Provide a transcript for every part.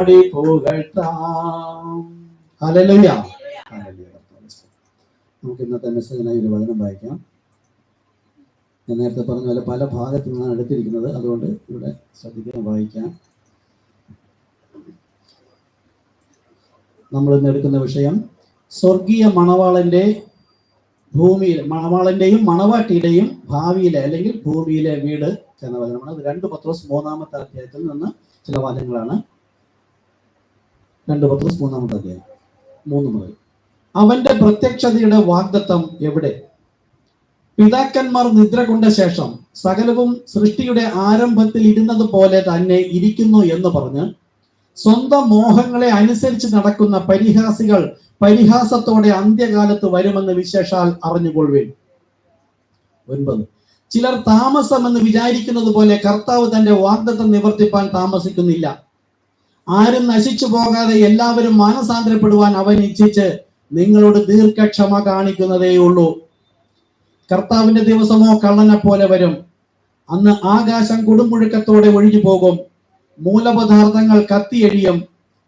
പുകഴ്ത്താം. Hallelujah. നമുക്ക് ഇന്നത്തെ മെസ്സേജിനായി ഒരു വചനം വായിക്കാം. ഞാൻ നേരത്തെ പറഞ്ഞ പോലെ പല ഭാഗത്തു നിന്നാണ് എടുത്തിരിക്കുന്നത്, അതുകൊണ്ട് ഇവിടെ ശ്രദ്ധിക്കാൻ വായിക്കാം. നമ്മൾ ഇന്ന് എടുക്കുന്ന വിഷയം സ്വർഗീയ മണവാളന്റെയും മണവാട്ടിയുടെയും ഭാവിയിലെ അല്ലെങ്കിൽ ഭൂമിയിലെ വീട് എന്ന വചനമാണ്. അത് 2 പത്രോസ് 3-ാമത്തെ അധ്യായത്തിൽ നിന്ന് ചില വാചകങ്ങളാണ്. 2 പത്രോസ് 3-ാമത്തെ അധ്യായം 3 മുതൽ. അവന്റെ പ്രത്യക്ഷതയുടെ വാഗ്ദത്തം എവിടെ? പിതാക്കന്മാർ നിദ്ര കൊണ്ട ശേഷം സകലവും സൃഷ്ടിയുടെ ആരംഭത്തിൽ ഇരുന്നത് പോലെ തന്നെ ഇരിക്കുന്നു എന്ന് പറഞ്ഞ് സ്വന്തം മോഹങ്ങളെ അനുസരിച്ച് നടക്കുന്ന പരിഹാസികൾ പരിഹാസത്തോടെ അന്ത്യകാലത്ത് വരുമെന്ന് വിശേഷാൽ അറിഞ്ഞുകൊള്ളുവിൻ. 9. ചിലർ താമസമെന്ന് വിചാരിക്കുന്നത് പോലെ കർത്താവ് തന്റെ വാഗ്ദത്തം നിവർത്തിപ്പാൻ താമസിക്കുന്നില്ല. ആരും നശിച്ചു പോകാതെ എല്ലാവരും മാനസാന്തരപ്പെടുവാൻ അവൻ ഇച്ഛിച്ച് നിങ്ങളോട് ദീർഘക്ഷമ കാണിക്കുന്നതേ ഉള്ളൂ. കർത്താവിന്റെ ദിവസമോ കള്ളനെ പോലെ വരും. അന്ന് ആകാശം കൊടുമുഴക്കത്തോടെ ഒഴിഞ്ഞു പോകും, മൂലപദാർത്ഥങ്ങൾ കത്തിയെഴിയും,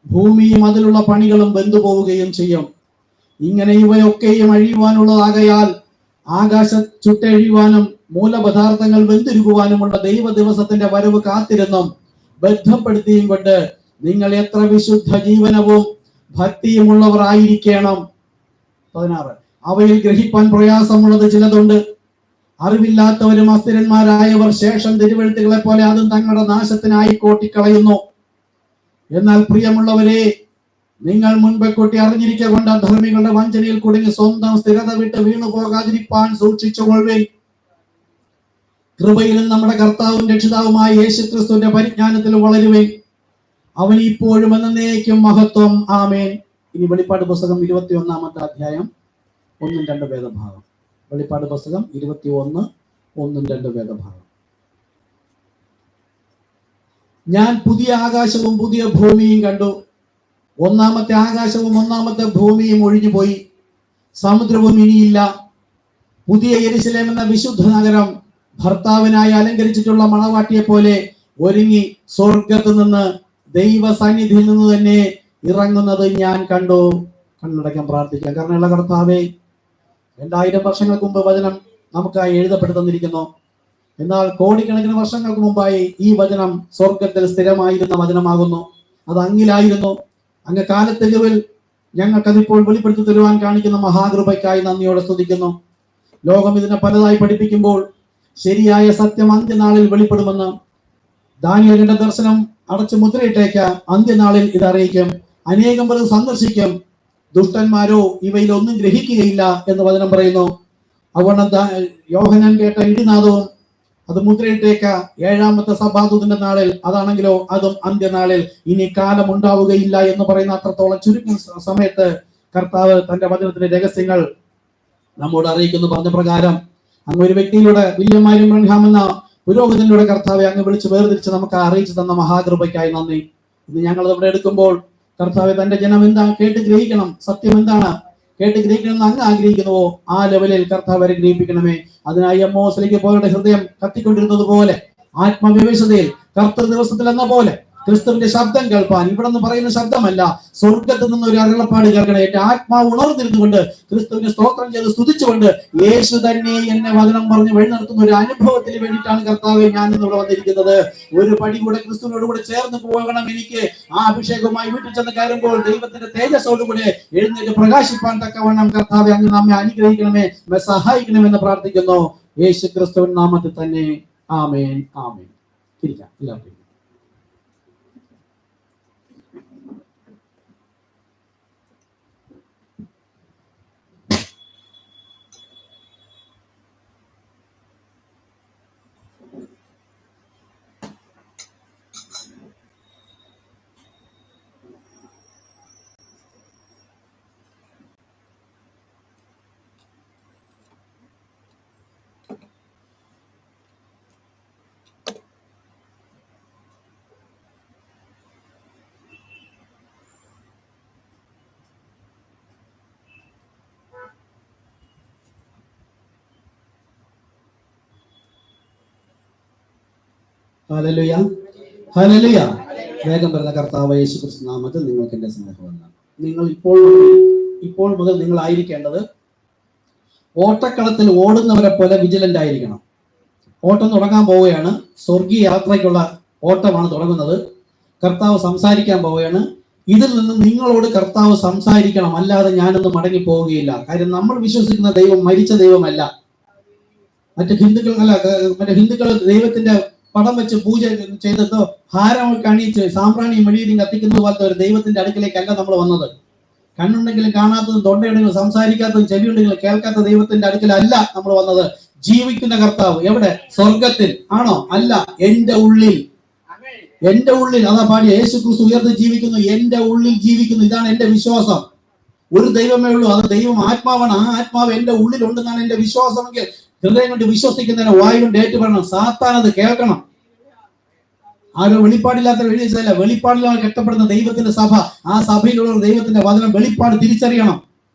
ഭൂമിയും അതിലുള്ള പണികളും വെന്തുപോവുകയും ചെയ്യും. ഇങ്ങനെ ഇവയൊക്കെയും അഴിയുവാനുള്ളതാകയാൽ ആകാശം ചുട്ടെഴിയുവാനും മൂലപദാർത്ഥങ്ങൾ വെന്തുരുകുവാനുമുള്ള ദൈവ ദിവസത്തിന്റെ വരവ് കാത്തിരുന്നും ബന്ധപ്പെടുത്തിയും കൊണ്ട് നിങ്ങൾ എത്ര വിശുദ്ധ ജീവനവും ഭക്തിയുമുള്ളവർ ആയിരിക്കണം. 16. അവയിൽ ഗ്രഹിപ്പാൻ പ്രയാസമുള്ളത് ചിലതുണ്ട്. അറിവില്ലാത്തവരും അസ്ഥിരന്മാരായവർ ശേഷം തിരുവെഴുത്തുകളെ പോലെ അതും തങ്ങളുടെ നാശത്തിനായി കോട്ടിക്കളയുന്നു. എന്നാൽ പ്രിയമുള്ളവരെ, നിങ്ങൾ മുൻപേ കൂട്ടി അറിഞ്ഞിരിക്കൊണ്ട് അധർമ്മികളുടെ വഞ്ചനയിൽ കുടുങ്ങി സ്വന്തം സ്ഥിരത വിട്ട് വീണു പോകാതിരിപ്പാൻ സൂക്ഷിച്ചുകൊള്ളുവിൻ. കൃപയിലും നമ്മുടെ കർത്താവും രക്ഷിതാവുമായ യേശുക്രിസ്തുവിന്റെ പരിജ്ഞാനത്തിൽ വളരുവിൻ. അവൻ ഇപ്പോഴും എന്നേക്കും മഹത്വം. ആമേൻ. ഇനി വെളിപ്പാട് പുസ്തകം 21-ാമത്തെ അധ്യായം 1-2 വേദഭാഗം. വെളിപ്പാട് പുസ്തകം 21, 1-2 വേദഭാഗം. ഞാൻ പുതിയ ആകാശവും പുതിയ ഭൂമിയും കണ്ടു. 1-ാമത്തെ ആകാശവും 1-ാമത്തെ ഭൂമിയും ഒഴിഞ്ഞുപോയി, സമുദ്രവും ഇനിയില്ല. പുതിയ യെരുശലേം എന്ന വിശുദ്ധ നഗരം ഭർത്താവിനായി അലങ്കരിച്ചിട്ടുള്ള മണവാട്ടിയെ പോലെ ഒരുങ്ങി സ്വർഗത്ത് നിന്ന് ദൈവ സന്നിധിയിൽ നിന്ന് തന്നെ ഇറങ്ങുന്നത് ഞാൻ കണ്ടു. കണ്ണടയ്ക്കാൻ പ്രാർത്ഥിക്കാം. കാരണമുള്ള കർത്താവേ, 2000 വർഷങ്ങൾക്ക് മുമ്പ് വചനം നമുക്കായി എഴുതപ്പെട്ടു തന്നിരിക്കുന്നു. എന്നാൽ കോടിക്കണക്കിന് വർഷങ്ങൾക്ക് മുമ്പായി ഈ വചനം സ്വർഗത്തിൽ സ്ഥിരമായിരുന്ന വചനമാകുന്നു. അത് അങ്ങിലായിരുന്നു. അങ്ങ് കാലത്തെരുവിൽ ഞങ്ങൾക്കതിപ്പോൾ വെളിപ്പെടുത്തി തരുവാൻ കാണിക്കുന്ന മഹാകൃപയ്ക്കായി നന്ദിയോടെ സ്തുതിക്കുന്നു. ലോകം ഇതിനെ പലതായി പഠിപ്പിക്കുമ്പോൾ ശരിയായ സത്യം അന്ത്യനാളിൽ വെളിപ്പെടുമെന്ന് ദാനിയേലിന്റെ ദർശനം അടച്ച് മുദ്രയിട്ടേക്ക. അന്ത്യനാളിൽ ഇത് അറിയിക്കും. അനേകം പേർ സന്ദർശിക്കും, ദുഷ്ടന്മാരോ ഇവയിൽ ഒന്നും ഗ്രഹിക്കുകയില്ല എന്ന് വചനം പറയുന്നു. അതുകൊണ്ട് യോഹന്നാൻ കേട്ട ഇടിനാദവും അത് മുദ്രയിട്ടേക്ക 7-ാമത്തെ സഭാദൂതന്റെ നാളിൽ. അതാണെങ്കിലോ അതും അന്ത്യനാളിൽ. ഇനി കാലം ഉണ്ടാവുകയില്ല എന്ന് പറയുന്ന അത്രത്തോളം ചുരുങ്ങിയ സമയത്ത് കർത്താവ് തന്റെ വചനത്തിന്റെ രഹസ്യങ്ങൾ നമ്മോട് അറിയിക്കുന്നു. പറഞ്ഞ പ്രകാരം അങ്ങ് ഒരു വ്യക്തിയിലൂടെ വില്യം മരിയൻ ബ്രൻഹാം എന്ന പുരോഹിതനിലൂടെ കർത്താവെ അങ്ങ് വിളിച്ച് വേർതിരിച്ച് നമുക്ക് അറിയിച്ചു തന്ന മഹാകൃപയ്ക്കായി നന്ദി. ഇന്ന് ഞങ്ങൾ ഇവിടെ എടുക്കുമ്പോൾ കർത്താവെ തന്റെ ജനം എന്താ കേട്ട് ഗ്രഹിക്കണം, സത്യം എന്താണ് കേട്ട് ഗ്രഹിക്കണം എന്ന് അങ്ങ് ആഗ്രഹിക്കുന്നുവോ ആ ലെവലിൽ കർത്താവരെ ഗ്രഹിപ്പിക്കണമേ. അതിനായി എമ്മോസിലേക്ക് പോയവരുടെ ഹൃദയം കത്തിക്കൊണ്ടിരുന്നത് പോലെ ആത്മവിവേശതയിൽ കർത്തൃ ദിവസത്തിൽ എന്ന പോലെ ക്രിസ്തുവിന്റെ ശബ്ദം കേൾപ്പാൻ, ഇവിടെ നിന്ന് പറയുന്ന ശബ്ദമല്ല, സ്വർഗത്തിൽ നിന്ന് ഒരു അരുളപ്പാട് കേൾക്കണം. എന്റെ ആത്മാവ് ഉണർന്നിരുന്നുകൊണ്ട് ക്രിസ്തുവിനെ സ്തോത്രം ചെയ്ത് സ്തുതിച്ചുകൊണ്ട് യേശു തന്നെ എന്നെ വചനം പറഞ്ഞ് വഴി നടത്തുന്ന ഒരു അനുഭവത്തിന് വേണ്ടിയിട്ടാണ് കർത്താവെ ഞാൻ ഇന്നിവിടെ വന്നിരിക്കുന്നത്. ഒരു പടി കൂടെ ക്രിസ്തുവിനോട് കൂടെ ചേർന്ന് പോകണം എനിക്ക്. ആ അഭിഷേകവുമായി വീട്ടിൽ ചെന്ന് കയറുമ്പോൾ ദൈവത്തിന്റെ തേജസ്സോടുകൂടെ എഴുന്നേറ്റ് പ്രകാശിപ്പാൻ തക്കവണ്ണം കർത്താവെ അങ്ങ് നമ്മെ അനുഗ്രഹിക്കണമേ, സഹായിക്കണമെന്ന് പ്രാർത്ഥിക്കുന്നു. യേശു ക്രിസ്തുവിൻ നാമത്തിൽ തന്നെ. ആമേൻ, ആമേൻ. ഇരിക്കാം എല്ലാവർക്കും. Hallelujah, hallelujah. വേഗം വരുന്ന കർത്താവ് യേശു ക്രിസ്തു നാമത്തിൽ നിങ്ങൾക്ക് എന്റെ സ്നേഹമെന്നാണ്. നിങ്ങൾ ഇപ്പോൾ മുതൽ നിങ്ങളായിരിക്കേണ്ടത് ഓട്ടക്കളത്തിൽ ഓടുന്നവരെ പോലെ വിജിലന്റ് ആയിരിക്കണം. ഓട്ടം തുടങ്ങാൻ പോവുകയാണ്. സ്വർഗീയ യാത്രയ്ക്കുള്ള ഓട്ടമാണ് തുടങ്ങുന്നത്. കർത്താവ് സംസാരിക്കാൻ പോവുകയാണ്. ഇതിൽ നിന്ന് നിങ്ങളോട് കർത്താവ് സംസാരിക്കണം, അല്ലാതെ ഞാനൊന്നും മടങ്ങി പോവുകയില്ല. കാര്യം നമ്മൾ വിശ്വസിക്കുന്ന ദൈവം മരിച്ച ദൈവമല്ല. മറ്റു ഹിന്ദുക്കൾ ദൈവത്തിന്റെ പടം വെച്ച് പൂജ ചെയ്തിട്ടോ ഹാരമൊക്കെ അണിയിച്ച് സാമ്പ്രാണിയും മെഴുകിയും കത്തിക്കുന്നത് പോലത്തെ ഒരു ദൈവത്തിന്റെ അടുക്കിലേക്കല്ല നമ്മൾ വന്നത്. കണ്ണുണ്ടെങ്കിലും കാണാത്തതും തൊണ്ടയുണ്ടെങ്കിലും സംസാരിക്കാത്തതും ചെവിയുണ്ടെങ്കിലും കേൾക്കാത്ത ദൈവത്തിന്റെ അടുക്കലല്ല നമ്മൾ വന്നത്. ജീവിക്കുന്ന കർത്താവ് എവിടെ? സ്വർഗത്തിൽ ആണോ? അല്ല, എന്റെ ഉള്ളിൽ. അതാ പാടിയ യേശു ക്രിസ്തു ഉയർന്ന് ജീവിക്കുന്നു, എന്റെ ഉള്ളിൽ ജീവിക്കുന്നു. ഇതാണ് എന്റെ വിശ്വാസം. ഒരു ദൈവമേ ഉള്ളൂ, അത് ദൈവം ആത്മാവാണ്. ആ ആത്മാവ് എന്റെ ഉള്ളിൽ ഉണ്ടെന്നാണ് എന്റെ വിശ്വാസമെങ്കിൽ ഹൃദയം കൊണ്ട് വിശ്വസിക്കുന്നതിന് വായു കൊണ്ട് ഏറ്റുപറയണം. സാത്താൻ അത് കേൾക്കണം. ആരോ വെളിപ്പാടില്ലാത്ത എഴുതിയതല്ല, വെളിപ്പാടിലാണ് കെട്ടപ്പെടുന്ന ദൈവത്തിന്റെ സഭ. ആ സഭയിലുള്ള ദൈവത്തിന്റെ വചനം വെളിപ്പാട് തിരിച്ചറിയണം.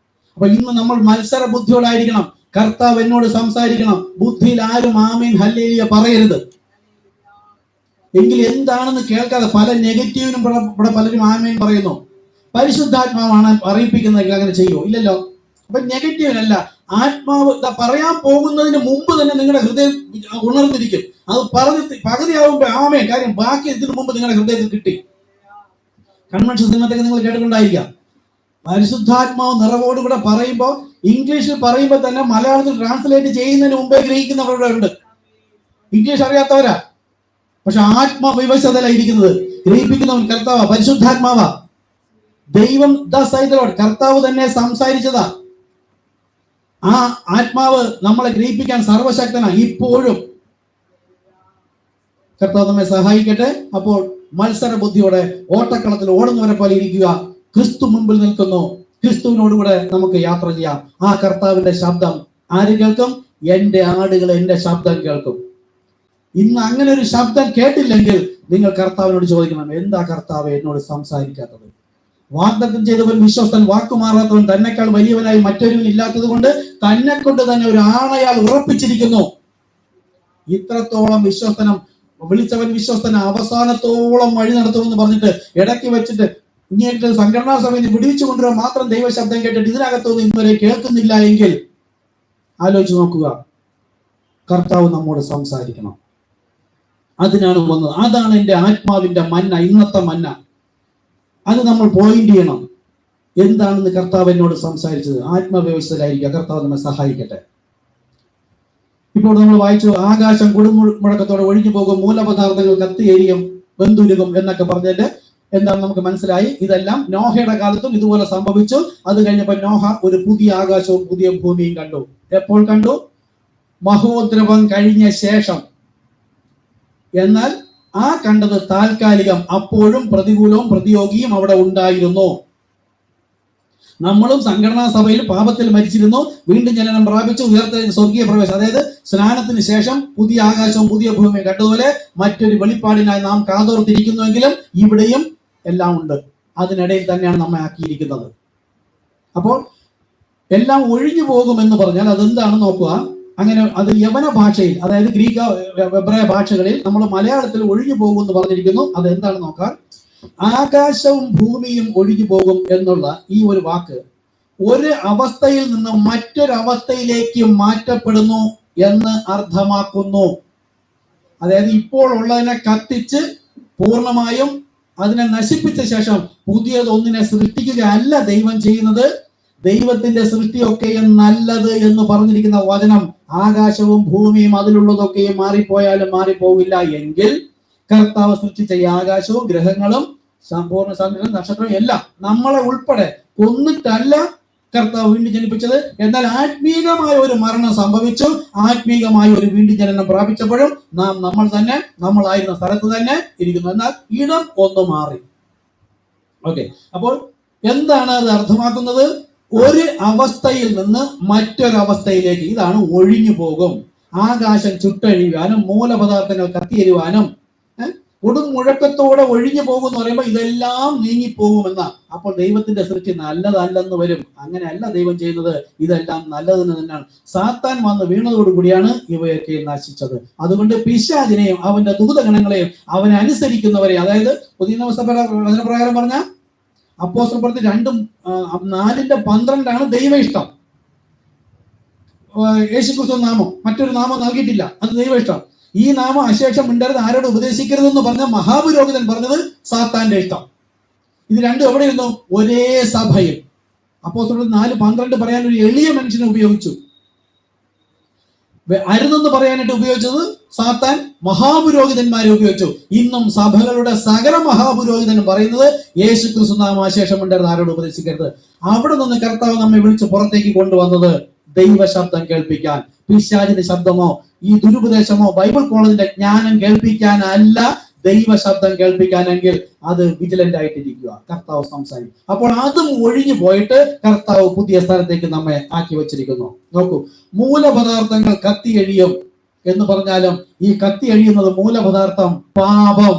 അപ്പൊ ഇന്ന് നമ്മൾ മത്സര ബുദ്ധിയോടായിരിക്കണം. കർത്താവ് എന്നോട് സംസാരിക്കണം. ബുദ്ധിയിൽ ആരും ആമീൻ ഹല്ലേലൂയ പറയരുത്. എങ്കിൽ എന്താണെന്ന് കേൾക്കാതെ പല നെഗറ്റീവിനും ഇവിടെ പലരും ആമീൻ പറയുന്നു. പരിശുദ്ധാത്മാവാണ് അറിയിപ്പിക്കുന്നതെങ്കിൽ അങ്ങനെ ചെയ്യുമോ? ഇല്ലല്ലോ. അപ്പൊ നെഗറ്റീവിനല്ല, ആത്മാവ് പറയാൻ പോകുന്നതിന് മുമ്പ് തന്നെ നിങ്ങളുടെ ഹൃദയം ഉണർന്നിരിക്കും. അത് പറഞ്ഞ് പകുതിയാവുമ്പോ ആമേ കാര്യം ബാക്കി ഇതിനു മുമ്പ് നിങ്ങളുടെ ഹൃദയത്തിൽ കിട്ടി. കൺവെൻഷൻ സിനിമത്തൊക്കെ നിങ്ങൾ കേട്ടിട്ടുണ്ടായിരിക്കാം. പരിശുദ്ധാത്മാവ് നിറവോടുകൂടെ പറയുമ്പോൾ ഇംഗ്ലീഷിൽ പറയുമ്പോൾ തന്നെ മലയാളത്തിൽ ട്രാൻസ്ലേറ്റ് ചെയ്യുന്നതിന് മുമ്പേ ഗ്രഹിക്കുന്നവരുടെ ഉണ്ട്. ഇംഗ്ലീഷ് അറിയാത്തവരാ, പക്ഷെ ആത്മവിവശതയിലിരിക്കുന്നത്. ഗ്രഹിപ്പിക്കുന്നവൻ കർത്താവാ, പരിശുദ്ധാത്മാവാ. ദൈവം കർത്താവ് തന്നെ സംസാരിച്ചതാ. ആ ആത്മാവ് നമ്മളെ ഗ്രഹിപ്പിക്കാൻ സർവശക്തനാ. ഇപ്പോഴും കർത്താവ് നമ്മെ സഹായിക്കട്ടെ. അപ്പോൾ മത്സര ബുദ്ധിയോടെ ഓട്ടക്കളത്തിൽ ഓടുന്നവരെ പോലെ ഇരിക്കുക. ക്രിസ്തു മുമ്പിൽ നിൽക്കുന്നു. ക്രിസ്തുവിനോടുകൂടെ നമുക്ക് യാത്ര ചെയ്യാം. ആ കർത്താവിന്റെ ശബ്ദം ആര് കേൾക്കും? എന്റെ ആടുകൾ എന്റെ ശബ്ദം കേൾക്കും. ഇന്ന് അങ്ങനെ ഒരു ശബ്ദം കേട്ടില്ലെങ്കിൽ നിങ്ങൾ കർത്താവിനോട് ചോദിക്കണം, എന്താ കർത്താവ് എന്നോട് സംസാരിക്കാത്തത്? വാഗ്ദത്തം ചെയ്തവൻ വിശ്വസ്തൻ, വാക്കുമാറാത്തവൻ, തന്നെക്കാൾ വലിയവനായി മറ്റൊരുവൻ ഇല്ലാത്തത് കൊണ്ട് തന്നെ കൊണ്ട് തന്നെ ഒരു ആണയാൽ ഉറപ്പിച്ചിരിക്കുന്നു. ഇത്രത്തോളം വിശ്വസ്തനം, വിളിച്ചവൻ വിശ്വസ്തന, അവസാനത്തോളം വഴി നടത്തുമെന്ന് പറഞ്ഞിട്ട് ഇടയ്ക്ക് വെച്ചിട്ട് ഇങ്ങനെ സംഘടനാ സഭയിൽ വിടുവിച്ചു കൊണ്ടുവരാൻ മാത്രം ദൈവശബ്ദം കേട്ടിട്ട് ഇതിനകത്തൊന്നും ഇന്നുവരെ കേൾക്കുന്നില്ല എങ്കിൽ ആലോചിച്ച് നോക്കുക. കർത്താവ് നമ്മോട് സംസാരിക്കണം. അതിനാണ് വന്നത്. അതാണ് എൻ്റെ ആത്മാവിന്റെ മന്ന, ഇന്നത്തെ മന്ന. അത് നമ്മൾ പോയിന്റ് ചെയ്യണം. എന്താണെന്ന് കർത്താവ് എന്നോട് സംസാരിച്ചത്. ആത്മവ്യവസ്ഥയിലായിരിക്കുക. കർത്താവ് നമ്മെ സഹായിക്കട്ടെ. ഇപ്പോൾ നമ്മൾ വായിച്ചു, ആകാശം കൊടുമുഴക്കത്തോടെ ഒഴിഞ്ഞു പോകും, മൂലപദാർത്ഥങ്ങൾ കത്തിയെരിയും, വെന്തുരുകും എന്നൊക്കെ പറഞ്ഞതിന്റെ എന്താണ് നമുക്ക് മനസ്സിലായി. ഇതെല്ലാം നോഹയുടെ കാലത്തും ഇതുപോലെ സംഭവിച്ചു. അത് കഴിഞ്ഞപ്പോൾ നോഹ ഒരു പുതിയ ആകാശവും പുതിയ ഭൂമിയും കണ്ടു. എപ്പോൾ കണ്ടു? മഹോദ്രവം കഴിഞ്ഞ ശേഷം. എന്നാൽ ആ കണ്ടത് താൽക്കാലികം. അപ്പോഴും പ്രതികൂലവും പ്രതിയോഗിയും അവിടെ ഉണ്ടായിരുന്നു. നമ്മളും സംഘടനാ സഭയിൽ പാപത്തിൽ മരിച്ചിരുന്നു, വീണ്ടും ജനനം പ്രാപിച്ചു, ഉയർത്ത സ്വർഗീയ പ്രവേശം. അതായത് സ്നാനത്തിന് ശേഷം പുതിയ ആകാശവും പുതിയ ഭൂമിയും കണ്ടതുപോലെ മറ്റൊരു വെളിപ്പാടിനായി നാം കാതോർത്തിരിക്കുന്നുവെങ്കിലും ഇവിടെയും എല്ലാം ഉണ്ട്. അതിനിടയിൽ തന്നെയാണ് നമ്മെ ആക്കിയിരിക്കുന്നത്. അപ്പോൾ എല്ലാം ഒഴിഞ്ഞു പോകുമെന്ന് പറഞ്ഞാൽ അതെന്താണെന്ന് നോക്കുക. അങ്ങനെ അത് യവന ഭാഷയിൽ, അതായത് ഗ്രീക്ക്, എബ്രായ ഭാഷകളിൽ നമ്മൾ മലയാളത്തിൽ ഒഴിഞ്ഞു പോകും എന്ന് പറഞ്ഞിരിക്കുന്നു. അത് എന്താണെന്ന് നോക്കാം. ആകാശവും ഭൂമിയും ഒഴിഞ്ഞു പോകും എന്നുള്ള ഈ ഒരു വാക്ക് ഒരു അവസ്ഥയിൽ നിന്ന് മറ്റൊരവസ്ഥയിലേക്ക് മാറ്റപ്പെടുന്നു എന്ന് അർത്ഥമാക്കുന്നു. അതായത് ഇപ്പോൾ ഉള്ളതിനെ കത്തിച്ച് പൂർണ്ണമായും അതിനെ നശിപ്പിച്ച ശേഷം പുതിയതൊന്നിനെ സൃഷ്ടിക്കുകയല്ല ദൈവം ചെയ്യുന്നത്. ദൈവത്തിന്റെ സൃഷ്ടിയൊക്കെയും നല്ലത് എന്ന് പറഞ്ഞിരിക്കുന്ന വചനം, ആകാശവും ഭൂമിയും അതിലുള്ളതൊക്കെയും മാറിപ്പോയാലും മാറിപ്പോവില്ല എങ്കിൽ കർത്താവ് സൃഷ്ടിച്ച ഈ ആകാശവും ഗ്രഹങ്ങളും സമ്പൂർണ്ണ ചന്ദ്രനും നക്ഷത്രവും എല്ലാം നമ്മളെ ഉൾപ്പെടെ കൊന്നിട്ടല്ല കർത്താവ് വീണ്ടും ജനിപ്പിച്ചത്. എന്നാൽ ആത്മീകമായ ഒരു മരണം സംഭവിച്ചു. ആത്മീകമായ ഒരു വീണ്ടും ജനനം പ്രാപിച്ചപ്പോഴും നമ്മൾ തന്നെ നമ്മളായിരുന്ന സ്ഥലത്ത് തന്നെ ഇരിക്കുന്നു. എന്നാൽ ഇടം ഒന്ന് മാറി. ഓക്കെ, അപ്പോൾ എന്താണ് അത് അർത്ഥമാക്കുന്നത്? ഒരു അവസ്ഥയിൽ നിന്ന് മറ്റൊരവസ്ഥയിലേക്ക്. ഇതാണ് ഒഴിഞ്ഞു പോകും. ആകാശം ചുട്ടഴിയുവാനും മൂലപദാർത്ഥങ്ങൾ കത്തിയെരുവാനും കൊടും മുഴക്കത്തോടെ ഒഴിഞ്ഞു പോകും എന്ന് പറയുമ്പോൾ ഇതെല്ലാം നീങ്ങിപ്പോകുമെന്ന. അപ്പോൾ ദൈവത്തിന്റെ സൃഷ്ടി നല്ലതല്ലെന്ന് വരും. അങ്ങനെയല്ല ദൈവം ചെയ്യുന്നത്, ഇതെല്ലാം നല്ലതെന്ന് തന്നെയാണ്. സാത്താൻ വന്ന് വീണതോടുകൂടിയാണ് ഇവയൊക്കെ നശിച്ചത്. അതുകൊണ്ട് പിശാചിനെയും അവന്റെ ദൂതഗണങ്ങളെയും അവനെ അനുസരിക്കുന്നവരെ, അതായത് പുതിയ വചനപ്രകാരം പറഞ്ഞ അപ്പോസ്തലപ്രവൃത്തി 2:4-12 ദൈവ ഇഷ്ടം. യേശുക്രിസ്തു നാമം, മറ്റൊരു നാമം നൽകിയിട്ടില്ല, അത് ദൈവ ഇഷ്ടം. ഈ നാമം അശേഷം മിണ്ടരുത്, ആരോട് ഉപദേശിക്കരുതെന്ന് പറഞ്ഞ മഹാപുരോഹിതൻ പറഞ്ഞത് സാത്താന്റെ ഇഷ്ടം. ഇത് രണ്ടും എവിടെയിരുന്നു? ഒരേ സഭയിൽ. അപ്പോസ്തലപ്രവൃത്തി 4:12 പറയാൻ ഒരു എളിയ മനുഷ്യനെ ഉപയോഗിച്ചു. അരുതെന്ന് പറയാനായിട്ട് ഉപയോഗിച്ചത് സാത്താൻ മഹാപുരോഹിതന്മാരെ ഉപയോഗിച്ചു. ഇന്നും സഭകളുടെ സകല മഹാപുരോഹിതനും പറയുന്നത് യേശുക്രിസ്തു നാമം അശേഷം മിണ്ടരുത്, ആരോട് ഉപദേശിക്കരുത്. അവിടെ നിന്ന് കർത്താവ് നമ്മെ വിളിച്ച് പുറത്തേക്ക് കൊണ്ടുവന്നത് ദൈവ ശബ്ദം കേൾപ്പിക്കാൻ, പിശാചിന്റെ ശബ്ദമോ ഈ ദുരുപദേശമോ ബൈബിൾ കോളേജിന്റെ ജ്ഞാനം കേൾപ്പിക്കാനല്ല, ദൈവ ശബ്ദം കേൾപ്പിക്കാനെങ്കിൽ അത് വിജിലന്റ് ആയിട്ടിരിക്കുക. കർത്താവ് സംസാരിക്കും. അപ്പോൾ അതും ഒഴിഞ്ഞു പോയിട്ട് കർത്താവ് പുതിയ സ്ഥലത്തേക്ക് നമ്മെ ആക്കി വെച്ചിരിക്കുന്നു. നോക്കൂ, മൂലപദാർത്ഥങ്ങൾ കത്തി എഴിയും എന്ന് പറഞ്ഞാലും ഈ കത്തി എഴിയുന്നത് മൂലപദാർത്ഥം പാപം.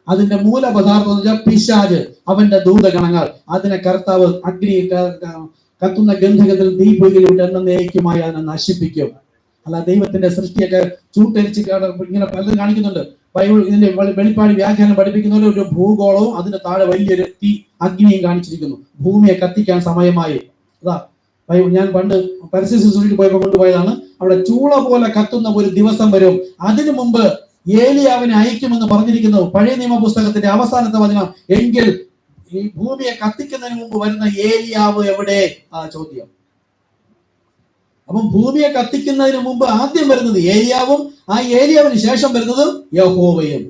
അതിന്റെ മൂലപദാർത്ഥം എന്ന് വെച്ചാൽ പിശാച്, അവന്റെ ദൂതഗണങ്ങൾ. അതിനെ കർത്താവ് അഗ്നി കത്തുന്ന ഗന്ധകത്തിൽ ദീപയിലൂടെ എന്നേക്കുമായി അതിനെ നശിപ്പിക്കും. അല്ല, ദൈവത്തിന്റെ സൃഷ്ടിയൊക്കെ ചൂട്ടരിച്ച് ഇങ്ങനെ പലതും കാണിക്കുന്നുണ്ട്. ബൈബിൾ ഇതിന്റെ വെളിപ്പാട് വ്യാഖ്യാനം പഠിപ്പിക്കുന്നവരെ ഒരു ഭൂഗോളവും അതിന്റെ താഴെ വലിയൊരു തീ അഗ്നിയും കാണിച്ചിരിക്കുന്നു. ഭൂമിയെ കത്തിക്കാൻ സമയമായി. അതാ ബൈബിൾ, ഞാൻ പണ്ട് പരിസ്ഥിതി ശുശ്രൂഷയ്ക്ക് പോയപ്പോൾ കൊണ്ടുപോയതാണ്. അവിടെ ചൂള പോലെ കത്തുന്ന ഒരു ദിവസം വരും. അതിനു മുമ്പ് ഏലിയാവിനെ അയക്കുമെന്ന് പറഞ്ഞിരിക്കുന്നു പഴയ നിയമ പുസ്തകത്തിന്റെ അവസാനത്തെ വചനം. എങ്കിൽ ഈ ഭൂമിയെ കത്തിക്കുന്നതിന് മുമ്പ് വരുന്ന ഏലിയാവ് എവിടെ? ആ ചോദ്യം. അപ്പം ഭൂമിയെ കത്തിക്കുന്നതിന് മുമ്പ് ആദ്യം വരുന്നത് ഏലിയാവും, ആ ഏലിയാവിന് ശേഷം വരുന്നത് യഹോവയും.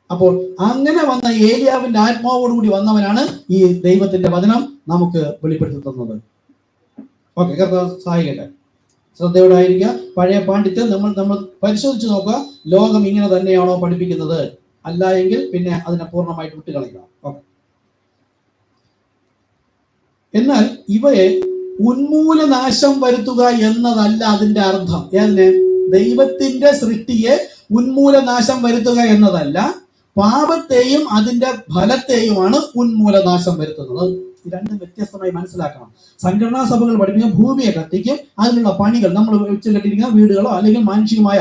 അപ്പോൾ അങ്ങനെ വന്ന ഏലിയാവിന്റെ ആത്മാവോടുകൂടി വന്നവനാണ് ഈ ദൈവത്തിന്റെ വചനം നമുക്ക് വെളിപ്പെടുത്തി തന്നത്. ഓക്കെ, കർത്താവ് സഹായിക്കട്ടെ. ശ്രദ്ധയോടായിരിക്കുക. പഴയ പാണ്ഡിത്യം നമ്മൾ പരിശോധിച്ച് നോക്കുക. ലോകം ഇങ്ങനെ തന്നെയാണോ പഠിപ്പിക്കുന്നത്? അല്ല എങ്കിൽ പിന്നെ അതിനെ പൂർണ്ണമായിട്ട് വിട്ടുകളയുക. ഓക്കെ. എന്നാൽ ഇവയെ ഉന്മൂലനാശം വരുത്തുക എന്നതല്ല അതിന്റെ അർത്ഥം. ഏതിനെ? ദൈവത്തിന്റെ സൃഷ്ടിയെ ഉന്മൂലനാശം വരുത്തുക എന്നതല്ല, പാപത്തെയും അതിന്റെ ഫലത്തെയുമാണ് ഉന്മൂലനാശം വരുത്തുന്നത്. രണ്ടും വ്യത്യസ്തമായി മനസ്സിലാക്കണം. സംഘടനാ സഭകൾ പഠിപ്പിക്കുന്ന ഭൂമിയെ കത്തിക്കും, അതിനുള്ള പണികൾ നമ്മൾ വെച്ച് കെട്ടിരിക്കുന്ന വീടുകളോ അല്ലെങ്കിൽ മാനുഷികമായ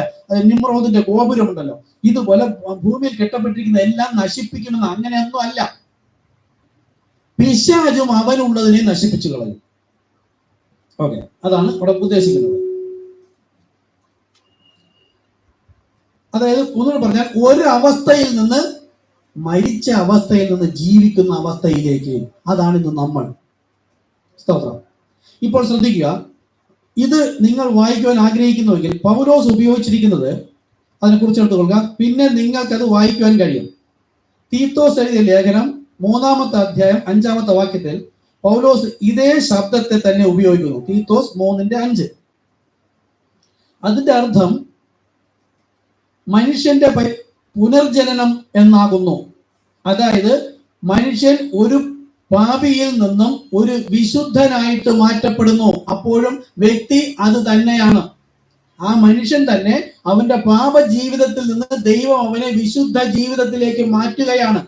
നിമ്രോദിന്റെ ഗോപുരമുണ്ടല്ലോ, ഇതുപോലെ ഭൂമിയിൽ കെട്ടപ്പെട്ടിരിക്കുന്ന എല്ലാം നശിപ്പിക്കുമെന്ന് അങ്ങനെയൊന്നും അല്ല. പിശാചും അവനുള്ളതിനെ നശിപ്പിച്ചു കളയും. ഓക്കെ, അതാണ് ഇവിടെ ഉദ്ദേശിക്കുന്നത്. അതായത് ഒന്നുകൂടെ പറഞ്ഞാൽ, ഒരു അവസ്ഥയിൽ നിന്ന് മരിച്ച അവസ്ഥയിൽ നിന്ന് ജീവിക്കുന്ന അവസ്ഥയിലേക്ക്, അതാണ് ഇന്ന് നമ്മൾ. സ്തോത്രം. ഇപ്പോൾ ശ്രദ്ധിക്കുക, ഇത് നിങ്ങൾ വായിക്കുവാൻ ആഗ്രഹിക്കുന്നുവെങ്കിൽ പൗലോസ് ഉപയോഗിച്ചിരിക്കുന്നത് അതിനെക്കുറിച്ച് എടുത്തുകൊള്ളുക. പിന്നെ നിങ്ങൾക്കത് വായിക്കുവാൻ കഴിയും. തീത്തോസ് എഴുതിയ ലേഖനം 3-ാമത്തെ അധ്യായം 5-ാമത്തെ വാക്യത്തിൽ പൗലോസ് ഇതേ ശബ്ദത്തെ തന്നെ ഉപയോഗിക്കുന്നു. തീത്തോസ് 3:5. അതിന്റെ അർത്ഥം മനുഷ്യന്റെ പുനർജനനം എന്നാകുന്നു. അതായത് മനുഷ്യൻ ഒരു പാപിയിൽ നിന്നും ഒരു വിശുദ്ധനായിട്ട് മാറ്റപ്പെടുന്നു. അപ്പോഴും വ്യക്തി അത് തന്നെയാണ്. ആ മനുഷ്യൻ തന്നെ അവന്റെ പാപ ജീവിതത്തിൽ നിന്ന് ദൈവം അവനെ വിശുദ്ധ ജീവിതത്തിലേക്ക് മാറ്റുകയാണ്.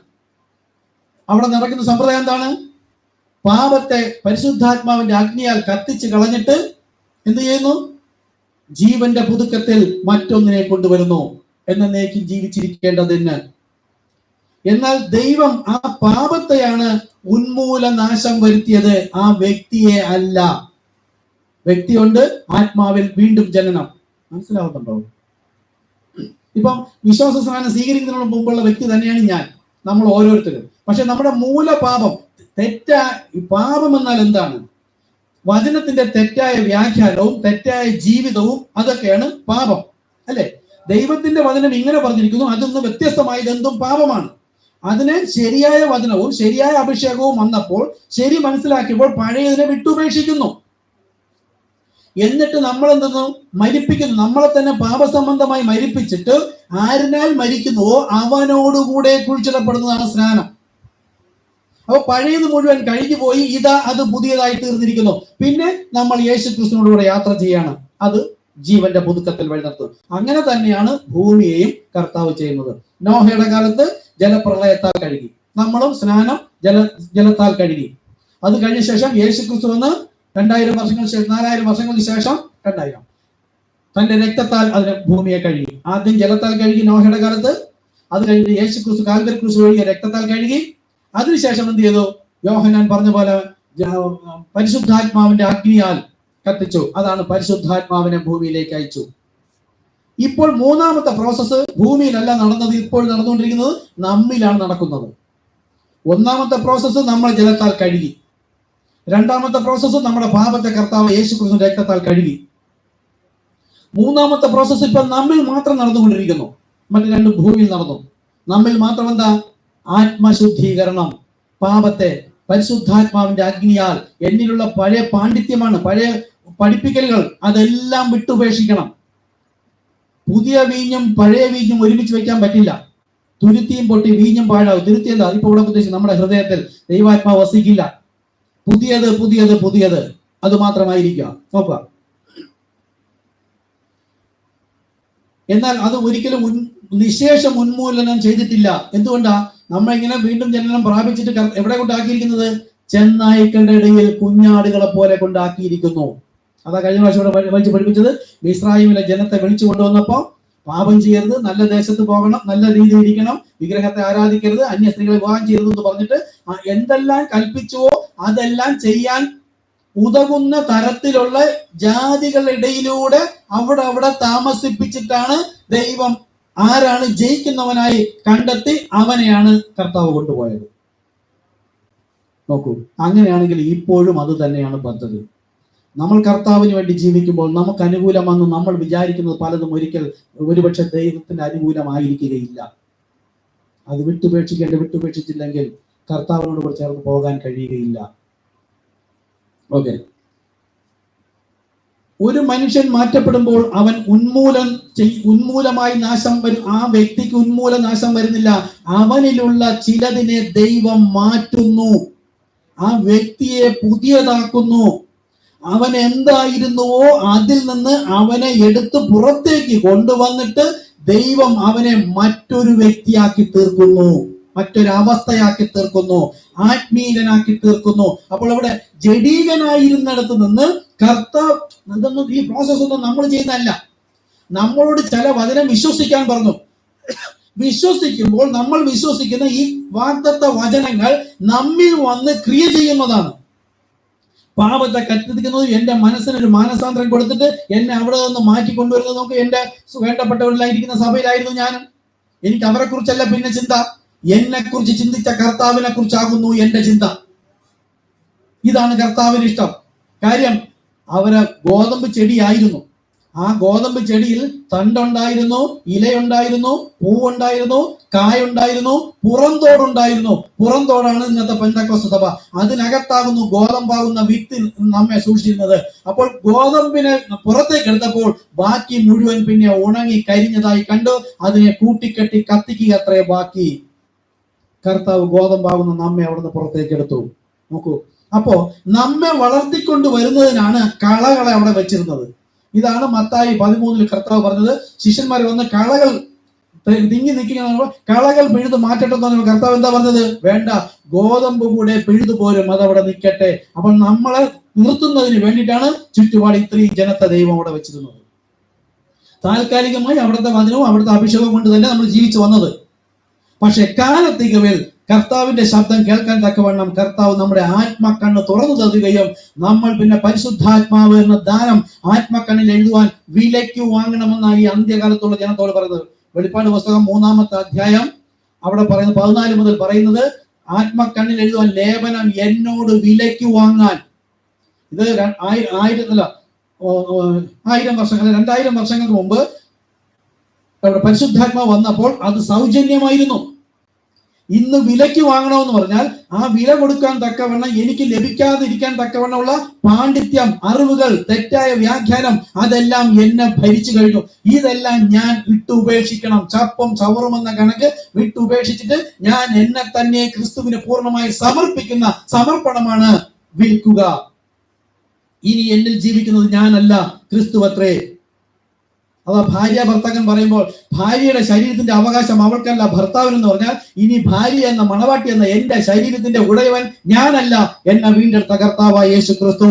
അവിടെ നടക്കുന്ന സമ്പ്രദായം എന്താണ്? പാപത്തെ പരിശുദ്ധാത്മാവിന്റെ അഗ്നിയാൽ കത്തിച്ച് കളഞ്ഞിട്ട് എന്ത് ചെയ്യുന്നു? ജീവന്റെ പുതുക്കത്തിൽ മറ്റൊന്നിനെ കൊണ്ടുവരുന്നു, എന്നേക്ക് ജീവിച്ചിരിക്കേണ്ടതിന്. എന്നാൽ ദൈവം ആ പാപത്തെയാണ് ഉന്മൂലനാശം വരുത്തിയത്, ആ വ്യക്തിയെ അല്ല. വ്യക്തിയുണ്ട്, ആത്മാവിൽ വീണ്ടും ജനനം. മനസ്സിലാവുന്നുണ്ടോ? ഇപ്പം വിശ്വാസ സ്നാനം സ്വീകരിക്കുന്നതിന് മുമ്പുള്ള വ്യക്തി തന്നെയാണ് ഞാൻ, നമ്മൾ ഓരോരുത്തരും. പക്ഷെ നമ്മുടെ മൂലപാപം, പാപം എന്നാൽ എന്താണ്? വചനത്തിന്റെ തെറ്റായ വ്യാഖ്യാനവും തെറ്റായ ജീവിതവും, അതൊക്കെയാണ് പാപം, അല്ലെ? ദൈവത്തിന്റെ വചനം ഇങ്ങനെ പറഞ്ഞിരിക്കുന്നു, അതൊന്ന് വ്യത്യസ്തമായത് എന്തും പാപമാണ്. അതിന് ശരിയായ വചനവും ശരിയായ അഭിഷേകവും വന്നപ്പോൾ, ശരി മനസ്സിലാക്കിയപ്പോൾ പഴയതിനെ വിട്ടുപേക്ഷിക്കുന്നു. എന്നിട്ട് നമ്മൾ എന്തെന്നു മരിപ്പിക്കുന്നു, നമ്മളെ തന്നെ പാപസംബന്ധമായി മരിപ്പിച്ചിട്ട് ആരിനാൽ മരിക്കുന്നുവോ അവനോടുകൂടെ കുഴിച്ചിടപ്പെടുന്നതാണ് സ്നാനം. അപ്പൊ പഴയത് മുഴുവൻ കഴിഞ്ഞു പോയി, ഇതാ അത് പുതിയതായി തീർന്നിരിക്കുന്നു. പിന്നെ നമ്മൾ യേശു ക്രിസ്തുവിനോടുകൂടെ യാത്ര ചെയ്യാണ്. അത് ജീവന്റെ പുതുക്കത്തിൽ വഴി നടത്തും. അങ്ങനെ തന്നെയാണ് ഭൂമിയെയും കർത്താവ് ചെയ്യുന്നത്. നോഹയുടെ കാലത്ത് ജലപ്രളയത്താൽ കഴുകി, നമ്മളും സ്നാനം ജലത്താൽ കഴുകി. അത് കഴിഞ്ഞ ശേഷം യേശുക്രിസ്തു വന്ന് 4000 വർഷങ്ങൾക്ക് ശേഷം തന്റെ രക്തത്താൽ അതിനെ ഭൂമിയെ കഴുകി. ആദ്യം ജലത്താൽ കഴുകി നോഹയുടെ കാലത്ത്, അത് കഴിഞ്ഞ് യേശുക്രിസ്തു കാൽവരി ക്രൂശ് ഒഴുകിയ രക്തത്താൽ കഴുകി. അതിനുശേഷം എന്ത് ചെയ്തു? യോഹന്നാൻ പറഞ്ഞ പോലെ പരിശുദ്ധാത്മാവിന്റെ അഗ്നിയാൽ കത്തിച്ചു. അതാണ് പരിശുദ്ധാത്മാവിനെ ഭൂമിയിലേക്ക് അയച്ചു. ഇപ്പോൾ മൂന്നാമത്തെ പ്രോസസ്സ് ഭൂമിയിലല്ല നടന്നത്, ഇപ്പോൾ നടന്നുകൊണ്ടിരിക്കുന്നത് നമ്മിലാണ് നടക്കുന്നത്. ഒന്നാമത്തെ പ്രോസസ്സ് നമ്മൾ ജലത്താൽ കഴുകി. രണ്ടാമത്തെ പ്രോസസ്സ് നമ്മുടെ പാപത്തെ കർത്താവ് യേശുക്രിസ്തു രക്തത്താൽ കഴുകി. മൂന്നാമത്തെ പ്രോസസ്സ് ഇപ്പൊ നമ്മിൽ മാത്രം നടന്നുകൊണ്ടിരിക്കുന്നു. മറ്റു രണ്ടും ഭൂമിയിൽ നടന്നു. നമ്മിൽ മാത്രം എന്താ? ആത്മശുദ്ധീകരണം. പാപത്തെ പരിശുദ്ധാത്മാവിന്റെ അഗ്നിയാൽ, എന്നിലുള്ള പഴയ പാണ്ഡിത്യമാണ്, പഴയ പഠിപ്പിക്കലുകൾ, അതെല്ലാം വിട്ടുപേക്ഷിക്കണം. പുതിയ വീഞ്ഞും പഴയ വീഞ്ഞും ഒരുമിച്ച് വെക്കാൻ പറ്റില്ല. തുരുത്തിയും പൊട്ടി വീഞ്ഞും പാഴാവും. തുരുത്തി എന്താ? ഇപ്പൊ ഇവിടെ ഉദ്ദേശിച്ച് നമ്മുടെ ഹൃദയത്തിൽ ദൈവാത്മാവ് വസിക്കില്ല. പുതിയത് പുതിയത് പുതിയത് അത് മാത്രമായിരിക്കുക. നോക്കുക. എന്നാൽ അത് ഒരിക്കലും നിശേഷം ഉന്മൂലനം ചെയ്തിട്ടില്ല. എന്തുകൊണ്ടാ? നമ്മളിങ്ങനെ വീണ്ടും ജനനം പ്രാപിച്ചിട്ട് എവിടെ കൊണ്ടാക്കിയിരിക്കുന്നത്? ചെന്നായ്ക്കളുടെ ഇടയിൽ കുഞ്ഞാടുകളെ പോലെ കൊണ്ടാക്കിയിരിക്കുന്നു. അതാ കഴിഞ്ഞ പ്രാവശ്യം ഇവിടെ വലിച്ചു പഠിപ്പിച്ചത്. മിസ്രയീമിലെ ജനത്തെ വിളിച്ചു കൊണ്ടുവന്നപ്പോ പാപം ചെയ്യരുത്, നല്ല ദേശത്ത് പോകണം, നല്ല രീതിയിൽ ഇരിക്കണം, വിഗ്രഹത്തെ ആരാധിക്കരുത്, അന്യ സ്ത്രീകളെ വിവാഹം ചെയ്യരുത് എന്ന് പറഞ്ഞിട്ട് എന്തെല്ലാം കൽപ്പിച്ചുവോ അതെല്ലാം ചെയ്യാൻ ഉതകുന്ന തരത്തിലുള്ള ജാതികളുടെ ഇടയിലൂടെ അവിടെ താമസിപ്പിച്ചിട്ടാണ് ദൈവം ആരാണ് ജയിക്കുന്നവനായി കണ്ടെത്തി അവനെയാണ് കർത്താവ് കൊണ്ടുപോയത്. നോക്കൂ, അങ്ങനെയാണെങ്കിൽ ഇപ്പോഴും അത് തന്നെയാണ് പദ്ധതി. നമ്മൾ കർത്താവിന് വേണ്ടി ജീവിക്കുമ്പോൾ നമുക്ക് അനുകൂലമെന്ന് നമ്മൾ വിചാരിക്കുന്നത് പലതും ഒരുപക്ഷെ ദൈവത്തിന്റെ അനുകൂലമായിരിക്കുകയില്ല. അത് വിട്ടുപേക്ഷിച്ചില്ലെങ്കിൽ കർത്താവിനോട് ചേർന്ന് പോകാൻ കഴിയുകയില്ല. ഓക്കെ. ഒരു മനുഷ്യൻ മാറ്റപ്പെടുമ്പോൾ അവൻ ഉന്മൂലമായി നാശം വരും. ആ വ്യക്തിക്ക് ഉന്മൂല നാശം വരുന്നില്ല. അവനിലുള്ള ചിലതിനെ ദൈവം മാറ്റുന്നു, ആ വ്യക്തിയെ പുതിയതാക്കുന്നു. അവൻ എന്തായിരുന്നുവോ അതിൽ നിന്ന് അവനെ എടുത്ത് പുറത്തേക്ക് കൊണ്ടുവന്നിട്ട് ദൈവം അവനെ മറ്റൊരു വ്യക്തിയാക്കി തീർക്കുന്നു, മറ്റൊരവസ്ഥയാക്കി തീർക്കുന്നു, ആത്മീയനാക്കി തീർക്കുന്നു. അപ്പോൾ അവിടെ ജഡീകനായിരുന്നിടത്ത് നിന്ന് കർത്താവ് ഈ പ്രോസസ് ഒന്നും നമ്മൾ ചെയ്യുന്നതല്ല. നമ്മളോട് ചില വചനം വിശ്വസിക്കാൻ പറഞ്ഞു. വിശ്വസിക്കുമ്പോൾ നമ്മൾ വിശ്വസിക്കുന്ന ഈ വാഗ്ദത്ത വചനങ്ങൾ നമ്മിൽ വന്ന് ക്രിയ ചെയ്യുന്നതാണ്. പാപത്തെ കത്തിക്കുന്നത് എന്റെ മനസ്സിനൊരു മാനസാന്തരം കൊടുത്തിട്ട് എന്നെ അവിടെ നിന്ന് മാറ്റിക്കൊണ്ടുവരുന്നത്. നമുക്ക് എന്റെ വേണ്ടപ്പെട്ടവരിലായിരിക്കുന്ന സഭയിലായിരുന്നു ഞാനും. എനിക്ക് അവരെ കുറിച്ചല്ല പിന്നെ ചിന്ത, എന്നെ കുറിച്ച് ചിന്തിച്ച കർത്താവിനെ കുറിച്ചാകുന്നു എന്റെ ചിന്ത. ഇതാണ് കർത്താവിന് ഇഷ്ടം. കാര്യം അവര് ഗോതമ്പ് ചെടിയായിരുന്നു. ആ ഗോതമ്പ് ചെടിയിൽ തണ്ടുണ്ടായിരുന്നു, ഇലയുണ്ടായിരുന്നു, പൂവുണ്ടായിരുന്നു, കായുണ്ടായിരുന്നു, പുറന്തോടുണ്ടായിരുന്നു. പുറന്തോടാണ് ഇന്നത്തെ പെന്തക്കോസ്ത് സഭ. അതിനകത്താകുന്നു ഗോതമ്പാകുന്ന വിത്ത് നമ്മെ സൂക്ഷിച്ചിരുന്നത്. അപ്പോൾ ഗോതമ്പിനെ പുറത്തേക്ക് എടുത്തപ്പോൾ ബാക്കി മുഴുവൻ പിന്നെ ഉണങ്ങി കരിഞ്ഞതായി കണ്ടു. അതിനെ കൂട്ടിക്കെട്ടി കത്തിക്കുക അത്രേ ബാക്കി. കർത്താവ് ഗോതമ്പാകുന്ന നമ്മെ അവിടുന്ന് പുറത്തേക്ക് എടുത്തു. നോക്കൂ, അപ്പോ നമ്മെ വളർത്തിക്കൊണ്ട് വരുന്നതിനാണ് കളകളെ അവിടെ വെച്ചിരുന്നത്. ഇതാണ് മത്തായി 13 കർത്താവ് പറഞ്ഞത്. ശിഷ്യന്മാർ വന്ന് കളകൾ തിങ്ങി നിൽക്കുന്ന കളകൾ പിഴുതു മാറ്റട്ടെ എന്ന് പറഞ്ഞ കർത്താവ് എന്താ പറഞ്ഞത്? വേണ്ട, ഗോതമ്പ് കൂടെ പിഴുതു പോരും, അതവിടെ നിൽക്കട്ടെ. അപ്പോൾ നമ്മളെ നിർത്തുന്നതിന് വേണ്ടിയിട്ടാണ് ചുറ്റുപാട് ഇത്രയും ജനത്തെ ദൈവം അവിടെ വെച്ചിരുന്നത്. താൽക്കാലികമായി അവിടുത്തെ വചനവും അവിടുത്തെ അഭിഷേകവും കൊണ്ട് തന്നെ നമ്മൾ ജീവിച്ചു വന്നത്. പക്ഷെ കാലത്തികവേൽ കർത്താവിന്റെ ശബ്ദം കേൾക്കാൻ തക്കവണ്ണം കർത്താവ് നമ്മുടെ ആത്മക്കണ്ണ് തുറന്നു തരുകയും നമ്മൾ പിന്നെ പരിശുദ്ധാത്മാവ് എന്ന ദാനം ആത്മക്കണ്ണിൽ എഴുതുവാൻ വിലയ്ക്ക് വാങ്ങണമെന്നാണ് ഈ അന്ത്യകാലത്തുള്ള ജനത്തോട് പറയുന്നത്. വെളിപ്പാട് പുസ്തകം 3-ാമത്തെ അധ്യായം അവിടെ പറയുന്നത് 14 മുതൽ പറയുന്നത്, ആത്മക്കണ്ണിൽ എഴുതുവാൻ ലേപനം എന്നോട് വിലയ്ക്ക് വാങ്ങാൻ. ഇത് 2000 വർഷങ്ങൾക്ക് മുമ്പ് പരിശുദ്ധാത്മാവ് വന്നപ്പോൾ അത് സൗജന്യമായിരുന്നു. ഇന്ന് വിലയ്ക്ക് വാങ്ങണമെന്ന് പറഞ്ഞാൽ ആ വില കൊടുക്കാൻ തക്കവണ്ണം എനിക്ക് ലഭിക്കാതിരിക്കാൻ തക്കവണ്ണമുള്ള പാണ്ഡിത്യം, അറിവുകൾ, തെറ്റായ വ്യാഖ്യാനം അതെല്ലാം എന്നെ ഭരിച്ചു കഴിഞ്ഞു. ഇതെല്ലാം ഞാൻ വിട്ടുപേക്ഷിക്കണം. ചപ്പും ചവറും എന്ന കണക്ക് വിട്ടുപേക്ഷിച്ചിട്ട് ഞാൻ എന്നെ തന്നെ ക്രിസ്തുവിന് പൂർണ്ണമായി സമർപ്പിക്കുന്ന സമർപ്പണമാണ് വിൽക്കുക. ഇനി എന്നിൽ ജീവിക്കുന്നത് ഞാനല്ല, ക്രിസ്തു അത്രേ. അതാ ഭാര്യ ഭർത്താക്കൻ പറയുമ്പോൾ ഭാര്യയുടെ ശരീരത്തിന്റെ അവകാശം അവൾക്കല്ല ഭർത്താവിനെന്ന് പറഞ്ഞാൽ ഇനി ഭാര്യ എന്ന മണവാട്ടി എന്ന എന്റെ ശരീരത്തിന്റെ ഉടയവൻ ഞാനല്ല, എന്നെ വീണ്ടെടുത്ത കർത്താവായ യേശു ക്രിസ്തു.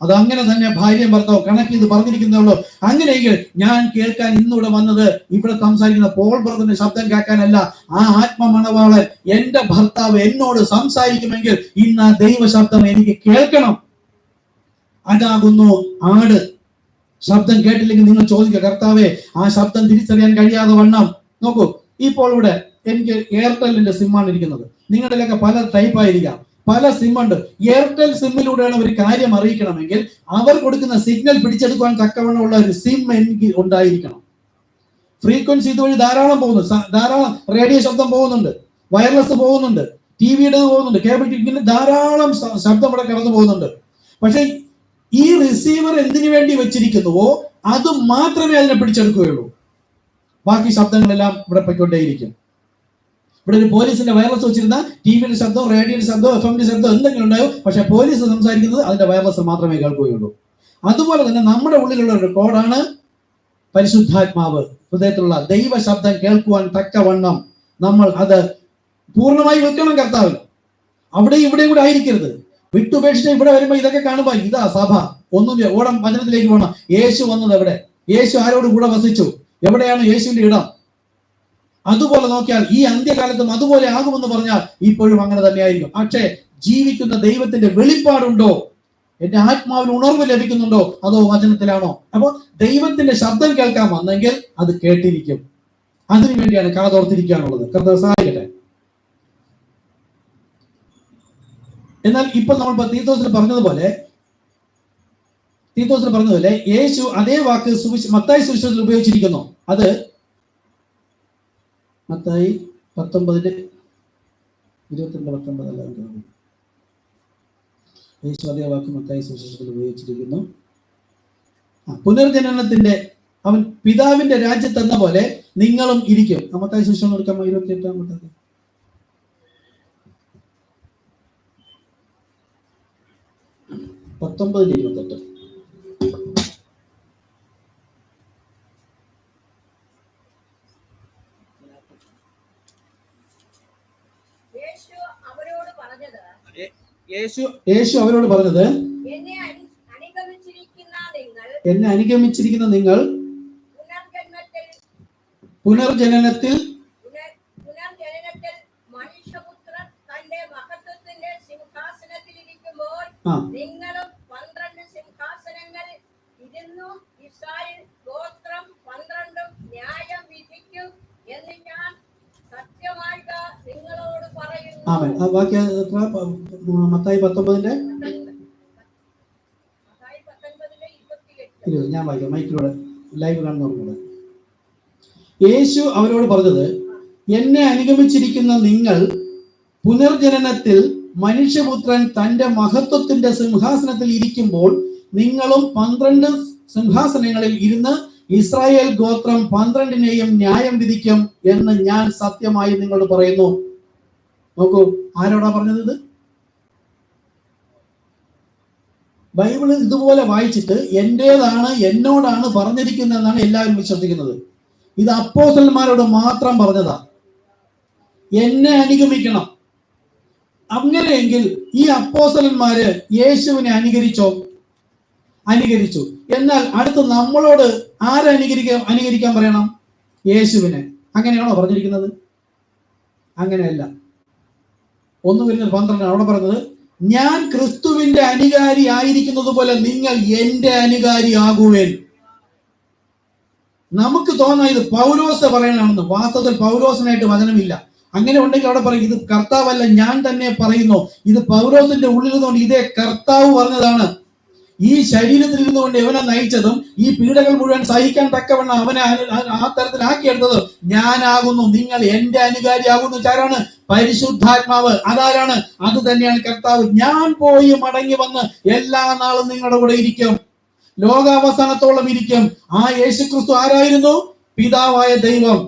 അത് അങ്ങനെ തന്നെ ഭാര്യയും ഭർത്താവും കണക്ക് ഇത് പറഞ്ഞിരിക്കുന്നുള്ളൂ. അങ്ങനെയെങ്കിൽ ഞാൻ കേൾക്കാൻ ഇന്നിവിടെ വന്നത് ഇവിടെ സംസാരിക്കുന്ന പോൾ ബ്രദറിന്റെ ശബ്ദം കേൾക്കാനല്ല. ആ ആത്മമണവാളൻ എന്റെ ഭർത്താവ് എന്നോട് സംസാരിക്കുമെങ്കിൽ ഇന്ന് ആ ദൈവ ശബ്ദം എനിക്ക് കേൾക്കണം. അതാകുന്നു ആട്. ശബ്ദം കേട്ടില്ലെങ്കിൽ നിങ്ങൾ ചോദിക്കുക, കർത്താവെ ആ ശബ്ദം തിരിച്ചറിയാൻ കഴിയാതെ വണ്ണം. നോക്കൂ, ഇപ്പോൾ ഇവിടെ എനിക്ക് എയർടെല്ലിന്റെ സിമ്മാണ് ഇരിക്കുന്നത്. നിങ്ങളുടെയൊക്കെ പല ടൈപ്പ് ആയിരിക്കാം, പല സിമ്മുണ്ട്. എയർടെൽ സിമ്മിലൂടെയാണ് ഒരു കാര്യം അറിയിക്കണമെങ്കിൽ അവർ കൊടുക്കുന്ന സിഗ്നൽ പിടിച്ചെടുക്കുവാൻ തക്കവണ്ണമുള്ള ഒരു സിം എനിക്ക് ഉണ്ടായിരിക്കണം. ഫ്രീക്വൻസി ഇതുവഴി ധാരാളം പോകുന്നു, ധാരാളം റേഡിയോ ശബ്ദം പോകുന്നുണ്ട്, വയർലെസ് പോകുന്നുണ്ട്, ടിവിയുടെ പോകുന്നുണ്ട്, കേബിൾ ടിവിക്ക് ധാരാളം ശബ്ദം ഇവിടെ കടന്നു പോകുന്നുണ്ട്. പക്ഷെ ഈ റിസീവർ എന്തിനു വേണ്ടി വെച്ചിരിക്കുന്നുവോ അത് മാത്രമേ അതിനെ പിടിച്ചെടുക്കുകയുള്ളൂ. ബാക്കി ശബ്ദങ്ങളെല്ലാം ഇവിടെ പൊയ്ക്കൊണ്ടേയിരിക്കും. ഇവിടെ ഒരു പോലീസിന്റെ വയർലെസ് വെച്ചിരുന്ന ടിവിയുടെ ശബ്ദം, റേഡിയോയുടെ ശബ്ദം, FM ശബ്ദം എന്തെങ്കിലും ഉണ്ടാവും. പക്ഷെ പോലീസ് സംസാരിക്കുന്നത് അതിന്റെ വയർലെസ് മാത്രമേ കേൾക്കുകയുള്ളൂ. അതുപോലെ തന്നെ നമ്മുടെ ഉള്ളിലുള്ള ഒരു കോഡാണ് പരിശുദ്ധാത്മാവ്. ഹൃദയത്തിലുള്ള ദൈവ ശബ്ദം കേൾക്കുവാൻ തക്കവണ്ണം നമ്മൾ അത് പൂർണ്ണമായി വെക്കണം കർത്താവിൽ. അവിടെ ഇവിടെയും കൂടെ ആയിരിക്കരുത്. വിട്ടുപേക്ഷിച്ച് ഇവിടെ വരുമ്പോ ഇതൊക്കെ കാണുമ്പോ ഇതാ സഭ, ഒന്നും ഓടം വചനത്തിലേക്ക് പോകണം. യേശു വന്നത് എവിടെ? യേശു ആരോട് കൂടെ വസിച്ചു? എവിടെയാണ് യേശുവിന്റെ ഇടം? അതുപോലെ നോക്കിയാൽ ഈ അന്ത്യകാലത്തും അതുപോലെ ആകുമെന്ന് പറഞ്ഞാൽ ഇപ്പോഴും അങ്ങനെ തന്നെയായിരിക്കും. പക്ഷേ ജീവിക്കുന്ന ദൈവത്തിന്റെ വെളിപ്പാടുണ്ടോ? എന്റെ ആത്മാവിന് ഉണർവ് ലഭിക്കുന്നുണ്ടോ? അതോ വചനത്തിലാണോ? അപ്പോ ദൈവത്തിന്റെ ശബ്ദം കേൾക്കാൻ വന്നെങ്കിൽ അത് കേട്ടിരിക്കും. അതിനു വേണ്ടിയാണ് കാതോർത്തിരിക്കാനുള്ളത്. കർത്താവ് സഹായിക്കട്ടെ. എന്നാൽ ഇപ്പൊ നമ്മൾ തീത്തോസിന് പറഞ്ഞതുപോലെ യേശു അതേ വാക്ക് മത്തായി സുവിശേഷത്തിൽ ഉപയോഗിച്ചിരിക്കുന്നു. അത് മത്തായി 19:22 യേശു അതേ വാക്ക് മത്തായി സുവിശേഷത്തിൽ ഉപയോഗിച്ചിരിക്കുന്നു. പുനർജനനത്തിന്റെ അവൻ പിതാവിന്റെ രാജ്യത്ത് എന്ന പോലെ നിങ്ങളും ഇരിക്കും. മത്തായി സുവിശേഷം എടുക്കാമോ? 28 19:28. യേശു അവരോട് പറഞ്ഞത്, എന്നെ അനുഗമിച്ചിരിക്കുന്ന നിങ്ങൾ പുനർജനനത്തിൽ മനുഷ്യപുത്രൻ തന്റെ മഹത്വത്തിന്റെ സിംഹാസനത്തിൽ ഇരിക്കുമ്പോൾ നിങ്ങളും 12 സിംഹാസനങ്ങൾ ഇരുന്നു ഇസ്രായേൽ ഗോത്രം 12 ന്യായം വിധിക്കും എന്ന് ഞാൻ സത്യമായിട്ട് നിങ്ങളോട് പറയുന്നു. മത്തായി 19:28. ഞാൻ വായിക്കാം, മൈക്കിലൂടെ ലൈവ് കാണുന്നവരോട്. യേശു അവരോട് പറഞ്ഞത്, എന്നെ അനുഗമിച്ചിരിക്കുന്ന നിങ്ങൾ പുനർജനനത്തിൽ മനുഷ്യപുത്രൻ തന്റെ മഹത്വത്തിന്റെ സിംഹാസനത്തിൽ ഇരിക്കുമ്പോൾ നിങ്ങളും 12 സിംഹാസനങ്ങളിൽ ഇരുന്ന് ഇസ്രായേൽ ഗോത്രം 12നെയും ന്യായം വിധിക്കും എന്ന് ഞാൻ സത്യമായി നിങ്ങളോട് പറയുന്നു. നോക്കൂ, ആരോടാ പറഞ്ഞത്? ഇത് ബൈബിള് ഇതുപോലെ വായിച്ചിട്ട് എന്റേതാണ്, എന്നോടാണ് പറഞ്ഞിരിക്കുന്നതെന്നാണ് എല്ലാവരും വിശ്വസിക്കുന്നത്. ഇത് അപ്പോസ്തലന്മാരോട് മാത്രം പറഞ്ഞതാ. എന്നെ അനുഗമിക്കണം. അങ്ങനെയെങ്കിൽ ഈ അപ്പോസ്തലന്മാര് യേശുവിനെ അനുകരിച്ചു. എന്നാൽ അടുത്ത് നമ്മളോട് ആരെ അനുകരിക്കാൻ പറയണം? യേശുവിനെ. അങ്ങനെയാണോ പറഞ്ഞിരിക്കുന്നത്? അങ്ങനെയല്ല. 1:12 അവിടെ പറയുന്നത്, ഞാൻ ക്രിസ്തുവിന്റെ അനുകാരി ആയിരിക്കുന്നത് പോലെ നിങ്ങൾ എന്റെ അനുകാരി ആകുവേൻ. നമുക്ക് തോന്നാം ഇത് പൗലോസ് പറയണമെന്ന്. വാസ്തവത്തിൽ പൗലോസിനായിട്ട് വചനമില്ല. അങ്ങനെ ഉണ്ടെങ്കിൽ അവിടെ പറയും, ഇത് കർത്താവല്ല, ഞാൻ തന്നെ പറയുന്നു. ഇത് പൗലോസിന്റെ ഉള്ളിൽ നിന്നുകൊണ്ട് ഇതേ കർത്താവ് പറഞ്ഞതാണ്. ഈ ശരീരത്തിൽ ഇരുന്നുകൊണ്ട് ഇവനെ നയിച്ചതും ഈ പീഡകൾ മുഴുവൻ സഹിക്കാൻ തക്കവണ്ണം അവനെ ആ തരത്തിലാക്കിയെടുത്തത് ഞാനാകുന്നു. നിങ്ങൾ എന്റെ അനുകാരിയാകുന്നു. ആരാണ്? പരിശുദ്ധാത്മാവ്. അതാരാണ്? അത് തന്നെയാണ് കർത്താവ്. ഞാൻ പോയി മടങ്ങി വന്ന് എല്ലാ നാളും നിങ്ങളുടെ കൂടെ ഇരിക്കും, ലോകാവസാനത്തോളം ഇരിക്കും. ആ യേശുക്രിസ്തു ആരായിരുന്നു? പിതാവായ ദൈവം.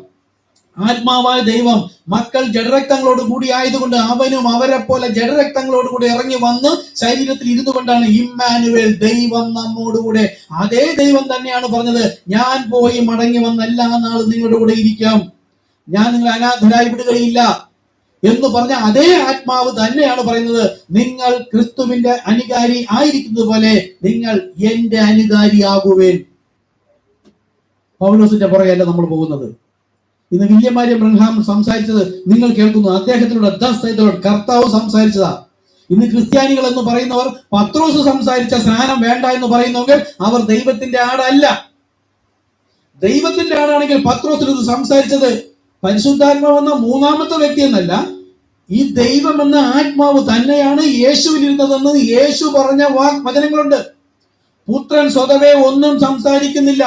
ആത്മാവായ ദൈവം മക്കൾ ജഡരക്തങ്ങളോട് കൂടി ആയതുകൊണ്ട് അവനും അവരെ പോലെ ജഡരക്തങ്ങളോട് കൂടി ഇറങ്ങി വന്ന് ശരീരത്തിൽ ഇരുന്നു കൊണ്ടാണ് ഇമ്മാനുവേൽ, ദൈവം നമ്മോടുകൂടെ. അതേ ദൈവം തന്നെയാണ് പറഞ്ഞത്, ഞാൻ പോയി മടങ്ങി വന്ന് എല്ലാ നാളും നിങ്ങളുടെ കൂടെ ഇരിക്കാം, ഞാൻ നിങ്ങളെ അനാഥരായി വിടുകയില്ല എന്ന് പറഞ്ഞ അതേ ആത്മാവ് തന്നെയാണ് പറയുന്നത്, നിങ്ങൾ ക്രിസ്തുവിന്റെ അനുകാരി ആയിരിക്കുന്നത് പോലെ നിങ്ങൾ എന്റെ അനുകാരിയാകുവേൻ. പൗലോസിന്റെ പുറകെയല്ല നമ്മൾ പോകുന്നത്. ഇന്ന് വില്യം മരിയം ബ്രൻഹാം സംസാരിച്ചത് നിങ്ങൾ കേൾക്കുന്നു. അദ്ദേഹത്തിലൂടെ കർത്താവ് സംസാരിച്ചതാ. ഇന്ന് ക്രിസ്ത്യാനികൾ എന്ന് പറയുന്നവർ പത്രോസ് സംസാരിച്ച സ്നാനം വേണ്ട എന്ന് പറയുന്നെങ്കിൽ അവർ ദൈവത്തിന്റെ ആടല്ല. ദൈവത്തിന്റെ ആടാണെങ്കിൽ പത്രോസിൽ ഇത് സംസാരിച്ചത് പരിശുദ്ധാത്മാവെന്ന മൂന്നാമത്തെ വ്യക്തി എന്നല്ല, ഈ ദൈവം എന്ന ആത്മാവ് തന്നെയാണ് യേശുവിൽ ഇരുന്നതെന്ന് യേശു പറഞ്ഞ വചനങ്ങളുണ്ട്. പുത്രൻ സ്വതവേ ഒന്നും സംസാരിക്കുന്നില്ല,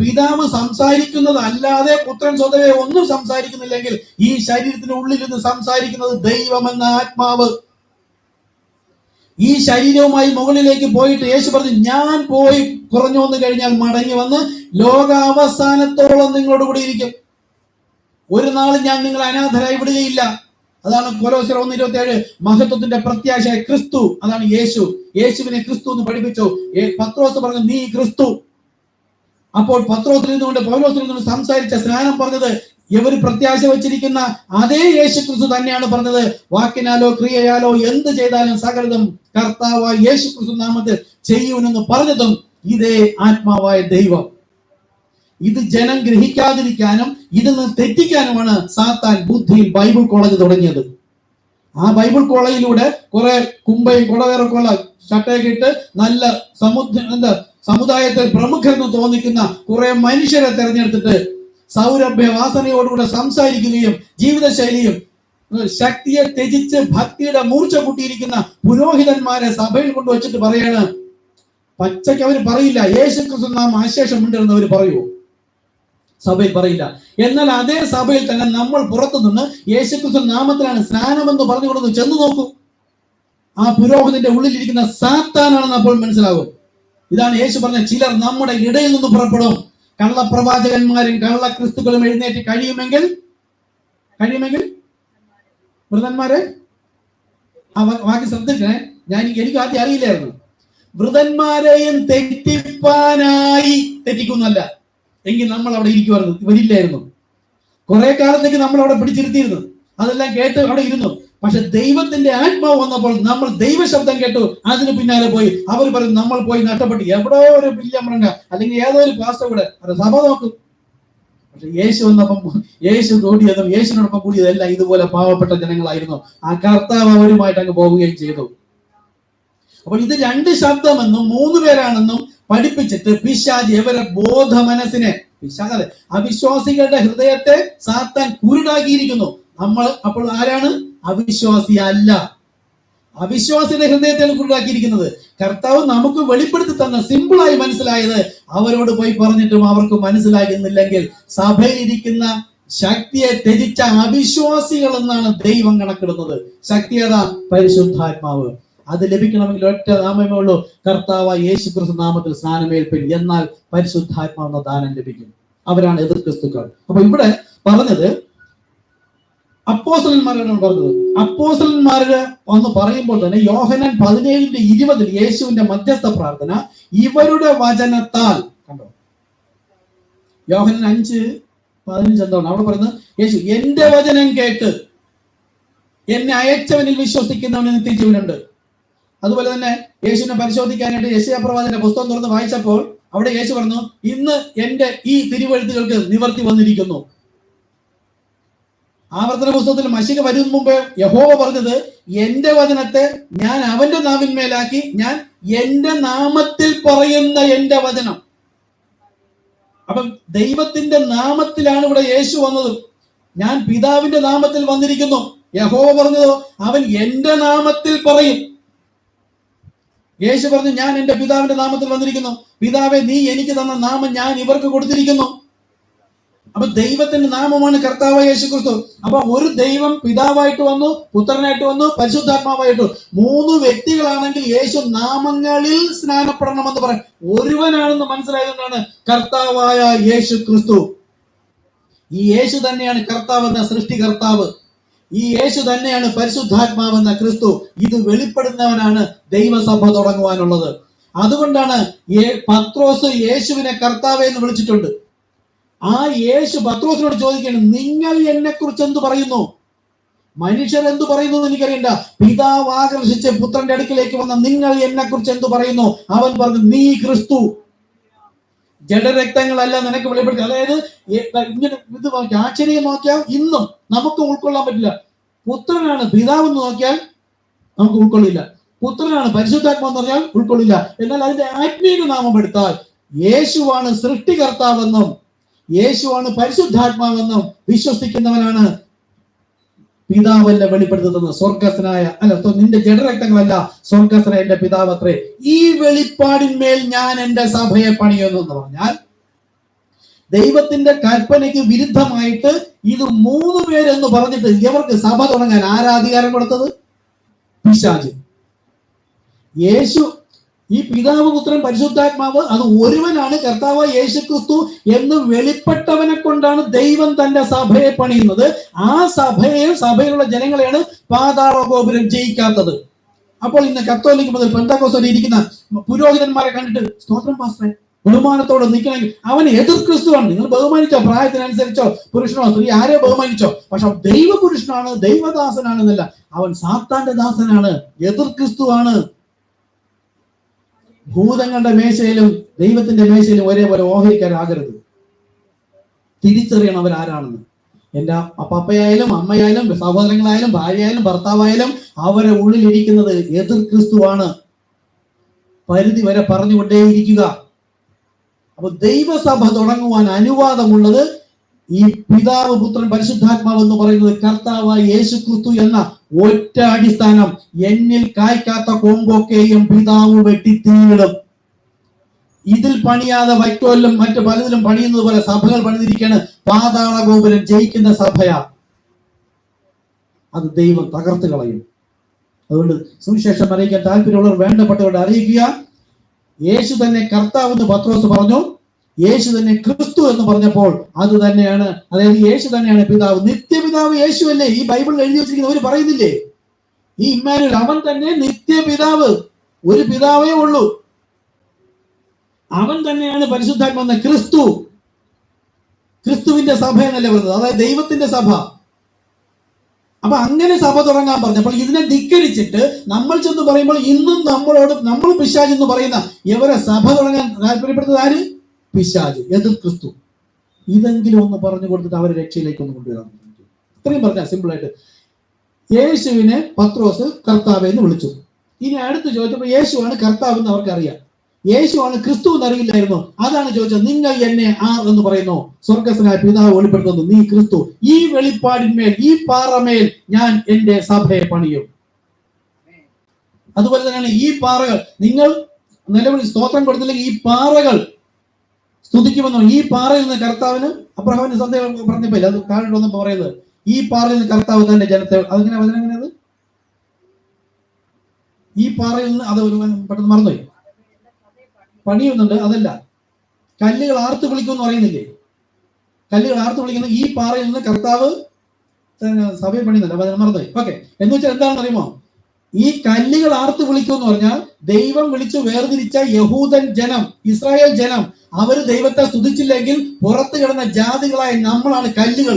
പിതാവ് സംസാരിക്കുന്നത് അല്ലാതെ പുത്രൻ സ്വതവേ ഒന്നും സംസാരിക്കുന്നില്ലെങ്കിൽ ഈ ശരീരത്തിന് ഉള്ളിൽ നിന്ന് സംസാരിക്കുന്നത് ദൈവം എന്ന ആത്മാവ്. ഈ ശരീരവുമായി മുകളിലേക്ക് പോയിട്ട് യേശു പറഞ്ഞു, ഞാൻ പോയി കുറഞ്ഞു വന്നു കഴിഞ്ഞാൽ മടങ്ങി വന്ന് ലോകാവസാനത്തോളം നിങ്ങളോട് കൂടി ഇരിക്കും, ഒരു നാളും ഞാൻ നിങ്ങളെ അനാഥരായി വിടുകയില്ല. അതാണ് കൊലോസ്യർ 1:27 മഹത്വത്തിന്റെ പ്രത്യാശയായ ക്രിസ്തു, അതാണ് യേശു. യേശുവിനെ ക്രിസ്തു എന്ന് പഠിപ്പിച്ചു. പത്രോസ് പറഞ്ഞു നീ ക്രിസ്തു. അപ്പോൾ പത്രോസിൽ നിന്നുകൊണ്ട് പൗലോസിൽ നിന്നുകൊണ്ട് സംസാരിച്ച സ്നാനം പറഞ്ഞത് ഇവർ പ്രത്യാശ വെച്ചിരിക്കുന്ന അതേ യേശു ക്രിസ്തു തന്നെയാണ് പറഞ്ഞത്. വാക്കിനാലോ ക്രിയയാലോ എന്ത് ചെയ്താലും സകലതും കർത്താവായ യേശു ക്രിസ്തു നാമത്തിൽ ചെയ്യുമെന്ന് പറഞ്ഞതും ഇതേ ആത്മാവായ ദൈവം. ഇത് ജനം ഗ്രഹിക്കാതിരിക്കാനും ഇതിന്ന് തെറ്റിക്കാനുമാണ് സാത്താൻ ബുദ്ധിയിൽ ബൈബിൾ കോളേജ് തുടങ്ങിയത്. ആ ബൈബിൾ കോളേജിലൂടെ കുറെ കുമ്പയും കുടവേറൊക്കെ ഉള്ള ഷട്ടയൊക്കെ ഇട്ട് നല്ല സമുദായത്തിൽ പ്രമുഖരെന്ന് തോന്നിക്കുന്ന കുറെ മനുഷ്യരെ തെരഞ്ഞെടുത്തിട്ട് സൗരഭ്യ വാസനയോടുകൂടെ സംസാരിക്കുകയും ജീവിതശൈലിയും ശക്തിയെ ത്യജിച്ച് ഭക്തിയുടെ മൂർച്ച കൂട്ടിയിരിക്കുന്ന പുരോഹിതന്മാരെ സഭയിൽ കൊണ്ടുവച്ചിട്ട് പറയാണ്, പച്ചയ്ക്ക് അവർ പറയില്ല യേശു ക്രിസ്തു നാം ആശേഷം ഉണ്ടെന്ന് അവർ പറയുമോ? സഭയിൽ പറയില്ല. എന്നാൽ അതേ സഭയിൽ തന്നെ നമ്മൾ പുറത്തു നിന്ന് യേശുക്രിസ്തു നാമത്തിലാണ് സ്നാനമെന്ന് പറഞ്ഞുകൊണ്ടു ചെന്ന് നോക്കൂ, ആ പുരോഹിതന്റെ ഉള്ളിലിരിക്കുന്ന സാത്താനാണെന്ന് അപ്പോൾ മനസ്സിലാകും. ഇതാണ് യേശു പറഞ്ഞ, ചിലർ നമ്മുടെ ഇടയിൽ നിന്ന് പുറപ്പെടും, കള്ളപ്രവാചകന്മാരും കള്ള ക്രിസ്തുക്കളും എഴുന്നേറ്റ് കഴിയുമെങ്കിൽ വൃതന്മാരെ, ആ വാക്ക് ശ്രദ്ധിക്കണേ, എനിക്ക് ആദ്യം അറിയില്ലായിരുന്നു. വൃതന്മാരെയും തെറ്റിപ്പാനായി തെറ്റിക്കുന്നല്ല എങ്കിൽ നമ്മൾ അവിടെ ഇരിക്കുമായിരുന്നു, വരില്ലായിരുന്നു. കുറെ കാലത്തേക്ക് നമ്മൾ അവിടെ പിടിച്ചിരുത്തിയിരുന്നു, അതെല്ലാം കേട്ട് അവിടെ ഇരുന്നു. പക്ഷെ ദൈവത്തിന്റെ ആത്മാവ് വന്നപ്പോൾ നമ്മൾ ദൈവശബ്ദം കേട്ടു, അതിന് പിന്നാലെ പോയി. അവർ പറയും നമ്മൾ പോയി നഷ്ടപ്പെട്ടു, എവിടെയോ ഒരു വില്യമൃംഗ അല്ലെങ്കിൽ ഏതോ ഒരു പാസ്റ്റർ കൂടെ സഭ നോക്കും. പക്ഷെ യേശു വന്നപ്പം യേശു കൂടിയതും യേശുവിനോടൊപ്പം കൂടിയതെല്ലാം ഇതുപോലെ പാവപ്പെട്ട ജനങ്ങളായിരുന്നു. ആ കർത്താവ് അവരുമായിട്ട് അങ്ങ് പോവുകയും ചെയ്തു. അപ്പോൾ ഇത് രണ്ട് ശബ്ദമെന്നും 3 പേരാണെന്നും പഠിപ്പിച്ചിട്ട് പിശാച് ഇവരെ ബോധ മനസ്സിനെ, പിശാച് അവിശ്വാസികളുടെ ഹൃദയത്തെ സാത്താൻ കുരുടാക്കിയിരിക്കുന്നു. നമ്മൾ അപ്പോൾ ആരാണ്? അവിശ്വാസി അല്ല, അവിശ്വാസിയുടെ ഹൃദയത്തെയാണ് കുരുടാക്കിയിരിക്കുന്നത്. കർത്താവ് നമുക്ക് വെളിപ്പെടുത്തി തന്ന സിമ്പിളായി മനസ്സിലായത്, അവരോട് പോയി പറഞ്ഞിട്ടും അവർക്ക് മനസ്സിലാകുന്നില്ലെങ്കിൽ സഭയിലിരിക്കുന്ന ശക്തിയെ ത്യജിച്ച അവിശ്വാസികൾ എന്നാണ് ദൈവം കണക്കിടുന്നത്. ശക്തി ഏതാ? പരിശുദ്ധാത്മാവ്. അത് ലഭിക്കണമെങ്കിൽ ഒറ്റ നാമമേ ഉള്ളൂ, കർത്താവായ യേശു ക്രിസ്തു നാമത്തിൽ സ്നാനമേൽപ്പിൻ, എന്നാൽ പരിശുദ്ധാത്മാവെന്ന ദാനം ലഭിക്കും. അവരാണ് എതിർ ക്രിസ്തുക്കൾ. അപ്പൊ ഇവിടെ പറഞ്ഞത് അപ്പോസ്തലന്മാരാണ് പറഞ്ഞത്. അപ്പോസ്തലന്മാരുടെ ഒന്ന് പറയുമ്പോൾ തന്നെ യോഹന്നാൻ 17:20 യേശുവിന്റെ മധ്യസ്ഥ പ്രാർത്ഥന ഇവരുടെ വചനത്താൽ കണ്ടോ. യോഹന്നാൻ 5:15 എന്താണ് അവിടെ പറയുന്നത്? യേശു എന്റെ വചനം കേട്ട് എന്നെ അയച്ചവനിൽ വിശ്വസിക്കുന്നവന് നിത്യജീവനുണ്ട്. അതുപോലെ തന്നെ യേശുവിനെ പരിശോധിക്കാനായിട്ട് യെശയ്യാ പ്രവാചകന്റെ പുസ്തകം തുറന്ന് വായിച്ചപ്പോൾ അവിടെ യേശു പറഞ്ഞു, ഇന്ന് എന്റെ ഈ തിരുവെഴുത്തുകൾക്ക് നിവർത്തി വന്നിരിക്കുന്നു. ആവർത്തന പുസ്തകത്തിൽ മശിക വരും മുമ്പേ യഹോവ പറഞ്ഞത്, എന്റെ വചനത്തെ ഞാൻ അവന്റെ നാവിന്മേലാക്കി, ഞാൻ എന്റെ നാമത്തിൽ പറയുന്ന എന്റെ വചനം. അപ്പം ദൈവത്തിന്റെ നാമത്തിലാണ് ഇവിടെ യേശു വന്നത്. ഞാൻ പിതാവിന്റെ നാമത്തിൽ വന്നിരിക്കുന്നു. യഹോവ പറഞ്ഞതോ, അവൻ എന്റെ നാമത്തിൽ പറയും. യേശു പറഞ്ഞു, ഞാൻ എന്റെ പിതാവിന്റെ നാമത്തിൽ വന്നിരിക്കുന്നു. പിതാവെ, നീ എനിക്ക് തന്ന നാമം ഞാൻ ഇവർക്ക് കൊടുത്തിരിക്കുന്നു. അപ്പൊ ദൈവത്തിന്റെ നാമമാണ് കർത്താവായ യേശു ക്രിസ്തു. അപ്പൊ ഒരു ദൈവം പിതാവായിട്ട് വന്നു, പുത്രനായിട്ട് വന്നു, പരിശുദ്ധാത്മാവായിട്ട്. 3 വ്യക്തികളാണെങ്കിൽ യേശു നാമങ്ങളിൽ സ്നാനപ്പെടണമെന്ന് പറയും. ഒരുവനാണെന്ന് മനസ്സിലായതുകൊണ്ടാണ് കർത്താവായ യേശു ക്രിസ്തു. ഈ യേശു തന്നെയാണ് കർത്താവെന്ന സൃഷ്ടികർത്താവ്. ഈ യേശു തന്നെയാണ് പരിശുദ്ധാത്മാവെന്ന ക്രിസ്തു. ഇത് വെളിപ്പെടുന്നവനാണ് ദൈവസഭ തുടങ്ങുവാനുള്ളത്. അതുകൊണ്ടാണ് പത്രോസ് യേശുവിനെ കർത്താവെ എന്ന് വിളിച്ചിട്ടുണ്ട്. ആ യേശു പത്രോസിനോട് ചോദിക്കുകയാണ്, നിങ്ങൾ എന്നെ കുറിച്ച് എന്ത് പറയുന്നു? മനുഷ്യർ എന്തു പറയുന്നു എന്ന് എനിക്കറിയണ്ട. പിതാവ് ആകർഷിച്ച് പുത്രന്റെ അടുക്കിലേക്ക് വന്ന നിങ്ങൾ എന്നെ കുറിച്ച് എന്തു പറയുന്നു? അവൻ പറഞ്ഞു, നീ ക്രിസ്തു. ജഡരക്തങ്ങളല്ല നിനക്ക് വെളിപ്പെടുത്തി. അതായത് ഇങ്ങനെ ഇത് നോക്കി ആശ്ചര്യം നോക്കിയാൽ ഇന്നും നമുക്ക് ഉൾക്കൊള്ളാൻ പറ്റില്ല. പുത്രനാണ് പിതാവ് എന്ന് നോക്കിയാൽ നമുക്ക് ഉൾക്കൊള്ളില്ല. പുത്രനാണ് പരിശുദ്ധാത്മാവെന്ന് പറഞ്ഞാൽ ഉൾക്കൊള്ളില്ല. എന്നാൽ അതിന്റെ ആത്മീയ നാമം എടുത്താൽ യേശുവാണ് സൃഷ്ടികർത്താവെന്നും യേശുവാണ് പരിശുദ്ധാത്മാവെന്നും വിശ്വസിക്കുന്നവനാണ് പിതാവെന്നെ വെളിപ്പെടുത്തുന്നത്. സ്വർഗസ്ഥനായ നിന്റെ ജഡരക്തങ്ങളല്ല, സ്വർഗസ്ഥനായ എന്റെ പിതാവ് അത്രേ. ഈ വെളിപ്പാടിന്മേൽ ഞാൻ എന്റെ സഭയെ പണിയുന്നു എന്ന് പറഞ്ഞാൽ ദൈവത്തിന്റെ കൽപ്പനയ്ക്ക് വിരുദ്ധമായിട്ട് ഇത് 3 പേരെന്ന് പറഞ്ഞിട്ട് ഇവർക്ക് സഭ തുടങ്ങാൻ ആരാ അധികാരം കൊടുത്തത്? പിശാച്. യേശു, ഈ പിതാവ് പുത്രൻ പരിശുദ്ധാത്മാവ് അത് ഒരുവനാണ് കർത്താവ് യേശു ക്രിസ്തു എന്ന് വെളിപ്പെട്ടവനെ കൊണ്ടാണ് ദൈവം തന്റെ സഭയെ പണിയുന്നത്. ആ സഭയിലുള്ള ജനങ്ങളെയാണ് പാതാള ഗോപുരം ജയിക്കാത്തത്. അപ്പോൾ ഇന്ന് കത്തോലിക്ക മുതൽ പെന്തക്കോസ്തലിൽ ഇരിക്കുന്ന പുരോഹിതന്മാരെ കണ്ടിട്ട് സ്തോത്രം പാസ്റ്ററെ ബഹുമാനത്തോടെ നിൽക്കണമെങ്കിൽ അവൻ എതിർ ക്രിസ്തുവാണ്. നിങ്ങൾ ബഹുമാനിച്ചോ, പ്രായത്തിനനുസരിച്ചോ, പുരുഷനോ സ്ത്രീ ആരെയോ ബഹുമാനിച്ചോ, പക്ഷെ അവൻ ദൈവപുരുഷനാണ്, ദൈവദാസനാണെന്നല്ല, അവൻ സാത്താന്റെ ദാസനാണ്, എതിർ ക്രിസ്തുവാണ്. ഭൂതങ്ങളുടെ മേശയിലും ദൈവത്തിന്റെ മേശയിലും ഒരേപോലെ ഓഹരിക്കാരാകരുത്. തിരിച്ചറിയണം അവരാരാണെന്ന്. എന്റെ പപ്പയായാലും അമ്മയായാലും സഹോദരങ്ങളായാലും ഭാര്യയായാലും ഭർത്താവായാലും അവരെ ഉള്ളിലിരിക്കുന്നത് എതിർ ക്രിസ്തുവാണ്. പരിധി വരെ പറഞ്ഞുകൊണ്ടേയിരിക്കുക. അപ്പൊ ദൈവസഭ തുടങ്ങുവാൻ അനുവാദമുള്ളത് ഈ പിതാവ് പുത്രൻ പരിശുദ്ധാത്മാവ് എന്ന് പറയുന്നത് കർത്താവായ യേശു ക്രിസ്തു എന്ന ഒറ്റ അടിസ്ഥാനം. എന്നിൽ കായ്ക്കാത്ത കൊമ്പൊക്കെയും പിതാവ് വെട്ടിത്തീയിടും. ഇതിൽ പണിയാതെ വൈക്കോലിലും മറ്റു പലതിലും പണിയുന്നത് പോലെ സഭകൾ പണിതിരിക്കുകയാണ്. പാതാള ഗോപുരം ജയിക്കുന്ന സഭയാ. അത് ദൈവം തകർത്ത് കളയും. അതുകൊണ്ട് സുവിശേഷം അറിയിക്കാൻ താല്പര്യമുള്ളവർ വേണ്ടപ്പെട്ടവരോട് അറിയിക്കുക. യേശു തന്നെ കർത്താവ് എന്ന് പത്രോസ് പറഞ്ഞു. യേശു തന്നെ ക്രിസ്തു എന്ന് പറഞ്ഞപ്പോൾ അത് തന്നെയാണ്, അതായത് യേശു തന്നെയാണ് പിതാവ്. നിത്യപിതാവ് യേശു അല്ലേ? ഈ ബൈബിളിൽ എഴുതി വെച്ചിരിക്കുന്നവർ പറയുന്നില്ലേ? ഈ ഇമ്മാനുവൽ അവൻ തന്നെ നിത്യപിതാവ്. ഒരു പിതാവേ ഉള്ളൂ, അവൻ തന്നെയാണ് പരിശുദ്ധാത്മാവെന്ന ക്രിസ്തു. ക്രിസ്തുവിന്റെ സഭ എന്നല്ലേ പറയുന്നത്, അതായത് ദൈവത്തിന്റെ സഭ. അപ്പൊ അങ്ങനെ സഭ തുടങ്ങാൻ പറഞ്ഞപ്പോൾ ഇതിനെ ധിക്കരിച്ചിട്ട് നമ്മൾ ചെന്ന് പറയുമ്പോൾ ഇന്നും നമ്മൾ പിശാച് എന്ന് പറയുന്ന ഇവരെ സഭ തുടങ്ങാൻ താല്പര്യപ്പെടുന്നത് ആര്? പിശാച്, എതിർ ക്രിസ്തു. ഇതെങ്കിലും ഒന്ന് പറഞ്ഞു കൊടുത്തിട്ട് അവരെ രക്ഷയിലേക്ക് ഒന്ന് കൊണ്ടുവരാൻ. ഇത്രയും പറഞ്ഞാൽ സിമ്പിളായിട്ട് യേശുവിനെ പത്രോസ് കർത്താവ് എന്ന് വിളിച്ചു. ഇനി അടുത്ത് ചോദിച്ചപ്പോൾ യേശുവാണ് കർത്താവ് എന്ന് അവർക്ക് അറിയാം. യേശുവാണ് ക്രിസ്തു എന്ന് അറിയില്ലായിരുന്നു. അതാണ് ചോദിച്ചത്, നിങ്ങൾ എന്നെ ആർ എന്ന് പറയുന്നു? സ്വർഗസ്ഥനായ പിതാവ് വെളിപ്പെടുത്തുന്നു, നീ ക്രിസ്തു. ഈ വെളിപ്പാടിന്മേൽ, ഈ പാറമേൽ ഞാൻ എന്റെ സഭയെ പണിയും. അതുപോലെ തന്നെയാണ് ഈ പാറകൾ നിങ്ങൾ നിലവിളി സ്തോത്രം കൊടുത്തില്ലെങ്കിൽ ഈ പാറകൾ സ്തുതിക്കുമെന്നോ. ഈ പാറയിൽ നിന്ന് കർത്താവിന് അബ്രഹാമിന്റെ സന്ദേഹം പറഞ്ഞപ്പോ അത് താഴെ വന്നപ്പോ പറയുന്നത്, ഈ പാറയിൽ നിന്ന് കർത്താവ് തന്റെ ജനത്തെ, അതെങ്ങനെ വചനങ്ങനെയത്? ഈ പാറയിൽ നിന്ന്, അത് പെട്ടെന്ന് മറന്നുപോയി, പണിയുന്നുണ്ട്. അതല്ല, കല്ലുകൾ ആർത്ത് വിളിക്കുമെന്ന് പറയുന്നില്ലേ? കല്ലുകൾ ആർത്ത് വിളിക്കുന്ന ഈ പാറയിൽ നിന്ന് കർത്താവ് സഭയെ പണിയുന്നുണ്ട്. അപ്പൊ മറന്നുപോയി. ഓക്കെ, എന്ന് വെച്ചാൽ എന്താണെന്ന് അറിയുമോ? ഈ കല്ലുകൾ ആർത്ത് വിളിക്കുമെന്ന് പറഞ്ഞാൽ ദൈവം വിളിച്ചു വേർതിരിച്ച യഹൂദൻ ജനം, ഇസ്രായേൽ ജനം, അവര് ദൈവത്തെ സ്തുതിച്ചില്ലെങ്കിൽ പുറത്ത് കിടന്ന ജാതികളായ നമ്മളാണ് കല്ലുകൾ.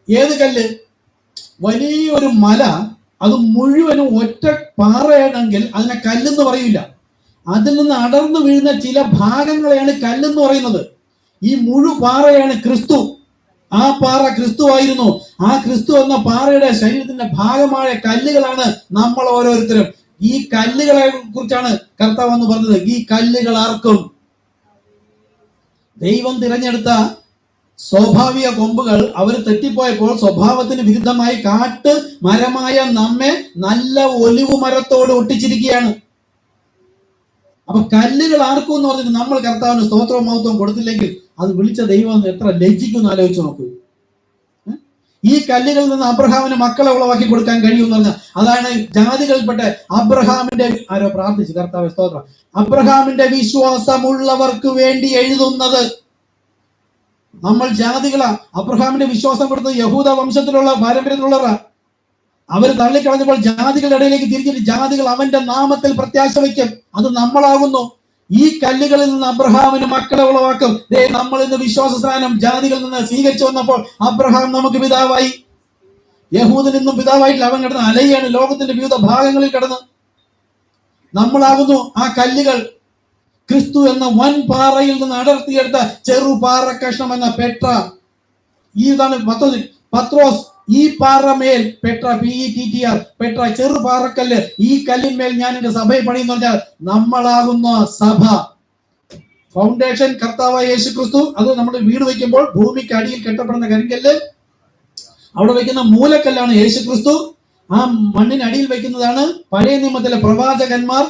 ഏത് കല്ല്? വലിയൊരു മല, അത് മുഴുവനും ഒറ്റ പാറയാണെങ്കിൽ അതിനെ കല്ലെന്ന് പറയില്ല. അതിൽ നിന്ന് അടർന്നു വീഴുന്ന ചില ഭാഗങ്ങളെയാണ് കല്ലെന്ന് പറയുന്നത്. ഈ പാറയാണ് ക്രിസ്തു. ആ പാറ ക്രിസ്തു ആയിരുന്നു. ആ ക്രിസ്തു എന്ന പാറയുടെ ശരീരത്തിന്റെ ഭാഗമായ കല്ലുകളാണ് നമ്മൾ ഓരോരുത്തരും. ഈ കല്ലുകളെ കുറിച്ചാണ് കർത്താവ് എന്ന് പറഞ്ഞത്. ഈ കല്ലുകൾ ആർക്കും ദൈവം തിരഞ്ഞെടുത്ത സ്വാഭാവിക കൊമ്പുകൾ അവർ തെറ്റിപ്പോയപ്പോൾ സ്വഭാവത്തിന് വിരുദ്ധമായി കാട്ട് മരമായ നമ്മെ നല്ല ഒലിവ് മരത്തോട് ഒട്ടിച്ചിരിക്കുകയാണ്. അപ്പൊ കല്ലുകൾ ആർക്കും എന്ന് പറഞ്ഞിട്ട് നമ്മൾ കർത്താവിന് സ്തോത്രവും മഹത്വവും കൊടുത്തില്ലെങ്കിൽ അത് വിളിച്ച ദൈവം എത്ര ലജ്ജിക്കുമെന്ന് ആലോചിച്ച് നോക്കൂ. ഈ കല്ലുകളിൽ നിന്ന് അബ്രഹാമിന് മക്കളെ ഉളവാക്കി കൊടുക്കാൻ കഴിയുമെന്ന് പറഞ്ഞാൽ അതാണ് ജാതികളിൽപ്പെട്ട അബ്രഹാമിന്റെ, ആരോ പ്രാർത്ഥിച്ചു കർത്താവ് സ്തോത്രം, അബ്രഹാമിന്റെ വിശ്വാസമുള്ളവർക്ക് വേണ്ടി എഴുതുന്നത്. നമ്മൾ ജാതികളാ. അബ്രഹാമിന്റെ വിശ്വാസം കൊടുത്തത് യഹൂദ വംശത്തിലുള്ള പാരമ്പര്യത്തിലുള്ളവരാ. അവർ തള്ളിക്കളഞ്ഞപ്പോൾ ജാതികളുടെ ഇടയിലേക്ക് തിരിച്ചിട്ട് ജാതികൾ അവന്റെ നാമത്തിൽ പ്രത്യാശ വയ്ക്കും. അത് നമ്മളാകുന്നു. ഈ കല്ലുകളിൽ നിന്ന് അബ്രഹാമിന് മക്കളെ ഉളവാക്കും. നമ്മൾ ഇന്ന് വിശ്വാസ സ്നാനം ജാതികളിൽ നിന്ന് സ്വീകരിച്ചു വന്നപ്പോൾ അബ്രഹാം നമുക്ക് പിതാവായി. യഹൂദൻ ഇന്നും പിതാവായിട്ടില്ല. അവൻ കിടന്ന് അലയാണ് ലോകത്തിന്റെ വിവിധ ഭാഗങ്ങളിൽ കിടന്ന്. നമ്മളാകുന്നു ആ കല്ലുകൾ. ക്രിസ്തു എന്ന വൻ പാറയിൽ നിന്ന് അടർത്തിയെടുത്ത ചെറു പാറ കഷ്ണം എന്ന പെട്ര. ഇതാണ് പത്രോസ്. ഈ പാറമേൽ പെട്ര, PETTR, പെട്ര, ചെറു പാറക്കല്ല്. ഈ കല്ലിന്മേൽ ഞാൻ എന്റെ സഭയെ പണിയെന്ന് പറഞ്ഞാൽ നമ്മളാകുന്ന സഭ. ഫൗണ്ടേഷൻ കർത്താവായ യേശു ക്രിസ്തു. അത് നമ്മൾ വീട് വയ്ക്കുമ്പോൾ ഭൂമിക്ക് അടിയിൽ കെട്ടപ്പെടുന്ന കരിങ്കല്ല്. അവിടെ വയ്ക്കുന്ന മൂലക്കല്ലാണ് യേശു ക്രിസ്തു. ആ മണ്ണിനടിയിൽ വയ്ക്കുന്നതാണ് പഴയ നിയമത്തിലെ പ്രവാചകന്മാർ.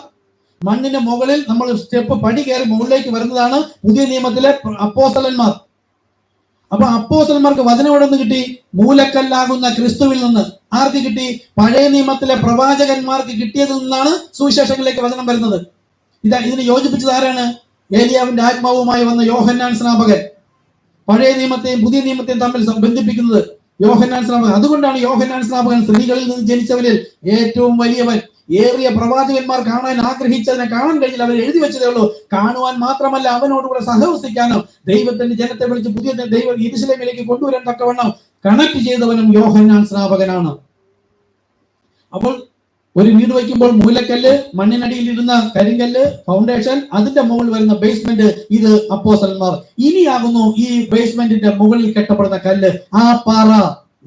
മണ്ണിന്റെ മുകളിൽ നമ്മൾ സ്റ്റെപ്പ് പടി കയറി മുകളിലേക്ക് വരുന്നതാണ് പുതിയ നിയമത്തിലെ അപ്പോസ്തലന്മാർ. അപ്പൊ അപ്പോസ്തലന്മാർക്ക് വചനം എവിടെ നിന്ന് കിട്ടി? മൂലക്കല്ലാകുന്ന ക്രിസ്തുവിൽ നിന്ന്. ആർക്ക് കിട്ടി? പഴയ നിയമത്തിലെ പ്രവാചകന്മാർക്ക് കിട്ടിയതിൽ നിന്നാണ് സുവിശേഷങ്ങളിലേക്ക് വചനം വരുന്നത്. ഇതിന് യോജിപ്പിച്ചത് ആരാണ്? ഏലിയാവിന്റെ ആത്മാവുമായി വന്ന യോഹന്നാൻ സ്നാപകൻ. പഴയ നിയമത്തെയും പുതിയ നിയമത്തെയും തമ്മിൽ ബന്ധിപ്പിക്കുന്നത് യോഹന്നാൻ സ്നാപകൻ. അതുകൊണ്ടാണ് യോഹന്നാൻ സ്നാപകൻ സ്ത്രീകളിൽ നിന്ന് ജനിച്ചവരിൽ ഏറ്റവും വലിയവൻ. ഏറിയ പ്രവാചകന്മാർ കാണാൻ ആഗ്രഹിച്ചതിനെ കാണാൻ കഴിഞ്ഞില്ല. അവർ എഴുതി വെച്ചതേ ഉള്ളൂ. കാണുവാൻ മാത്രമല്ല, അവനോടുകൂടെ സഹവസിക്കാനും ദൈവത്തിന്റെ ജനത്തെ വിളിച്ച് പുതിയ ദൈവ യെരൂശലേമിലേക്ക് കൊണ്ടുവരാൻ തക്കവണ്ണം കണക്ട് ചെയ്തവനും യോഹന്നാൻ സ്നാപകനാണ്. അപ്പോൾ ഒരു വീട് വയ്ക്കുമ്പോൾ മൂലക്കല്ല്, മണ്ണിനടിയിൽ ഇരുന്ന കരിങ്കല്ല്, ഫൗണ്ടേഷൻ, അതിന്റെ മുകളിൽ വരുന്ന ബേസ്മെന്റ്, ഇത് അപ്പോസ്തലന്മാർ. ഇനിയാകുന്നു ഈ ബേസ്മെന്റിന്റെ മുകളിൽ കെട്ടപ്പെടുന്ന കല്ല്. ആ പാറ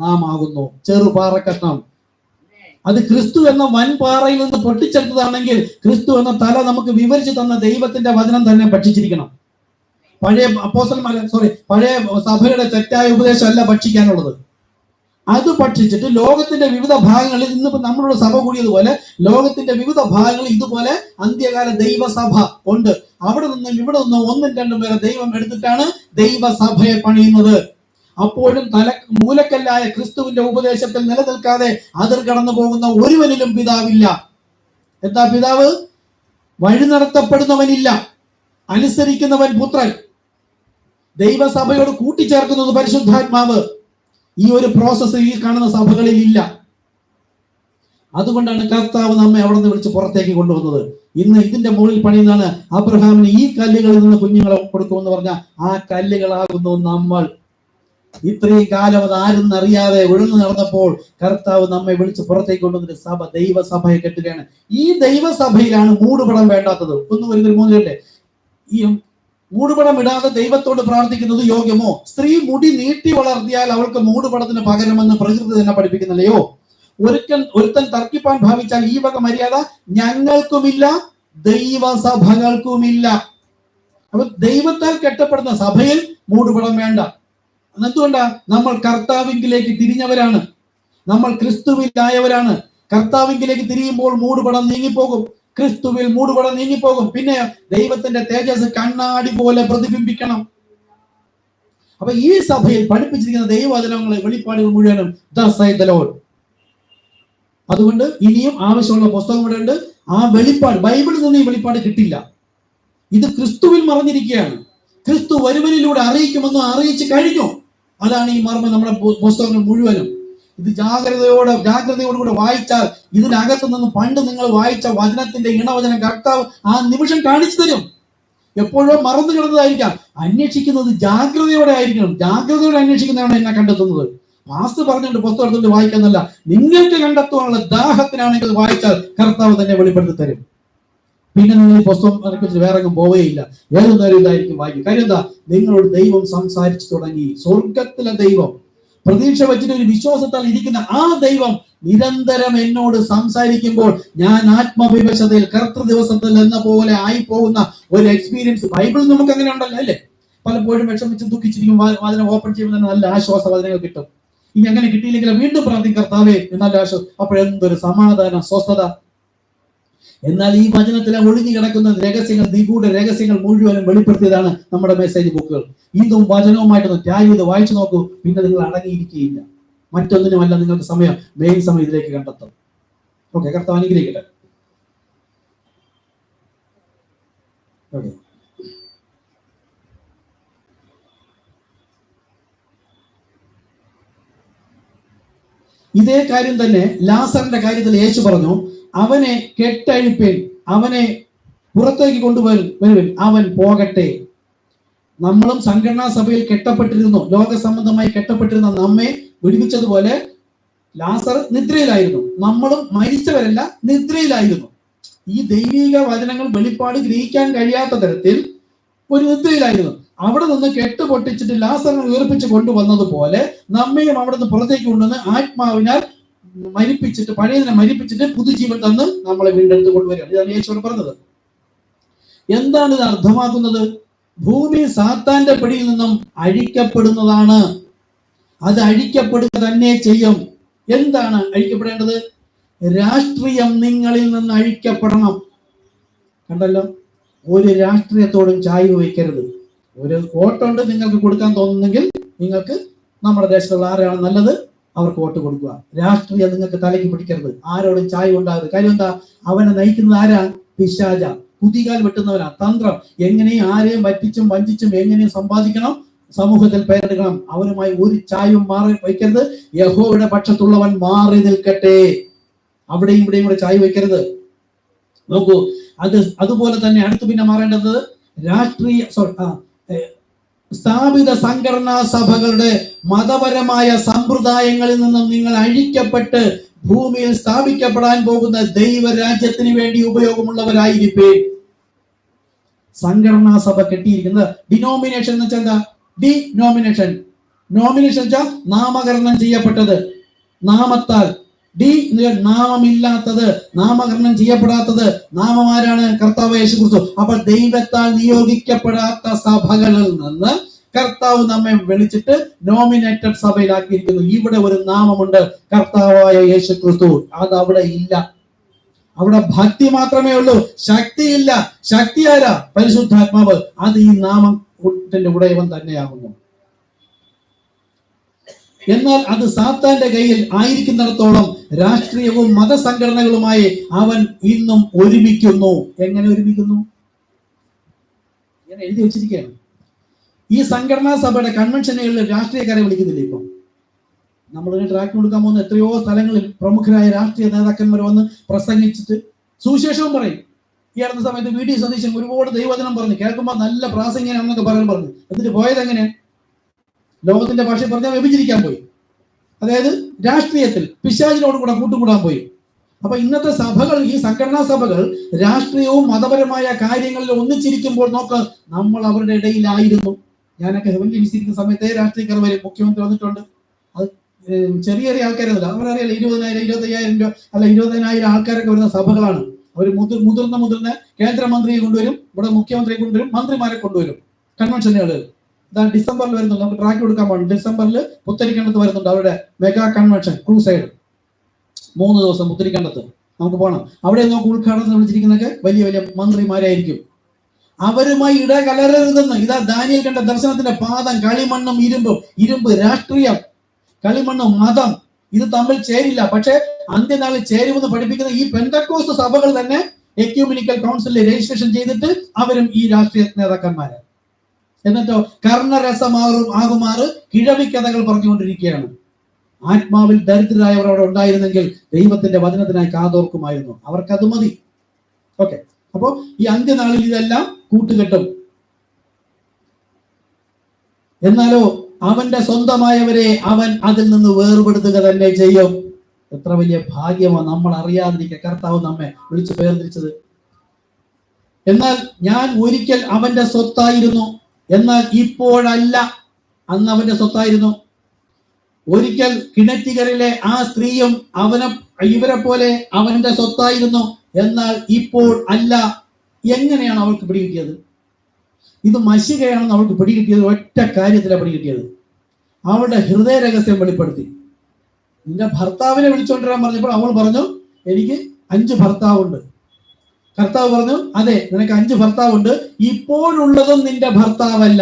നാം ആകുന്നു. ചെറുപാറ കഷ്ണം. അത് ക്രിസ്തു എന്ന വൻ പാറയിൽ നിന്ന് പൊട്ടിച്ചെടുത്തതാണെങ്കിൽ ക്രിസ്തു എന്ന തല നമുക്ക് വിവരിച്ചു തന്ന ദൈവത്തിന്റെ വചനം തന്നെ ഭക്ഷിച്ചിരിക്കണം. പഴയ പഴയ സഭയുടെ തെറ്റായ ഉപദേശമല്ല ഭക്ഷിക്കാനുള്ളത്. അത് ഭക്ഷിച്ചിട്ട് ലോകത്തിന്റെ വിവിധ ഭാഗങ്ങളിൽ, ഇന്നിപ്പോ നമ്മളുടെ സഭ കൂടിയതുപോലെ ലോകത്തിന്റെ വിവിധ ഭാഗങ്ങളിൽ ഇതുപോലെ അന്ത്യകാല ദൈവസഭ ഉണ്ട്. അവിടെ നിന്നും ഇവിടെ നിന്നും ഒന്നും രണ്ടും പേരെ ദൈവം എടുത്തിട്ടാണ് ദൈവസഭയെ പണിയുന്നത്. അപ്പോഴും മൂലക്കല്ലായ ക്രിസ്തുവിന്റെ ഉപദേശത്തിൽ നിലനിൽക്കാതെ അതിർ കടന്നു പോകുന്ന ഒരുവനിലും പിതാവില്ല. എന്താ പിതാവ്? വഴി നടത്തപ്പെടുന്നവനില്ല, അനുസരിക്കുന്നവൻ പുത്രൻ. ദൈവസഭയോട് കൂട്ടിച്ചേർക്കുന്നത് പരിശുദ്ധാത്മാവ്. ഈ ഒരു പ്രോസസ്സ് ഈ കാണുന്ന സഭകളിൽ ഇല്ല. അതുകൊണ്ടാണ് കർത്താവ് നമ്മെ അവിടെ നിന്ന് വിളിച്ച് പുറത്തേക്ക് കൊണ്ടുവന്നത്. ഇന്ന് ഇതിന്റെ മുകളിൽ പണിയുന്നതാണ് അബ്രഹാമിന് ഈ കല്ലുകളിൽ നിന്ന് കുഞ്ഞുങ്ങളെ കൊടുക്കുമെന്ന് പറഞ്ഞ ആ കല്ലുകളാകുന്നു നമ്മൾ. ഇത്രയും കാലം അത് ആരും അറിയാതെ വിഴുന്നു നടന്നപ്പോൾ കർത്താവ് നമ്മെ വിളിച്ച് പുറത്തേക്ക് കൊണ്ടുവന്നിട്ട് സഭ, ദൈവസഭയെ കെട്ടുകയാണ്. ഈ ദൈവസഭയിലാണ് മൂടുപടം വേണ്ടാത്തത്. 1 ഈ മൂടുപടം ഇടാതെ ദൈവത്തോട് പ്രാർത്ഥിക്കുന്നത് യോഗ്യമോ? സ്ത്രീ മുടി നീട്ടി വളർത്തിയാൽ അവൾക്ക് മൂടുപടത്തിന് പകരമെന്ന് പ്രകൃതി തന്നെ പഠിപ്പിക്കുന്നില്ലയോ? ഒരുത്തൻ തർക്കിപ്പാൻ ഭാവിച്ചാൽ ഈ വക മര്യാദ ഞങ്ങൾക്കുമില്ല, ദൈവസഭകൾക്കുമില്ല. അപ്പൊ ദൈവത്താൽ കെട്ടപ്പെടുന്ന സഭയിൽ മൂടുപടം വേണ്ട. എന്തുകൊണ്ടാ? നമ്മൾ കർത്താവിങ്കിലേക്ക് തിരിഞ്ഞവരാണ്. നമ്മൾ ക്രിസ്തുവിലായവരാണ്. കർത്താവിങ്കിലേക്ക് തിരിയുമ്പോൾ മൂടുപടം നീങ്ങിപ്പോകും. ക്രിസ്തുവിൽ മൂടുപടം നീങ്ങിപ്പോകും. പിന്നെ ദൈവത്തിന്റെ തേജസ് കണ്ണാടി പോലെ പ്രതിബിംബിക്കണം. അപ്പൊ ഈ സഭയിൽ പഠിപ്പിച്ചിരിക്കുന്ന ദൈവവചനങ്ങളെ, വെളിപ്പാടുകൾ മുഴുവനും thus saith the Lord. അതുകൊണ്ട് ഇനിയും ആവശ്യമുള്ള പുസ്തകം ഇവിടെ ഉണ്ട്. ആ വെളിപ്പാട്, ബൈബിളിൽ നിന്ന് ഈ വെളിപ്പാട് കിട്ടില്ല. ഇത് ക്രിസ്തുവിൽ മറഞ്ഞിരിക്കുകയാണ്. ക്രിസ്തു ഒരുവനിലൂടെ അറിയിക്കുമെന്ന് അറിയിച്ചു കഴിഞ്ഞു. അതാണ് ഈ മർമ്മം. നമ്മുടെ പുസ്തകങ്ങൾ മുഴുവനും ഇത് ജാഗ്രതയോടുകൂടെ വായിച്ചാൽ ഇതിനകത്ത് നിന്ന് പണ്ട് നിങ്ങൾ വായിച്ച വചനത്തിന്റെ ഇണവചനം കർത്താവ് ആ നിമിഷം കാണിച്ചു തരും. എപ്പോഴോ മറന്നു കിടന്നതായിരിക്കാം. അന്വേഷിക്കുന്നത് ജാഗ്രതയോടെ ആയിരിക്കണം. ജാഗ്രതയോടെ അന്വേഷിക്കുന്നതാണ് എന്നെ കണ്ടെത്തുന്നത്. പാസ്റ്റർ പറഞ്ഞിട്ട് പുസ്തകം എടുത്തിട്ട് വായിക്കാന്നല്ല, നിങ്ങൾക്ക് കണ്ടെത്തുവാനുള്ള ദാഹത്തിനാണെങ്കിൽ വായിച്ചാൽ കർത്താവ് തന്നെ വെളിപ്പെടുത്തി തരും. പിന്നെ നിങ്ങൾ ഈ പുസ്തകം വേറെ പോവുകയില്ല. ഏതു നേരം ഇതായിരിക്കും വായിക്കും. കാര്യം എന്താ? നിങ്ങളോട് ദൈവം സംസാരിച്ചു തുടങ്ങി. സ്വർഗത്തിലെ ദൈവം, പ്രതീക്ഷ വെച്ചിട്ട് ഒരു വിശ്വാസത്താൽ ഇരിക്കുന്ന ആ ദൈവം നിരന്തരം എന്നോട് സംസാരിക്കുമ്പോൾ ഞാൻ ആത്മവിവശതയിൽ കർത്തൃ ദിവസത്തിൽ എന്ന പോലെ ആയി പോകുന്ന ഒരു എക്സ്പീരിയൻസ് ബൈബിളിൽ നമുക്ക് അങ്ങനെ ഉണ്ടല്ലോ അല്ലേ? പലപ്പോഴും വിഷമിച്ച് ദുഃഖിച്ചിരിക്കും. വാചനം ഓപ്പൺ ചെയ്യുമ്പോൾ നല്ല ആശ്വാസ വചനങ്ങൾ കിട്ടും. ഇനി അങ്ങനെ കിട്ടിയില്ലെങ്കിൽ വീണ്ടും പ്രാർത്ഥിക്കും, കർത്താവേ നല്ല ആശ്വാസം. അപ്പോഴെന്തൊരു സമാധാനം, സ്വസ്ഥത. എന്നാൽ ഈ വചനത്തിലെ ഒളിഞ്ഞു കിടക്കുന്ന രഹസ്യങ്ങൾ, നിഗൂഢ രഹസ്യങ്ങൾ മുഴുവനും വെളിപ്പെടുത്തിയതാണ് നമ്മുടെ മെസ്സേജ് ബുക്കുകൾ. ഇതും വചനവുമായിട്ടൊന്ന് ടാഗ് ചെയ്ത് വായിച്ചു നോക്കൂ. പിന്നെ നിങ്ങൾ അടങ്ങിയിരിക്കുകയില്ല. മറ്റൊന്നിനുമല്ല നിങ്ങൾക്ക് സമയം, മെയിൻ സമയം ഇതിലേക്ക് കണ്ടെത്തും. ഓക്കെ, കർത്താവ് അനുഗ്രഹിക്കട്ടെ. ഓക്കെ. ഇതേ കാര്യം തന്നെ ലാസറിന്റെ കാര്യത്തിൽ യേശു പറഞ്ഞു, അവനെ കെട്ടഴിപ്പേൻ, അവനെ പുറത്തേക്ക് കൊണ്ടുവരുവിൻ, അവൻ പോകട്ടെ. നമ്മളും സംഘടനാ സഭയിൽ കെട്ടപ്പെട്ടിരുന്നു, ലോക സംബന്ധമായി കെട്ടപ്പെട്ടിരുന്ന നമ്മെ വിടുവിച്ചതുപോലെ ലാസർ നിദ്രയിലായിരുന്നു. നമ്മളും മരിച്ചവരല്ല, നിദ്രയിലായിരുന്നു. ഈ ദൈവിക വചനങ്ങൾ വെളിപ്പാട് ഗ്രഹിക്കാൻ കഴിയാത്ത തരത്തിൽ ഒരു നിദ്രയിലായിരുന്നു. അവിടെ നിന്ന് കെട്ട് പൊട്ടിച്ചിട്ട് ലാസറിനെ ഉയർപ്പിച്ച് കൊണ്ടുവന്നതുപോലെ നമ്മയും അവിടെ നിന്ന് പുറത്തേക്ക് കൊണ്ടുവന്ന് ആത്മാവിനാൽ മരിപ്പിച്ചിട്ട്, പഴയതിനെ മരിപ്പിച്ചിട്ട് പുതുജീവൻ തന്ന് നമ്മളെ വീണ്ടെടുത്ത് കൊണ്ടുവരികയാണ്. ഇതാണ് യേശുവോട് പറഞ്ഞത്. എന്താണ് ഇത് അർത്ഥമാക്കുന്നത്? ഭൂമി സാത്താന്റെ പിടിയിൽ നിന്നും അഴിക്കപ്പെടുന്നതാണ്. അത് അഴിക്കപ്പെടുക തന്നെ ചെയ്യും. എന്താണ് അഴിക്കപ്പെടേണ്ടത്? രാഷ്ട്രീയം നിങ്ങളിൽ നിന്ന് അഴിക്കപ്പെടണം. കണ്ടല്ലോ, ഒരു രാഷ്ട്രീയത്തോടും ചായ്വ് വയ്ക്കരുത്. ഒരു വോട്ടുണ്ട് നിങ്ങൾക്ക് കൊടുക്കാൻ തോന്നുന്നെങ്കിൽ നിങ്ങൾക്ക് നമ്മുടെ ദേശത്തുള്ള ആരാണ് നല്ലത് അവർക്ക് വോട്ട് കൊടുക്കുക. രാഷ്ട്രീയം നിങ്ങൾക്ക് തലയ്ക്ക് പിടിക്കരുത്. ആരോടും ചായ്വ് ഉണ്ടാകരുത്. കാര്യം എന്താ? അവനെ നയിക്കുന്നത് ആരാ? പിശാച. കുതികാൽ വെട്ടുന്നവനാ. തന്ത്രം. എങ്ങനെയും ആരെയും പറ്റിച്ചും വഞ്ചിച്ചും എങ്ങനെയും സമ്പാദിക്കണം, സമൂഹത്തിൽ പേരെടുക്കണം. അവനുമായി ഒരു ചായവും മാറി വയ്ക്കരുത്. യഹോവയുടെ പക്ഷത്തുള്ളവൻ മാറി നിൽക്കട്ടെ. അവിടെയും ഇവിടെയും കൂടെ ചായ വയ്ക്കരുത്. നോക്കൂ, അതുപോലെ തന്നെ അടുത്ത് പിന്നെ മാറേണ്ടത് രാഷ്ട്രീയ സ്ഥാപിത സംഘടനാ സഭകളുടെ മതപരമായ സമ്പ്രദായങ്ങളിൽ നിന്നും നിങ്ങൾ അഴിക്കപ്പെട്ട് ഭൂമിയിൽ സ്ഥാപിക്കപ്പെടാൻ പോകുന്ന ദൈവരാജ്യത്തിന് വേണ്ടി ഉപയോഗമുള്ളവരായിരിക്കും. സംഘടനാ സഭ കെട്ടിയിരിക്കുന്നത് ഡിനോമിനേഷൻ എന്ന് വെച്ചാൽ എന്താ? ഡിനോമിനേഷൻ. നോമിനേഷൻ വെച്ചാൽ നാമകരണം ചെയ്യപ്പെട്ടത്, നാമത്താൽ. ഡി നാമമില്ലാത്തത്, നാമകരണം ചെയ്യപ്പെടാത്തത്. നാമമാരാണ്? കർത്താവ് യേശുക്രിസ്തു. അപ്പോൾ ദൈവത്താൽ നിയോഗിക്കപ്പെടാത്ത സഭകളിൽ നിന്ന് കർത്താവ് നമ്മെ വിളിച്ചിട്ട് നോമിനേറ്റഡ് സഭയിലാക്കിയിരിക്കുന്നു. ഇവിടെ ഒരു നാമമുണ്ട്, കർത്താവായ യേശുക്രിസ്തു. അത് അവിടെ ഇല്ല. അവിടെ ഭക്തി മാത്രമേ ഉള്ളൂ, ശക്തിയില്ല. ശക്തി ആരാ? പരിശുദ്ധാത്മാവ്. അത് ഈ നാമത്തിന്റെ ഉടയവൻ തന്നെയാകുന്നു. എന്നാൽ അത് സാത്താന്റെ കയ്യിൽ ആയിരിക്കുന്നിടത്തോളം രാഷ്ട്രീയവും മതസംഘടനകളുമായി അവൻ ഇന്നും ഒരുമിക്കുന്നു. എങ്ങനെ ഒരുമിക്കുന്നു? ഞാൻ എഴുതി വെച്ചിരിക്കുകയാണ്. ഈ സംഘടനാ സഭയുടെ കൺവെൻഷനുകളിൽ രാഷ്ട്രീയക്കാരെ വിളിക്കുന്നില്ല. ഇപ്പം നമ്മളൊരു ട്രാക്ക് കൊടുക്കാൻ പോകുന്ന എത്രയോ സ്ഥലങ്ങളിൽ പ്രമുഖരായ രാഷ്ട്രീയ നേതാക്കന്മാർ വന്ന് പ്രസംഗിച്ചിട്ട് സുവിശേഷവും പറയും. ഈ അടുത്ത സമയത്ത് വി ഡി സതീശൻ ഒരുപാട് ദൈവവചനം പറഞ്ഞു, കേൾക്കുമ്പോൾ നല്ല പ്രാസംഗികനാണെന്നൊക്കെ പറഞ്ഞു. എന്നിട്ട് പോയത് എങ്ങനെ? ലോകത്തിന്റെ ഭാഷയിൽ പറഞ്ഞാൽ വ്യഭിചരിക്കാൻ പോയി. അതായത് രാഷ്ട്രീയത്തിൽ പിശാചിനോട് കൂടെ കൂട്ടുകൂടാൻ പോയി. അപ്പൊ ഇന്നത്തെ സഭകൾ, ഈ സംഘടനാ സഭകൾ രാഷ്ട്രീയവും മതപരമായ കാര്യങ്ങളിൽ ഒന്നിച്ചിരിക്കുമ്പോൾ നോക്ക്, നമ്മൾ അവരുടെ ഇടയിലായിരുന്നു. ഞാനൊക്കെ ഹെവൻലി വിസിറ്റിംഗ് സമയത്തെ രാഷ്ട്രീയക്കാർ വരും. മുഖ്യമന്ത്രി വന്നിട്ടുണ്ട്. അത് ചെറിയ ചെറിയ ആൾക്കാരല്ല, അവരറിയാലോ 20,000 25,000 രൂപ അല്ല 20,000 ആൾക്കാരൊക്കെ വരുന്ന സഭകളാണ്. അവർ മുതിർന്ന കേന്ദ്രമന്ത്രിയെ കൊണ്ടുവരും, ഇവിടെ മുഖ്യമന്ത്രിയെ കൊണ്ടുവരും, മന്ത്രിമാരെ കൊണ്ടുവരും. കൺവെൻഷനുകൾ ഇതാണ് ഡിസംബറിൽ വരുന്നുണ്ട്. നമുക്ക് ട്രാക്ക് കൊടുക്കാൻ പാടില്ല. ഡിസംബറിൽ പുത്തരിക്കണ്ടത്ത് വരുന്നുണ്ട് അവരുടെ മെഗാ കൺവെൻഷൻ ക്രൂസൈഡ്. 3 ദിവസം പുത്തരിക്കണ്ടത്ത് നമുക്ക് പോകണം. അവിടെ നമുക്ക് ഉദ്ഘാടനത്തിന് വിളിച്ചിരിക്കുന്നതൊക്കെ വലിയ വലിയ മന്ത്രിമാരായിരിക്കും. അവരുമായി ഇടകലരരുതെന്ന് ഇതാ ദാനിയേൽ കണ്ട ദർശനത്തിന്റെ പാദം. കളിമണ്ണും ഇരുമ്പും, ഇരുമ്പ് രാഷ്ട്രീയം, കളിമണ്ണും മതം, ഇത് തമ്മിൽ ചേരില്ല. പക്ഷെ അന്ത്യനാളിൽ ചേരുമെന്ന് പഠിപ്പിക്കുന്ന ഈ പെന്തക്കോസ്ത് സഭകൾ തന്നെ എക്യൂമെനിക്കൽ കൗൺസിലിൽ രജിസ്ട്രേഷൻ ചെയ്തിട്ട് അവരും ഈ രാഷ്ട്രീയ നേതാക്കന്മാര്. എന്നിട്ടോ കർണരസമാകുമാറ് കിഴവിക്കഥകൾ പറഞ്ഞുകൊണ്ടിരിക്കുകയാണ്. ആത്മാവിൽ ദരിദ്രരായവർ അവിടെ ഉണ്ടായിരുന്നെങ്കിൽ ദൈവത്തിന്റെ വചനത്തിനായി കാതോർക്കുമായിരുന്നു. അവർക്കത് മതി. ഓക്കെ, അപ്പോ ഈ അന്ത്യനാളിൽ ഇതെല്ലാം കൂട്ടുകെട്ടും. എന്നാലോ അവന്റെ സ്വന്തമായവരെ അവൻ അതിൽ നിന്ന് വേർപെടുത്തുക തന്നെ ചെയ്യും. എത്ര വലിയ ഭാഗ്യമാണ് നമ്മൾ അറിയാതിരിക്കുക കർത്താവ് നമ്മെ വിളിച്ച് വേർതിരിച്ചത്. എന്നാൽ ഞാൻ ഒരിക്കൽ അവന്റെ സ്വത്തായിരുന്നു, എന്നാൽ ഇപ്പോഴല്ല. അന്ന് അവന്റെ സ്വത്തായിരുന്നു. ഒരിക്കൽ കിണറ്റികരിലെ ആ സ്ത്രീയും ഇവരെ പോലെ അവന്റെ സ്വത്തായിരുന്നു, എന്നാൽ ഇപ്പോൾ അല്ല. എങ്ങനെയാണ് അവൾക്ക് പിടികിട്ടിയത്? ഇത് മഷികയാണെന്ന് അവൾക്ക് പിടികിട്ടിയത് ഒറ്റ കാര്യത്തിലാണ് പിടികിട്ടിയത്. അവളുടെ ഹൃദയ രഹസ്യം വെളിപ്പെടുത്തി. നിന്റെ ഭർത്താവിനെ വിളിച്ചോണ്ടിരാൻ പറഞ്ഞപ്പോൾ അവൾ പറഞ്ഞു, എനിക്ക് 5 ഭർത്താവുണ്ട്. കർത്താവ് പറഞ്ഞു, അതെ, നിനക്ക് 5 ഭർത്താവുണ്ട്, ഇപ്പോഴുള്ളതും നിന്റെ ഭർത്താവല്ല.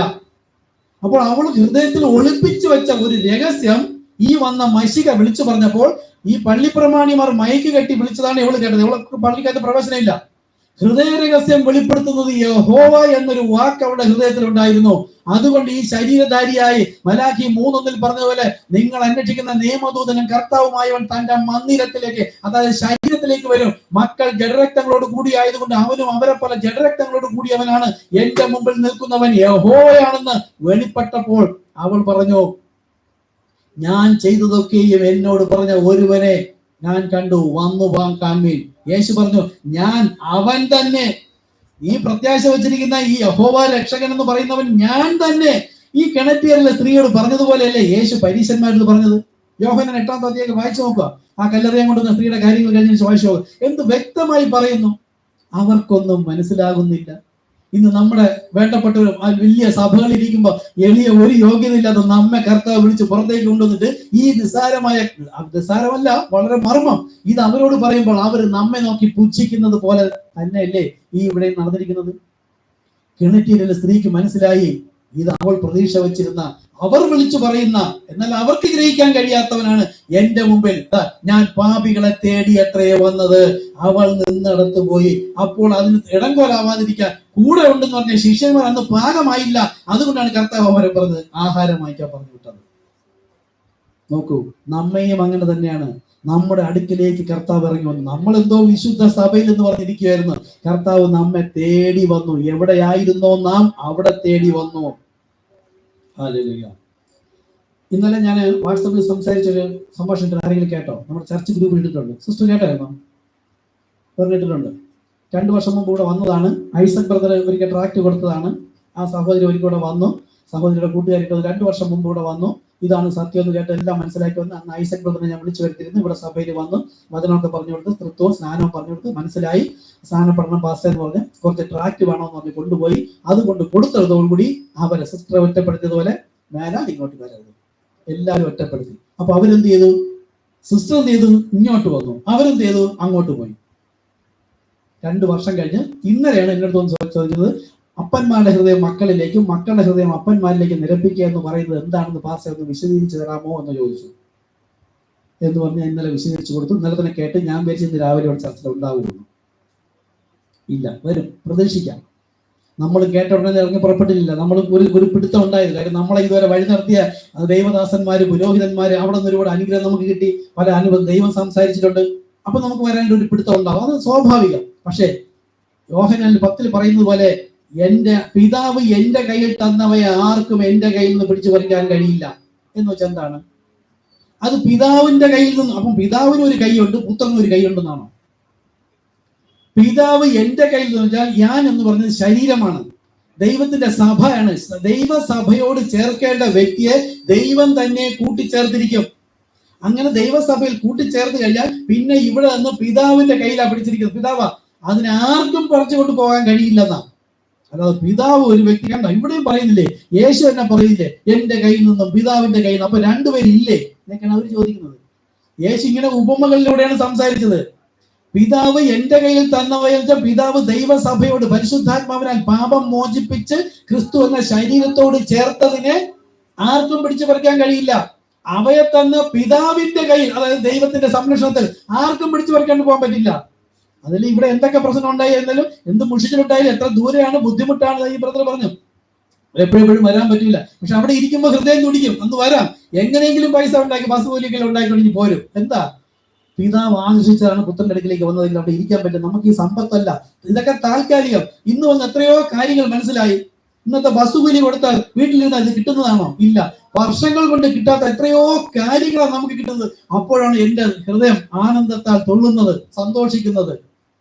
അപ്പോൾ അവൾ ഹൃദയത്തിൽ ഒളിപ്പിച്ചു വെച്ച ഒരു രഹസ്യം ഈ വന്ന മഷിക വിളിച്ചു പറഞ്ഞപ്പോൾ ഈ പള്ളിപ്രമാണിമാർ മയക്ക് കെട്ടി വിളിച്ചതാണ് ഇവള് കേട്ടത്. ഇവൾക്ക് പള്ളിക്കകത്ത് പ്രവേശനമില്ല. ഹൃദയരഹസ്യം വെളിപ്പെടുത്തുന്നത് യഹോവ എന്നൊരു വാക്ക് അവരുടെ ഹൃദയത്തിൽ ഉണ്ടായിരുന്നു. അതുകൊണ്ട് ഈ ശരീരധാരിയായി മലാഖി 3:1 പറഞ്ഞതുപോലെ നിങ്ങൾ അന്വേഷിക്കുന്ന നിയമദൂതനും കർത്താവുമായവൻ തന്റെ മന്ദിരത്തിലേക്ക്, അതായത് ശരീരത്തിലേക്ക് വരും. മക്കൾ ജഡരക്തങ്ങളോട് കൂടിയായതുകൊണ്ട് അവനും അവരെ പോലെ ജഡരക്തങ്ങളോട് കൂടിയവനാണ്. എന്റെ മുമ്പിൽ നിൽക്കുന്നവൻ യഹോവയാണെന്ന് വെളിപ്പെട്ടപ്പോൾ അവൾ പറഞ്ഞു, ഞാൻ ചെയ്തതൊക്കെയും എന്നോട് പറഞ്ഞ ഒരുവനെ ഞാൻ കണ്ടു, വന്നു കാൺമീൻ. യേശു പറഞ്ഞു, ഞാൻ അവൻ തന്നെ. ഈ പ്രത്യാശ വെച്ചിരിക്കുന്ന ഈ യഹോവ രക്ഷകൻ എന്ന് പറയുന്നവൻ ഞാൻ തന്നെ. ഈ കിണറ്റിയറിലെ സ്ത്രീയോട് പറഞ്ഞതുപോലെയല്ലേ യേശു പരീശന്മാരോട് പറഞ്ഞത്? യോഹന്നാൻ 8-ാം അധ്യായം വായിച്ചു നോക്കുക. ആ കല്ലറിയാൻ കൊണ്ടുവന്ന സ്ത്രീയുടെ കാര്യങ്ങൾ കഴിഞ്ഞ വായിച്ചു നോക്കുക. എന്ത് വ്യക്തമായി പറയുന്നു. അവർക്കൊന്നും മനസ്സിലാകുന്നില്ല. ഇന്ന് നമ്മുടെ വേണ്ടപ്പെട്ടവരും വലിയ സഭകളിൽ ഇരിക്കുമ്പോൾ എളിയ ഒരു യോഗ്യതയില്ലാതെ നമ്മെ കർത്താവ് വിളിച്ച് പുറത്തേക്ക് കൊണ്ടുവന്നിട്ട് ഈ നിസ്സാരമല്ല, വളരെ മർമ്മം ഇത് അവരോട് പറയുമ്പോൾ അവർ നമ്മെ നോക്കി പുച്ഛിക്കുന്നത് പോലെ തന്നെയല്ലേ ഈ ഇവിടെ നടന്നിരിക്കുന്നത്. കിണറ്റിയിലെ സ്ത്രീക്ക് മനസ്സിലായി ഇത് അവൾ പ്രതീക്ഷ വെച്ചിരുന്ന, അവർ വിളിച്ചു പറയുന്ന, എന്നാൽ അവർക്ക് ഗ്രഹിക്കാൻ കഴിയാത്തവനാണ് എന്റെ മുമ്പിൽ. ഞാൻ പാപികളെ തേടി എത്രയോ വന്നത്. അവൾ നിന്നിടത്ത് പോയി. അപ്പോൾ അതിന് ഇടങ്കോലാവാതിരിക്കാൻ കൂടെ ഉണ്ടെന്ന് പറഞ്ഞ ശിഷ്യന്മാർ അന്ന് പാകമായില്ല. അതുകൊണ്ടാണ് കർത്താവ് അവരെ പറഞ്ഞത് ആഹാരം വാങ്ങിക്കാൻ പറഞ്ഞു വിട്ടത്. നോക്കൂ, നമ്മയും അങ്ങനെ തന്നെയാണ്. നമ്മുടെ അടുക്കിലേക്ക് കർത്താവ് ഇറങ്ങി വന്നു. നമ്മൾ എന്തോ വിശുദ്ധ സഭയിൽ എന്ന് പറഞ്ഞിരിക്കുകയായിരുന്നു. കർത്താവ് നമ്മെ തേടി വന്നു. എവിടെയായിരുന്നോ നാം അവിടെ തേടി വന്നു. ഹല്ലേലൂയ. ഇന്നലെ ഞാൻ വാട്സാപ്പിൽ സംസാരിച്ചൊരു സംഭാഷണത്തിൽ ആരെങ്കിലും കേട്ടോ? നമ്മുടെ ചർച്ച് ഗ്രൂപ്പിൽ ഇട്ടിട്ടുണ്ട്. സിസ്റ്റർ കേട്ടായിരുന്നോ? പറഞ്ഞിട്ടുണ്ട്. 2 വർഷം മുമ്പ് ഇവിടെ വന്നതാണ്. ഐസക് ബ്രദർ ഒരിക്കൽ ട്രാക്ട് കൊടുത്തതാണ്. ആ സഹോദരി ഒരിക്കൽ ഇവിടെ വന്നു. സഹോദരിയുടെ കൂട്ടുകാരിട്ട് 2 വർഷം മുമ്പ് ഇവിടെ വന്നു. ഇതാണ് സത്യം എന്ന് കേട്ട് എല്ലാം മനസ്സിലാക്കി വന്ന് അന്ന് ഐസക് ബ്രദറിനെ ഞാൻ വിളിച്ചു വരുത്തിയിരുന്നു. ഇവിടെ സഭയിൽ വന്നു വചനമൊക്കെ പറഞ്ഞു കൊടുത്ത്, തൃത്വവും സ്നാനവും പറഞ്ഞു കൊടുത്ത് മനസ്സിലായി. സ്നാനപ്പെടണം പാസ്റ്റർ എന്ന് പറഞ്ഞ് കുറച്ച് ട്രാക്ട് വേണമെന്ന് പറഞ്ഞ് കൊണ്ടുപോയി. അതുകൊണ്ട് കൊടുത്തതോടുകൂടി അവരെ സിസ്റ്ററെ ഒറ്റപ്പെടുത്തിയതുപോലെ മേലാൽ ഇങ്ങോട്ട് വരരുത്, എല്ലാവരും ഒറ്റപ്പെടുത്തി. അപ്പൊ അവരെന്ത് ചെയ്തു? സിസ്റ്റർ എന്ത് ചെയ്തു? ഇങ്ങോട്ട് വന്നു. അവരെന്ത് ചെയ്തു? അങ്ങോട്ട് പോയി. 2 വർഷം കഴിഞ്ഞ് ഇന്നലെയാണ് എൻ്റെ അടുത്ത് ചോദിച്ചത്, അപ്പന്മാരുടെ ഹൃദയം മക്കളിലേക്കും മക്കളുടെ ഹൃദയം അപ്പന്മാരിലേക്കും നിരപ്പിക്കുക എന്ന് പറയുന്നത് എന്താണെന്ന് പാസ്റ്റർ ഒന്ന് വിശദീകരിച്ചു തരാമോ എന്ന് ചോദിച്ചു. എന്ന് പറഞ്ഞ് ഇന്നലെ വിശദീകരിച്ചു കൊടുത്തു. ഇന്നലെ തന്നെ കേട്ട് ഞാൻ വിചാരിച്ചു രാവിലെ ഒരു ചർച്ച ഉണ്ടാവുമെന്ന്. ഇല്ല, വരും, പ്രതീക്ഷിക്കാം. നമ്മൾ കേട്ട ഉടനെ ഇറങ്ങി പുറപ്പെട്ടില്ല. നമ്മൾ ഒരു പിടുത്തം ഉണ്ടായത്. കാര്യം നമ്മളെ ഇതുവരെ വഴി നടത്തിയ ദൈവദാസന്മാര്, പുരോഹിതന്മാര്, അവിടെ നിന്ന് ഒരുപാട് അനുഗ്രഹം നമുക്ക് കിട്ടി. പല അനുഭവം ദൈവം സംസാരിച്ചിട്ടുണ്ട്. അപ്പൊ നമുക്ക് വരേണ്ട ഒരു പിടുത്തം ഉണ്ടാവും. അത് സ്വാഭാവികം. പക്ഷേ യോഹന്നാൻ 10 പറയുന്നത് പോലെ എന്റെ പിതാവ് എന്റെ കയ്യിൽ തന്നവയെ ആർക്കും എന്റെ കയ്യിൽ നിന്ന് പിടിച്ചു പറിക്കാൻ കഴിയില്ല എന്ന് വെച്ചാൽ എന്താണ്? അത് പിതാവിന്റെ കയ്യിൽ നിന്ന്. അപ്പം പിതാവിന് ഒരു കൈയുണ്ട്, പുത്രന് ഒരു കൈയുണ്ടെന്നാണോ? പിതാവ് എന്റെ കയ്യിൽ എന്ന് വെച്ചാൽ ഞാൻ എന്ന് പറഞ്ഞത് ശരീരമാണ്, ദൈവത്തിന്റെ സഭയാണ്. ദൈവസഭയോട് ചേർക്കേണ്ട വ്യക്തിയെ ദൈവം തന്നെ കൂട്ടിച്ചേർത്തിരിക്കും. അങ്ങനെ ദൈവസഭയിൽ കൂട്ടിച്ചേർത്ത് കഴിഞ്ഞാൽ പിന്നെ ഇവിടെ നിന്ന് പിതാവിന്റെ കയ്യിലാണ് പിടിച്ചിരിക്കുന്നത്. പിതാവാ, അതിനാർക്കും പറിച്ചുകൊണ്ട് പോകാൻ കഴിയില്ലെന്നാ. അല്ലാതെ പിതാവ് ഒരു വ്യക്തി കണ്ട ഇവിടെയും പറയുന്നില്ലേ? യേശു എന്നെ പറയില്ലേ എന്റെ കയ്യിൽ നിന്നും പിതാവിന്റെ കയ്യിൽ നിന്ന്? അപ്പൊ രണ്ടുപേരില്ലേ എന്നൊക്കെയാണ് അവർ ചോദിക്കുന്നത്. യേശു ഇങ്ങനെ ഉപമകളിലൂടെയാണ് സംസാരിച്ചത്. പിതാവ് എന്റെ കയ്യിൽ തന്നവയെന്ന് വെച്ചാൽ പിതാവ് ദൈവസഭയോട് പരിശുദ്ധാത്മാവിനാൽ പാപം മോചിപ്പിച്ച് ക്രിസ്തു എന്ന ശരീരത്തോട് ചേർത്തതിനെ ആർക്കും പിടിച്ചു പറിക്കാൻ കഴിയില്ല. അവയെ തന്ന പിതാവിന്റെ കയ്യിൽ, അതായത് ദൈവത്തിന്റെ സംരക്ഷണത്തിൽ ആർക്കും പിടിച്ചു പറിക്കാൻ പോകാൻ പറ്റില്ല. അതിൽ ഇവിടെ എന്തൊക്കെ പ്രശ്നം ഉണ്ടായി എന്നാലും, എന്ത് മുഷിച്ചിലുണ്ടായാലും, എത്ര ദൂരെയാണ്, ബുദ്ധിമുട്ടാണ് ഈ ബ്രദർ പറഞ്ഞു. എപ്പോഴും വരാൻ പറ്റില്ല. പക്ഷെ അവിടെ ഇരിക്കുമ്പോൾ ഹൃദയം തുടിക്കും, അന്ന് വരാം, എങ്ങനെയെങ്കിലും പൈസ ഉണ്ടാക്കി ബസ് പോലെയൊക്കെ ഉണ്ടാക്കി പോരും. എന്താ? പിതാവ് ആകർഷിച്ചാണ് പുത്രന്റെ അടുക്കിലേക്ക് വന്നതെങ്കിൽ അവിടെ ഇരിക്കാൻ പറ്റും. നമുക്ക് ഈ സമ്പത്തല്ല, ഇതൊക്കെ താൽക്കാലികം. ഇന്ന് വന്ന് എത്രയോ കാര്യങ്ങൾ മനസ്സിലായി. ഇന്നത്തെ ബസ് കൂലി കൊടുത്താൽ വീട്ടിൽ നിന്ന് ഇത് കിട്ടുന്നതാണോ? ഇല്ല. വർഷങ്ങൾ കൊണ്ട് കിട്ടാത്ത എത്രയോ കാര്യങ്ങളാണ് നമുക്ക് കിട്ടുന്നത്. അപ്പോഴാണ് എന്റെ ഹൃദയം ആനന്ദത്താൽ തുള്ളുന്നത്, സന്തോഷിക്കുന്നത്.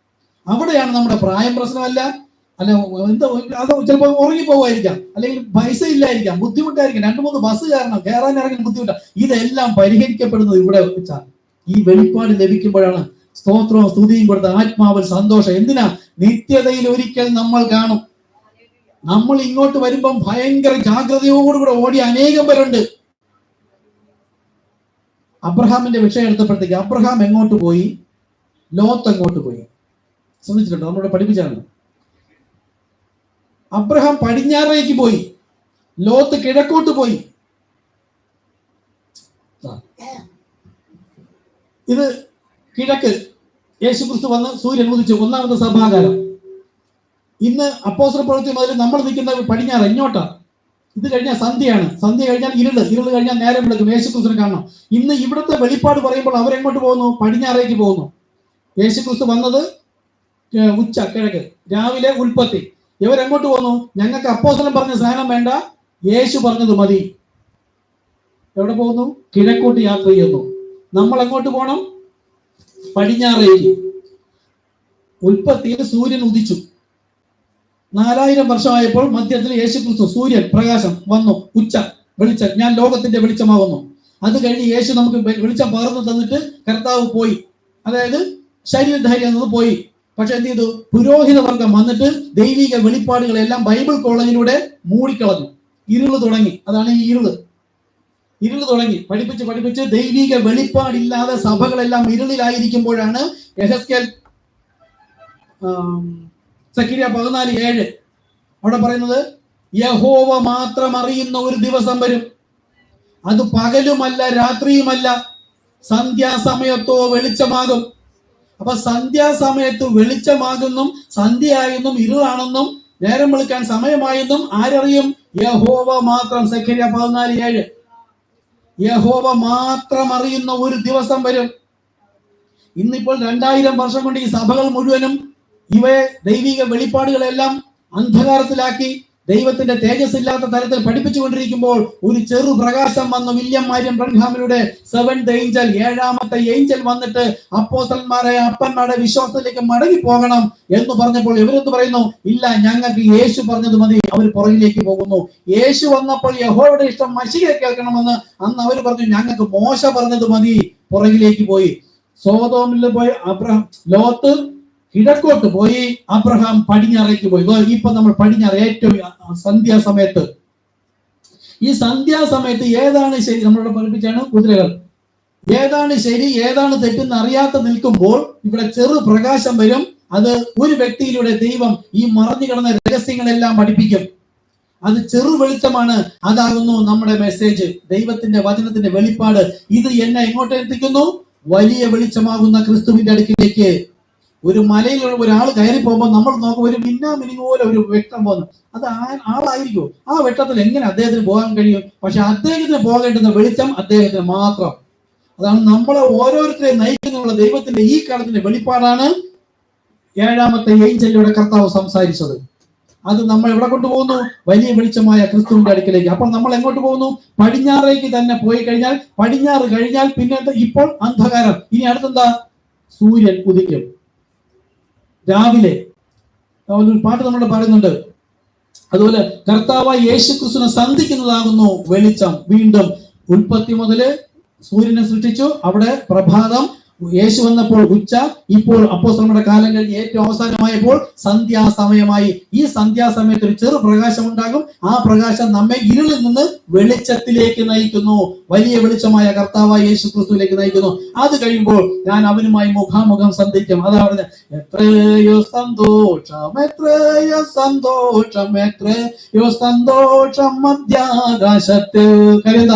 അവിടെയാണ് നമ്മുടെ പ്രായം പ്രശ്നമല്ല, അല്ല എന്താ, അത് ചിലപ്പോൾ ഉറങ്ങിപ്പോവായിരിക്കാം, അല്ലെങ്കിൽ പൈസ ഇല്ലായിരിക്കാം, ബുദ്ധിമുട്ടായിരിക്കും, 2-3 ബസ് കാരണം കയറാൻ ഇറങ്ങാൻ ബുദ്ധിമുട്ടാണ്. ഇതെല്ലാം പരിഹരിക്കപ്പെടുന്നത് ഇവിടെ വെച്ചാണ്. ഈ വെളിപ്പാട് ലഭിക്കുമ്പോഴാണ് സ്തോത്രവും സ്തുതിയും കൊടുത്ത ആത്മാവിൽ സന്തോഷം. എന്തിനാ? നിത്യതയിൽ ഒരിക്കൽ നമ്മൾ കാണും. നമ്മൾ ഇങ്ങോട്ട് വരുമ്പം ഭയങ്കര ജാഗ്രതയോടുകൂടെ ഓടിയ അനേകം പേരുണ്ട്. അബ്രഹാമിന്റെ വിഷയം എടുത്തപ്പോഴത്തേക്ക് അബ്രഹാം എങ്ങോട്ട് പോയി? ലോത്ത് എങ്ങോട്ട് പോയി? ശ്രദ്ധിച്ചിട്ടുണ്ടോ? നമ്മളിവിടെ പഠിപ്പിച്ചാണ്. അബ്രഹാം പടിഞ്ഞാറേക്ക് പോയി, ലോത്ത് കിഴക്കോട്ട് പോയി. ഇത് കിഴക്ക്. യേശുക്രിസ്തു വന്ന് സൂര്യൻ ഉദിച്ചു, 1ാമത്തെ സഭാകാലം. ഇന്ന് അപ്പോസ്തല പ്രവൃത്തി മുതൽ നമ്മൾ നിൽക്കുന്ന പടിഞ്ഞാറ് ഇങ്ങോട്ടാ. ഇത് കഴിഞ്ഞാൽ സന്ധ്യയാണ്. സന്ധ്യ കഴിഞ്ഞാൽ ഇരുള് കഴിഞ്ഞാൽ നേരം വിളിക്കും. യേശുക്രിസ്തുവിനെ കാണണം. ഇന്ന് ഇവിടുത്തെ വെളിപ്പാട് പറയുമ്പോൾ അവരെങ്ങോട്ട് പോകുന്നു? പടിഞ്ഞാറേക്ക് പോകുന്നു. യേശുക്രിസ്തു വന്നത് ഉച്ച കിഴക്ക്, രാവിലെ ഉൽപ്പത്തി. ഇവരെങ്ങോട്ട് പോകുന്നു? ഞങ്ങൾക്ക് അപ്പോസ്തലൻ പറഞ്ഞ സാധനം വേണ്ട, യേശു പറഞ്ഞത് മതി. എവിടെ പോകുന്നു? കിഴക്കോട്ട് യാത്ര ചെയ്യുന്നു. നമ്മൾ എങ്ങോട്ട് പോകണം? പടിഞ്ഞാറേക്ക്. ഉൽപ്പത്തിയിൽ സൂര്യൻ ഉദിച്ചു. 4000 വർഷമായപ്പോൾ മധ്യത്തിൽ യേശുക്രിസ്തു സൂര്യൻ പ്രകാശം വന്നു. ഉച്ച വെളിച്ചം, ഞാൻ ലോകത്തിന്റെ വെളിച്ചമാകുന്നു. അത് കഴിഞ്ഞ് യേശു നമുക്ക് വെളിച്ചം പകർന്നു തന്നിട്ട് കർത്താവ് പോയി. അതായത് ശരീരധാരി എന്നത് പോയി. പക്ഷെ എന്ത് ചെയ്തു? പുരോഹിത വർഗം വന്നിട്ട് ദൈവിക വെളിപ്പാടുകളെല്ലാം ബൈബിൾ കോളേജിലൂടെ മൂടിക്കളഞ്ഞു. ഇരുള് തുടങ്ങി. അതാണ് ഈ ഇരുള് തുടങ്ങി. പഠിപ്പിച്ച് ദൈവിക വെളിപ്പാടില്ലാതെ സഭകളെല്ലാം ഇരുളിലായിരിക്കുമ്പോഴാണ് യെഹെസ്കേൽ സഖരിയ 14:7 അവിടെ പറയുന്നത്, യഹോവ മാത്രം അറിയുന്ന ഒരു ദിവസം വരും, അത് പകലുമല്ല രാത്രിയുമല്ല, സന്ധ്യാസമയത്തോ വെളിച്ചമാകും. അപ്പൊ സന്ധ്യാസമയത്ത് വെളിച്ചമാകുന്നും സന്ധ്യയായെന്നും ഇരുളാണെന്നും നേരം വെളുക്കാൻ സമയമായെന്നും ആരറിയും? യഹോവ മാത്രം. സഖരിയ 14:7 യഹോവ മാത്രം അറിയുന്ന ഒരു ദിവസം വരും. ഇന്നിപ്പോൾ 2000 വർഷം കൊണ്ട് ഈ സഭകൾ മുഴുവനും ഇവയെ ദൈവിക വെളിപ്പാടുകളെല്ലാം അന്ധകാരത്തിലാക്കി ദൈവത്തിന്റെ തേജസ് ഇല്ലാത്ത തരത്തിൽ പഠിപ്പിച്ചുകൊണ്ടിരിക്കുമ്പോൾ ഒരു ചെറു പ്രകാശം വന്നു. William Mariam ബ്രൻഹാമിലൂടെ 7th Angel, 7ാമത്തെ Angel വന്നിട്ട് അപ്പോസ്തലന്മാരെ അപ്പന്മാരുടെ വിശ്വാസത്തിലേക്ക് മടങ്ങി പോകണം എന്ന് പറഞ്ഞപ്പോൾ ഇവരെന്ത് പറയുന്നു? ഇല്ല, ഞങ്ങൾക്ക് യേശു പറഞ്ഞത് മതി. അവർ പുറകിലേക്ക് പോകുന്നു. യേശു വന്നപ്പോൾ യഹോവയുടെ ഇഷ്ടം മശിയെ കേൾക്കണമെന്ന് അന്ന് അവർ പറഞ്ഞു. ഞങ്ങൾക്ക് മോശ പറഞ്ഞത് മതി. പുറകിലേക്ക് പോയി. സോദോമിൽ പോയി അബ്രഹാം, ലോത്ത് കിഴക്കോട്ട് പോയി, അബ്രഹാം പടിഞ്ഞാറേക്ക് പോയി. ഇപ്പൊ നമ്മൾ പടിഞ്ഞാറ് ഏറ്റവും സന്ധ്യാസമയത്ത്. ഈ സന്ധ്യാസമയത്ത് ഏതാണ് ശരി? നമ്മളിവിടെ പഠിപ്പിച്ചാണ് കുതിരകൾ. ഏതാണ് ശരി ഏതാണ് തെറ്റെന്ന് അറിയാത്ത നിൽക്കുമ്പോൾ ഇവിടെ ചെറു പ്രകാശം വരും. അത് ഒരു വ്യക്തിയിലൂടെ ദൈവം ഈ മറഞ്ഞു കിടന്ന രഹസ്യങ്ങളെല്ലാം പഠിപ്പിക്കും. അത് ചെറു വെളിച്ചമാണ്. അതാകുന്നു നമ്മുടെ മെസ്സേജ്, ദൈവത്തിന്റെ വചനത്തിന്റെ വെളിപ്പാട്. ഇത് എന്നെ എങ്ങോട്ട് എത്തിക്കുന്നു? വലിയ വെളിച്ചമാകുന്ന ക്രിസ്തുവിന്റെ അടുക്കിലേക്ക്. ഒരു മലയിലുള്ള ഒരാൾ കയറി പോകുമ്പോൾ നമ്മൾ നോക്കും, ഒരു മിനിങ്ങ പോലെ ഒരു വെട്ടം പോകുന്നു. അത് ആളായിരിക്കും. ആ വെട്ടത്തിൽ എങ്ങനെ അദ്ദേഹത്തിന് പോകാൻ കഴിയും? പക്ഷെ അദ്ദേഹത്തിന് പോകേണ്ടുന്ന വെളിച്ചം അദ്ദേഹത്തിന് മാത്രം. അതാണ് നമ്മളെ ഓരോരുത്തരെ നയിക്കുന്നുള്ള ദൈവത്തിന്റെ ഈ കാലത്തിന്റെ വെളിപ്പാടാണ് 7ാമത്തെ ഏഞ്ചലിലൂടെ കർത്താവ് സംസാരിച്ചത്. അത് നമ്മൾ എവിടെ കൊണ്ടുപോകുന്നു? വലിയ വെളിച്ചമായ ക്രിസ്തുവിന്റെ അടുക്കിലേക്ക്. അപ്പോൾ നമ്മൾ എങ്ങോട്ട് പോകുന്നു? പടിഞ്ഞാറേക്ക് തന്നെ പോയി കഴിഞ്ഞാൽ, പടിഞ്ഞാറ് കഴിഞ്ഞാൽ പിന്നെ ഇപ്പോൾ അന്ധകാരം. ഇനി അടുത്തെന്താ? സൂര്യൻ ഉദിക്കും രാവിലെ. ഒരു പാട്ട് നമ്മൾ പറയുന്നുണ്ട്. അതുപോലെ കർത്താവായ യേശുക്രിസ്തുവിനെ സന്ധിക്കുന്നതാകുന്നു വെളിച്ചം. വീണ്ടും ഉൽപ്പത്തി മുതല് സൂര്യനെ സൃഷ്ടിച്ചു, അവിടെ പ്രഭാതം. യേശു വന്നപ്പോൾ ഉച്ച. ഇപ്പോൾ അപ്പോസ്തലന്മാരുടെ കാലം കഴിഞ്ഞ് ഏറ്റവും അവസാനമായപ്പോൾ സന്ധ്യാസമയമായി. ഈ സന്ധ്യാസമയത്ത് ഒരു ചെറു പ്രകാശം ഉണ്ടാകും. ആ പ്രകാശം നമ്മെ ഇരുളിൽ നിന്ന് വെളിച്ചത്തിലേക്ക് നയിക്കുന്നു. വലിയ വെളിച്ചമായ കർത്താവായ യേശു ക്രിസ്തുവിലേക്ക് നയിക്കുന്നു. അത് കഴിയുമ്പോൾ ഞാൻ അവനുമായി മുഖാമുഖം സന്ധിക്കും. അതാ പറഞ്ഞത്, എത്രയോ സന്തോഷം, എത്രയോ സന്തോഷം, എത്രയോ സന്തോഷം മധ്യാകാശത്തിൽ. കരുത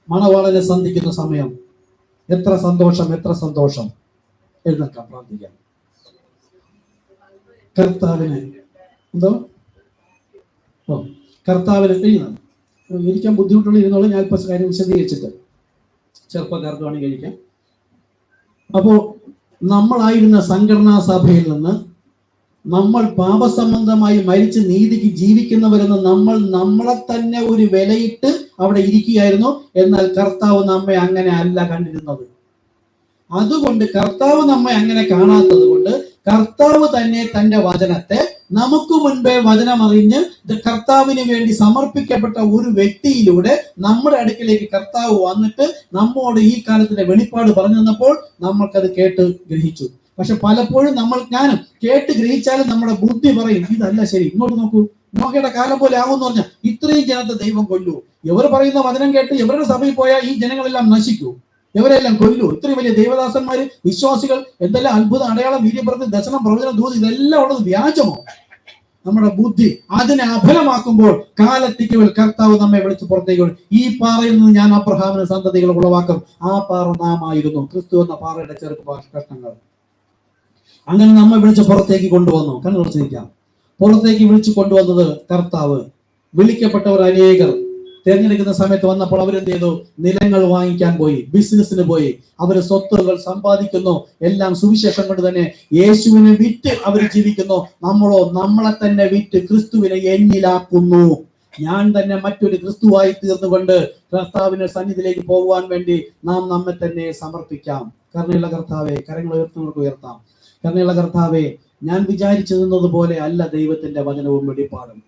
മണവാളനെ സന്ധിക്കുന്ന സമയം. എത്ര സന്തോഷം, എത്ര സന്തോഷം. എഴുന്നേൽക്കാം, പ്രാർത്ഥിക്കാം. കർത്താവിന് കർത്താവിന് ഇരിക്കാൻ ബുദ്ധിമുട്ടുള്ള ഇരുന്നോളൂ. ഞാൻ ഇപ്പൊ കാര്യം വിശദീകരിച്ചിട്ട് ചെറുപ്പക്കാർക്ക് വേണമെങ്കിൽ കഴിക്കാം. അപ്പോ നമ്മളായിരുന്ന സംഘടനാ സഭയിൽ നിന്ന് നമ്മൾ പാപസംബന്ധമായി മരിച്ച് നീതിക്ക് ജീവിക്കുന്നവരെന്ന് നമ്മളെ തന്നെ ഒരു വിലയിട്ട് അവിടെ ഇരിക്കുകയായിരുന്നു. എന്നാൽ കർത്താവ് നമ്മെ അങ്ങനെ അല്ല കണ്ടിരുന്നത്. അതുകൊണ്ട് കർത്താവ് നമ്മെ അങ്ങനെ കാണാത്തത് കൊണ്ട് കർത്താവ് തന്നെ തന്റെ വചനത്തെ നമുക്ക് മുൻപേ വചനമറിഞ്ഞ് കർത്താവിന് വേണ്ടി സമർപ്പിക്കപ്പെട്ട ഒരു വ്യക്തിയിലൂടെ നമ്മുടെ അടുക്കിലേക്ക് കർത്താവ് വന്നിട്ട് നമ്മോട് ഈ കാലത്തിന്റെ വെളിപ്പാട് പറഞ്ഞു തന്നപ്പോൾ നമ്മൾക്കത് കേട്ട് ഗ്രഹിച്ചു. പക്ഷെ പലപ്പോഴും ഞാനും കേട്ട് ഗ്രഹിച്ചാലും നമ്മുടെ ബുദ്ധി പറയും ഇതല്ല ശരി, ഇങ്ങോട്ട് നോക്കൂ, നോക്കേണ്ട കാലം പോലെ ആകുമെന്ന് പറഞ്ഞാൽ ഇത്രയും ജനത്തെ ദൈവം കൊല്ലൂ. ഇവർ പറയുന്ന വചനം കേട്ട് ഇവരുടെ സഭയിൽ പോയാൽ ഈ ജനങ്ങളെല്ലാം നശിക്കൂ, ഇവരെല്ലാം കൊല്ലൂ. ഇത്രയും വലിയ ദൈവദാസന്മാര്, വിശ്വാസികൾ, എന്തെല്ലാം അത്ഭുത അടയാളം, വീര്യപ്രവൃത്തി, ദർശനം, പ്രവചനം, ദൂത്, ഇതെല്ലാം ഉള്ളത് വ്യാജമോ? നമ്മുടെ ബുദ്ധി അതിനെ അഫലമാക്കുമ്പോൾ കാലത്തിക്കുകൾ കർത്താവ് നമ്മെ വിളിച്ച് പുറത്തേക്ക് വിടും. ഈ പാറയിൽ നിന്ന് ഞാൻ അബ്രഹാമിന് സന്തതികൾ ഉളവാക്കും. ആ പാറ നാമായിരുന്നു, ക്രിസ്തു എന്ന പാറയുടെ ചെറുപ്പ കഷ്ണങ്ങൾ. അങ്ങനെ നമ്മെ വിളിച്ച് പുറത്തേക്ക് കൊണ്ടുവന്നു. കണ്ണുറച്ചിരിക്കാം. പുറത്തേക്ക് വിളിച്ചു കൊണ്ടുവന്നത് കർത്താവ്. വിളിക്കപ്പെട്ടവർ അനേകർ തിരഞ്ഞെടുക്കുന്ന സമയത്ത് വന്നപ്പോൾ അവരെന്ത് ചെയ്തു? നിലങ്ങൾ വാങ്ങിക്കാൻ പോയി, ബിസിനസ്സിന് പോയി, അവര് സ്വത്തുകൾ സമ്പാദിക്കുന്നു. എല്ലാം സുവിശേഷം കൊണ്ട് തന്നെ യേശുവിനെ വിറ്റ് അവർ ജീവിക്കുന്നു. നമ്മളോ നമ്മളെ തന്നെ വിറ്റ് ക്രിസ്തുവിനെ എന്നിലാക്കുന്നു. ഞാൻ തന്നെ മറ്റൊരു ക്രിസ്തുവായി തീർന്നുകൊണ്ട് കർത്താവിന്റെ സന്നിധിയിലേക്ക് പോകുവാൻ വേണ്ടി നാം നമ്മെ തന്നെ സമർപ്പിക്കാം. കരുണയുള്ള കർത്താവെ, കരങ്ങൾ ഉയർത്തുന്നവർക്ക് ഉയർത്താം. കരുണയുള്ള കർത്താവെ, ഞാൻ വിചാരിച്ചത് പോലെ അല്ല ദൈവത്തിന്റെ വചനവും വെളിപ്പാടും.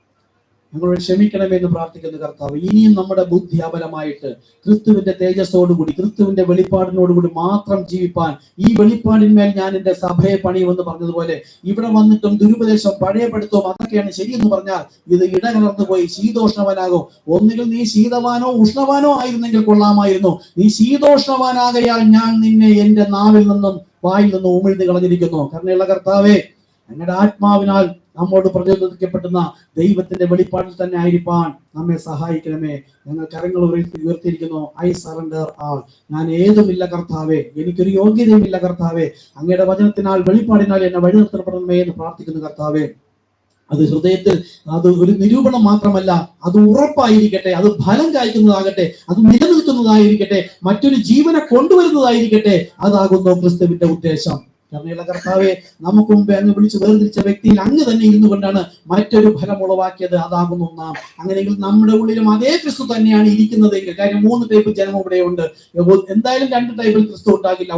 ഞങ്ങളോട് ക്ഷമിക്കണമെന്ന് പ്രാർത്ഥിക്കുന്ന കർത്താവ്, ഇനിയും നമ്മുടെ ബുദ്ധി അബലമായിട്ട് ക്രിസ്തുവിന്റെ തേജസ്സോടുകൂടി ക്രിസ്തുവിന്റെ വെളിപ്പാടിനോടുകൂടി മാത്രം ജീവിപ്പാൻ, ഈ വെളിപ്പാടിന്മേൽ ഞാൻ എന്റെ സഭയെ പണിയുമെന്ന് പറഞ്ഞതുപോലെ ഇവിടെ വന്നിട്ടും ദുരുപദേശം പഴയപ്പെടുത്തോ അതൊക്കെയാണ് ശരിയെന്ന് പറഞ്ഞാൽ ഇത് ഇടകലർന്നു പോയി ശീതോഷ്ണവനാകും. ഒന്നുകിൽ നീ ശീതവാനോ ഉഷ്ണവാനോ ആയിരുന്നെങ്കിൽ കൊള്ളാമായിരുന്നു. നീ ശീതോഷ്ണവാനാകയാൽ ഞാൻ നിന്നെ എന്റെ നാവിൽ നിന്നും വായിൽ നിന്നും ഉമിഴ്ന്നു കളഞ്ഞിരിക്കുന്നു. കരുണയുള്ള കർത്താവേ, ഞങ്ങളുടെ ആത്മാവിനാൽ നമ്മോട് പ്രചോദിക്കപ്പെടുന്ന ദൈവത്തിന്റെ വെളിപ്പാടിൽ തന്നെ ആയിരിക്കാൻ നമ്മെ സഹായിക്കണമേ. ഞങ്ങൾ കരങ്ങൾ ഉയർത്തിയിരിക്കുന്നു. ഐ സറണ്ടർ ആൾ. ഞാൻ ഏതുമില്ല കർത്താവേ, എനിക്കൊരു യോഗ്യതയുമില്ല കർത്താവേ, അങ്ങയുടെ വചനത്തിനാൽ വെളിപ്പാടിനാൽ എന്നെ വഴി നിർത്തപ്പെടണമേ എന്ന് പ്രാർത്ഥിക്കുന്നു കർത്താവേ. അത് ഹൃദയത്തിൽ അത് ഒരു നിരൂപണം മാത്രമല്ല, അത് ഉറപ്പായിരിക്കട്ടെ, അത് ഫലം കായ്ക്കുന്നതാകട്ടെ, അത് നിലനിൽക്കുന്നതായിരിക്കട്ടെ, മറ്റൊരു ജീവനെ കൊണ്ടുവരുന്നതായിരിക്കട്ടെ. അതാകുന്നു ക്രിസ്തുവിന്റെ ഉദ്ദേശം. കരുണയുള്ള കർത്താവെ, നമുക്ക് മുമ്പേ അങ്ങ് വിളിച്ച് വേർതിരിച്ച വ്യക്തിയിൽ അങ്ങ് തന്നെ ഇരുന്നു കൊണ്ടാണ് മറ്റൊരു ഫലം ഉളവാക്കിയത്. അതാകുന്നു നാം. അങ്ങനെയെങ്കിൽ നമ്മുടെ ഉള്ളിലും അതേ ക്രിസ്തു തന്നെയാണ് ഇരിക്കുന്നതെങ്കിൽ, കാര്യം 3 ടൈപ്പ് ജനം ഇവിടെ ഉണ്ട്. എന്തായാലും 2 ടൈപ്പിൽ ക്രിസ്തു ഉണ്ടാകില്ല.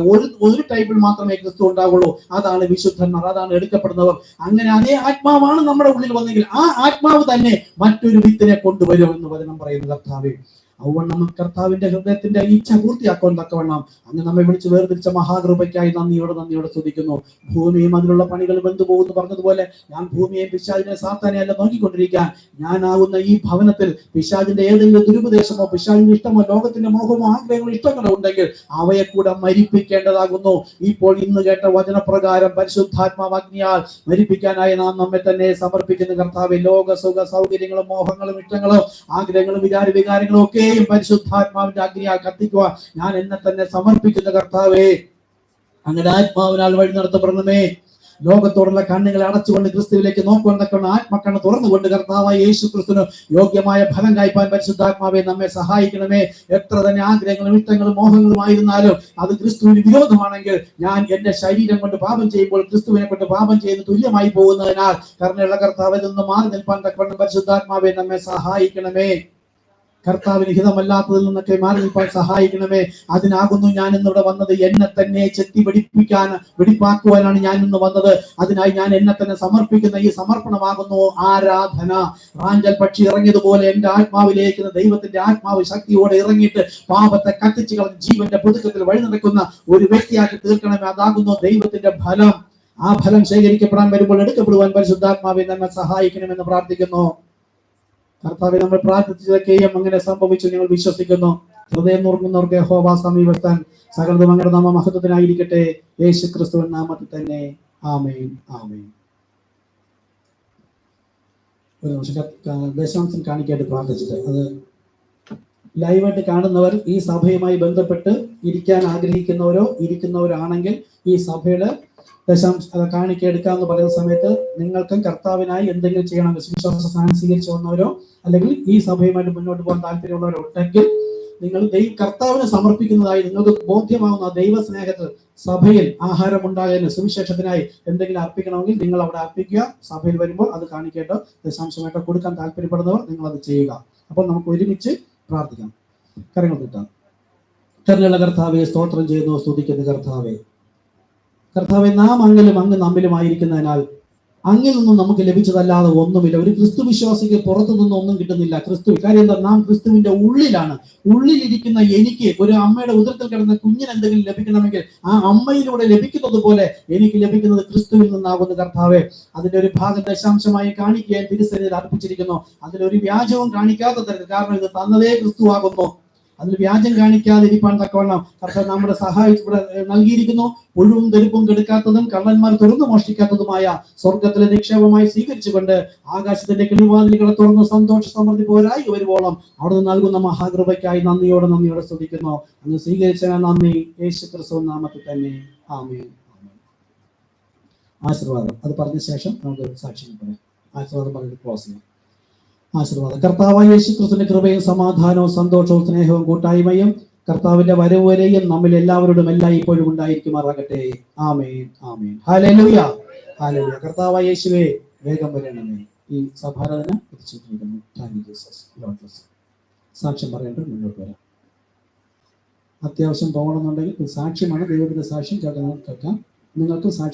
ഒരു ടൈപ്പിൽ മാത്രമേ ക്രിസ്തു ഉണ്ടാകുള്ളൂ. അതാണ് വിശുദ്ധന്മാർ, അതാണ് എടുക്കപ്പെടുന്നവർ. അങ്ങനെ അതേ ആത്മാവാണ് നമ്മുടെ ഉള്ളിൽ വന്നെങ്കിൽ ആ ആത്മാവ് തന്നെ മറ്റൊരു വിത്തിനെ കൊണ്ടുവരും എന്ന് വചനം പറയുന്നു കർത്താവേ. അതുകൊണ്ട് നമ്മൾ കർത്താവിന്റെ ഹൃദയത്തിന്റെ ഇച്ഛ പൂർത്തിയാക്കാൻ തക്കവണ്ണം അങ്ങ് നമ്മെ വിളിച്ച് വേർതിരിച്ച മഹാകൃപയ്ക്കായി നന്ദിയോടെ സ്തുതിക്കുന്നു. ഭൂമിയും അതിലുള്ള പണികൾ ബന്ധു പോകുന്നു പറഞ്ഞതുപോലെ ഞാൻ ഭൂമിയെയും പിശാചിനെ സാത്താനെ അല്ല നോക്കിക്കൊണ്ടിരിക്കാൻ, ഞാനാകുന്ന ഈ ഭവനത്തിൽ പിശാചിന്റെ ഏതെങ്കിലും ദുരുപദേശമോ പിശാചിന്റെ ഇഷ്ടമോ ലോകത്തിന്റെ മോഹമോ ആഗ്രഹങ്ങളോ ഇഷ്ടങ്ങളോ ഉണ്ടെങ്കിൽ അവയെ കൂടെ മരിപ്പിക്കേണ്ടതാകുന്നു. ഇപ്പോൾ ഇന്ന് കേട്ട വചനപ്രകാരം പരിശുദ്ധാത്മാവഗ്നിയാൽ മരിപ്പിക്കാനായി നാം നമ്മെ തന്നെ സമർപ്പിക്കുന്ന കർത്താവെ. ലോക സുഖ സൗകര്യങ്ങളും മോഹങ്ങളും ഇഷ്ടങ്ങളും ആഗ്രഹങ്ങളും വികാരങ്ങളും ഒക്കെ പരിശുദ്ധാത്മാവിന്റെ അഗ്നിയാൽ കത്തിക്കുക ഞാൻ എന്നെ തന്നെ സമർപ്പിക്കുന്ന കർത്താവേ. അങ്ങയുടെ ആത്മാവിനാൽ വഴി നടത്തപ്പെടണമേ. ലോകത്തോടുള്ള കണ്ണുകളെ അടച്ചുകൊണ്ട് ക്രിസ്തുവിലേക്ക് നോക്കുകൊണ്ടൊക്കെ ആത്മക്കണ്ണ് തുറന്നുകൊണ്ട് കർത്താവായ യേശു ക്രിസ്തുവിന് യോഗ്യമായ ഫലം കായ്പാൻ പരിശുദ്ധാത്മാവെ നമ്മെ സഹായിക്കണമേ. എത്ര തന്നെ ആഗ്രഹങ്ങളും ഇഷ്ടങ്ങളും മോഹങ്ങളും ആയിരുന്നാലും അത് ക്രിസ്തുവിന് വിരോധമാണെങ്കിൽ ഞാൻ എന്റെ ശരീരം കൊണ്ട് പാപം ചെയ്യുമ്പോൾ ക്രിസ്തുവിനെ കൊണ്ട് പാപം ചെയ്യുന്ന തുല്യമായി പോകുന്നതിനാൽ കരുണയുള്ള കർത്താവിൽ നിന്ന് മാറി നിൽപ്പാൻ തക്കവണ്ണം പരിശുദ്ധാത്മാവെ നമ്മെ സഹായിക്കണമേ. കർത്താവിന് ഹിതമല്ലാത്തതിൽ നിന്നൊക്കെ മാറി നിൽപ്പാൻ സഹായിക്കണമേ. അതിനാകുന്നു ഞാൻ ഇന്നിവിടെ വന്നത്. എന്നെ തന്നെ ചെത്തി വെടിപ്പാക്കുവാനാണ് ഞാൻ ഇന്ന് വന്നത്. അതിനായി ഞാൻ എന്നെ തന്നെ സമർപ്പിക്കുന്ന ഈ സമർപ്പണമാകുന്നു ആരാധന. റാഞ്ചൽ പക്ഷി ഇറങ്ങിയതുപോലെ എന്റെ ആത്മാവിലേക്ക് ദൈവത്തിന്റെ ആത്മാവ് ശക്തിയോടെ ഇറങ്ങിയിട്ട് പാപത്തെ കത്തിച്ചു കളഞ്ഞ് ജീവന്റെ പുതുക്കത്തിൽ വഴി നടക്കുന്ന ഒരു വ്യക്തിയാക്കി തീർക്കണമേ. അതാകുന്നു ദൈവത്തിന്റെ ഫലം. ആ ഫലം ശേഖരിക്കപ്പെടാൻ വരുമ്പോൾ എടുക്കപ്പെടുവാൻ പരിശുദ്ധാത്മാവിനെ നമ്മെ സഹായിക്കണമെന്ന് പ്രാർത്ഥിക്കുന്നു. കർത്താവെ, നമ്മൾ പ്രാർത്ഥിച്ചതൊക്കെയും അങ്ങനെ സംഭവിച്ചു ഞങ്ങൾ വിശ്വസിക്കുന്നു. ഹൃദയം നുറുങ്ങുന്നവർക്ക് യഹോവ സമീപത്താൻ സകലതും അങ്ങയുടെ നാമ മഹത്വത്തിനായിരിക്കട്ടെ. യേശു ക്രിസ്തുവിൻ നാമത്തിൽ തന്നെ. ആമേൻ, ആമേൻ. ഒരു നിമിഷം ദശാംശം കാണിക്കായിട്ട് പ്രാർത്ഥിച്ചിട്ട് അത് ലൈവായിട്ട് കാണുന്നവർ ഈ സഭയുമായി ബന്ധപ്പെട്ട് ഇരിക്കാൻ ആഗ്രഹിക്കുന്നവരോ ഇരിക്കുന്നവരാണെങ്കിൽ ഈ സഭയുടെ കാണിക്ക എടുക്കാമെന്ന് പറയുന്ന സമയത്ത് നിങ്ങൾക്കും കർത്താവിനായി എന്തെങ്കിലും ചെയ്യണം. വിശ്വാസ സ്ഥാനം സ്വീകരിച്ചു വന്നവരോ അല്ലെങ്കിൽ ഈ സഭയുമായിട്ട് മുന്നോട്ട് പോകാൻ താല്പര്യമുള്ളവരോ ഉണ്ടെങ്കിൽ നിങ്ങൾ കർത്താവിനെ സമർപ്പിക്കുന്നതായി നിങ്ങൾക്ക് ബോധ്യമാവുന്ന ദൈവ സ്നേഹത്തിൽ സഭയിൽ ആഹാരം ഉണ്ടാകാൻ സുവിശേഷത്തിനായി എന്തെങ്കിലും അർപ്പിക്കണമെങ്കിൽ നിങ്ങൾ അവിടെ അർപ്പിക്കുക. സഭയിൽ വരുമ്പോൾ അത് കാണിക്കേട്ടോ ദശാംശമായിട്ടോ കൊടുക്കാൻ താല്പര്യപ്പെടുന്നവർ നിങ്ങൾ അത് ചെയ്യുക. അപ്പോൾ നമുക്ക് ഒരുമിച്ച് പ്രാർത്ഥിക്കാം. കരങ്ങൾ കിട്ടാം. കരുണയുള്ള കർത്താവെ, സ്തോത്രം ചെയ്യുന്നു, സ്തുതിക്കുന്ന കർത്താവെ. കർത്താവെ, നാം അങ്ങിലും അങ്ങ് നമ്മിലുമായിരിക്കുന്നതിനാൽ അങ്ങിൽ നിന്നും നമുക്ക് ലഭിച്ചതല്ലാതെ ഒന്നുമില്ല. ഒരു ക്രിസ്തു വിശ്വാസിക്ക് പുറത്തു നിന്നും ഒന്നും കിട്ടുന്നില്ല. ക്രിസ്തു കാര്യം എന്താ? നാം ക്രിസ്തുവിന്റെ ഉള്ളിലാണ്. ഉള്ളിലിരിക്കുന്ന എനിക്ക് ഒരു അമ്മയുടെ ഉദരത്തിൽ കിടന്ന കുഞ്ഞിന് എന്തെങ്കിലും ലഭിക്കണമെങ്കിൽ ആ അമ്മയിലൂടെ ലഭിക്കുന്നത് പോലെ എനിക്ക് ലഭിക്കുന്നത് ക്രിസ്തുവിൽ നിന്നാകുന്നു കർത്താവെ. അതിന്റെ ഒരു ഭാഗം ദശാംശമായി കാണിക്കാൻ തിരുസന്നിധിയിൽ അർപ്പിച്ചിരിക്കുന്നു. അതിലൊരു വ്യാജവും കാണിക്കാത്ത തരത്തിൽ, കാരണം ഇത് തന്നതേ ക്രിസ്തു ആകുന്നു. അതിൽ വ്യാജം കാണിക്കാതിരിപ്പാൻ തക്കവണ്ണം കർത്താവ് നമ്മുടെ സഹായിച്ച് ഇവിടെ നൽകിയിരിക്കുന്നു. ഒഴിവും തെരുപ്പും കെടുക്കാത്തതും കള്ളന്മാർ തുറന്നു മോഷ്ടിക്കാത്തതുമായ സ്വർഗത്തിലെ നിക്ഷേപമായി സ്വീകരിച്ചുകൊണ്ട് ആകാശത്തിന്റെ കിളിവാതിലുകളെ തുറന്ന് സന്തോഷ സമൃദ്ധി പോരായി വരുവോളം അവിടുന്ന് നൽകുന്ന മഹാകൃപയ്ക്കായി നന്ദിയോടെ സ്തുതിക്കുന്നു. അങ്ങ് സ്വീകരിച്ച നന്ദി. യേശു ക്രിസ്തു നാമത്തിൽ തന്നെ. ആമേൻ. ആശീർവാദം. അത് പറഞ്ഞ ശേഷം നമുക്ക് സാക്ഷ്യം പറയാം. ആശീർവാദം പറഞ്ഞ് ക്ലോസ് ചെയ്യാം. ആശീർവാദം. കർത്താവായ യേശു ക്രിസ്തുവിന്റെ കൃപയും സമാധാനവും സന്തോഷവും സ്നേഹവും കൂട്ടായ്മയും കർത്താവിന്റെ വരവ് വരെയും നമ്മിൽ എല്ലാവരോടും എല്ലാം ഇപ്പോഴും ഉണ്ടായിരിക്കുമാറാകട്ടെ. ആമേൻ, ആമേൻ. Hallelujah, hallelujah. കർത്താവായ യേശുവേ, വേഗം വരണമേ. ഈ സഭാരാധന എത്തിച്ചിരിക്കുന്നു. Thank you Jesus. Lord bless you. സാക്ഷ്യം പറയേണ്ടത് മുന്നോട്ട് വരാം. അത്യാവശ്യം പോകണമെന്നുണ്ടെങ്കിൽ സാക്ഷ്യമാണ്, ദൈവത്തിന്റെ സാക്ഷ്യം കേൾക്കാം. നിങ്ങൾക്ക് സാക്ഷ്യം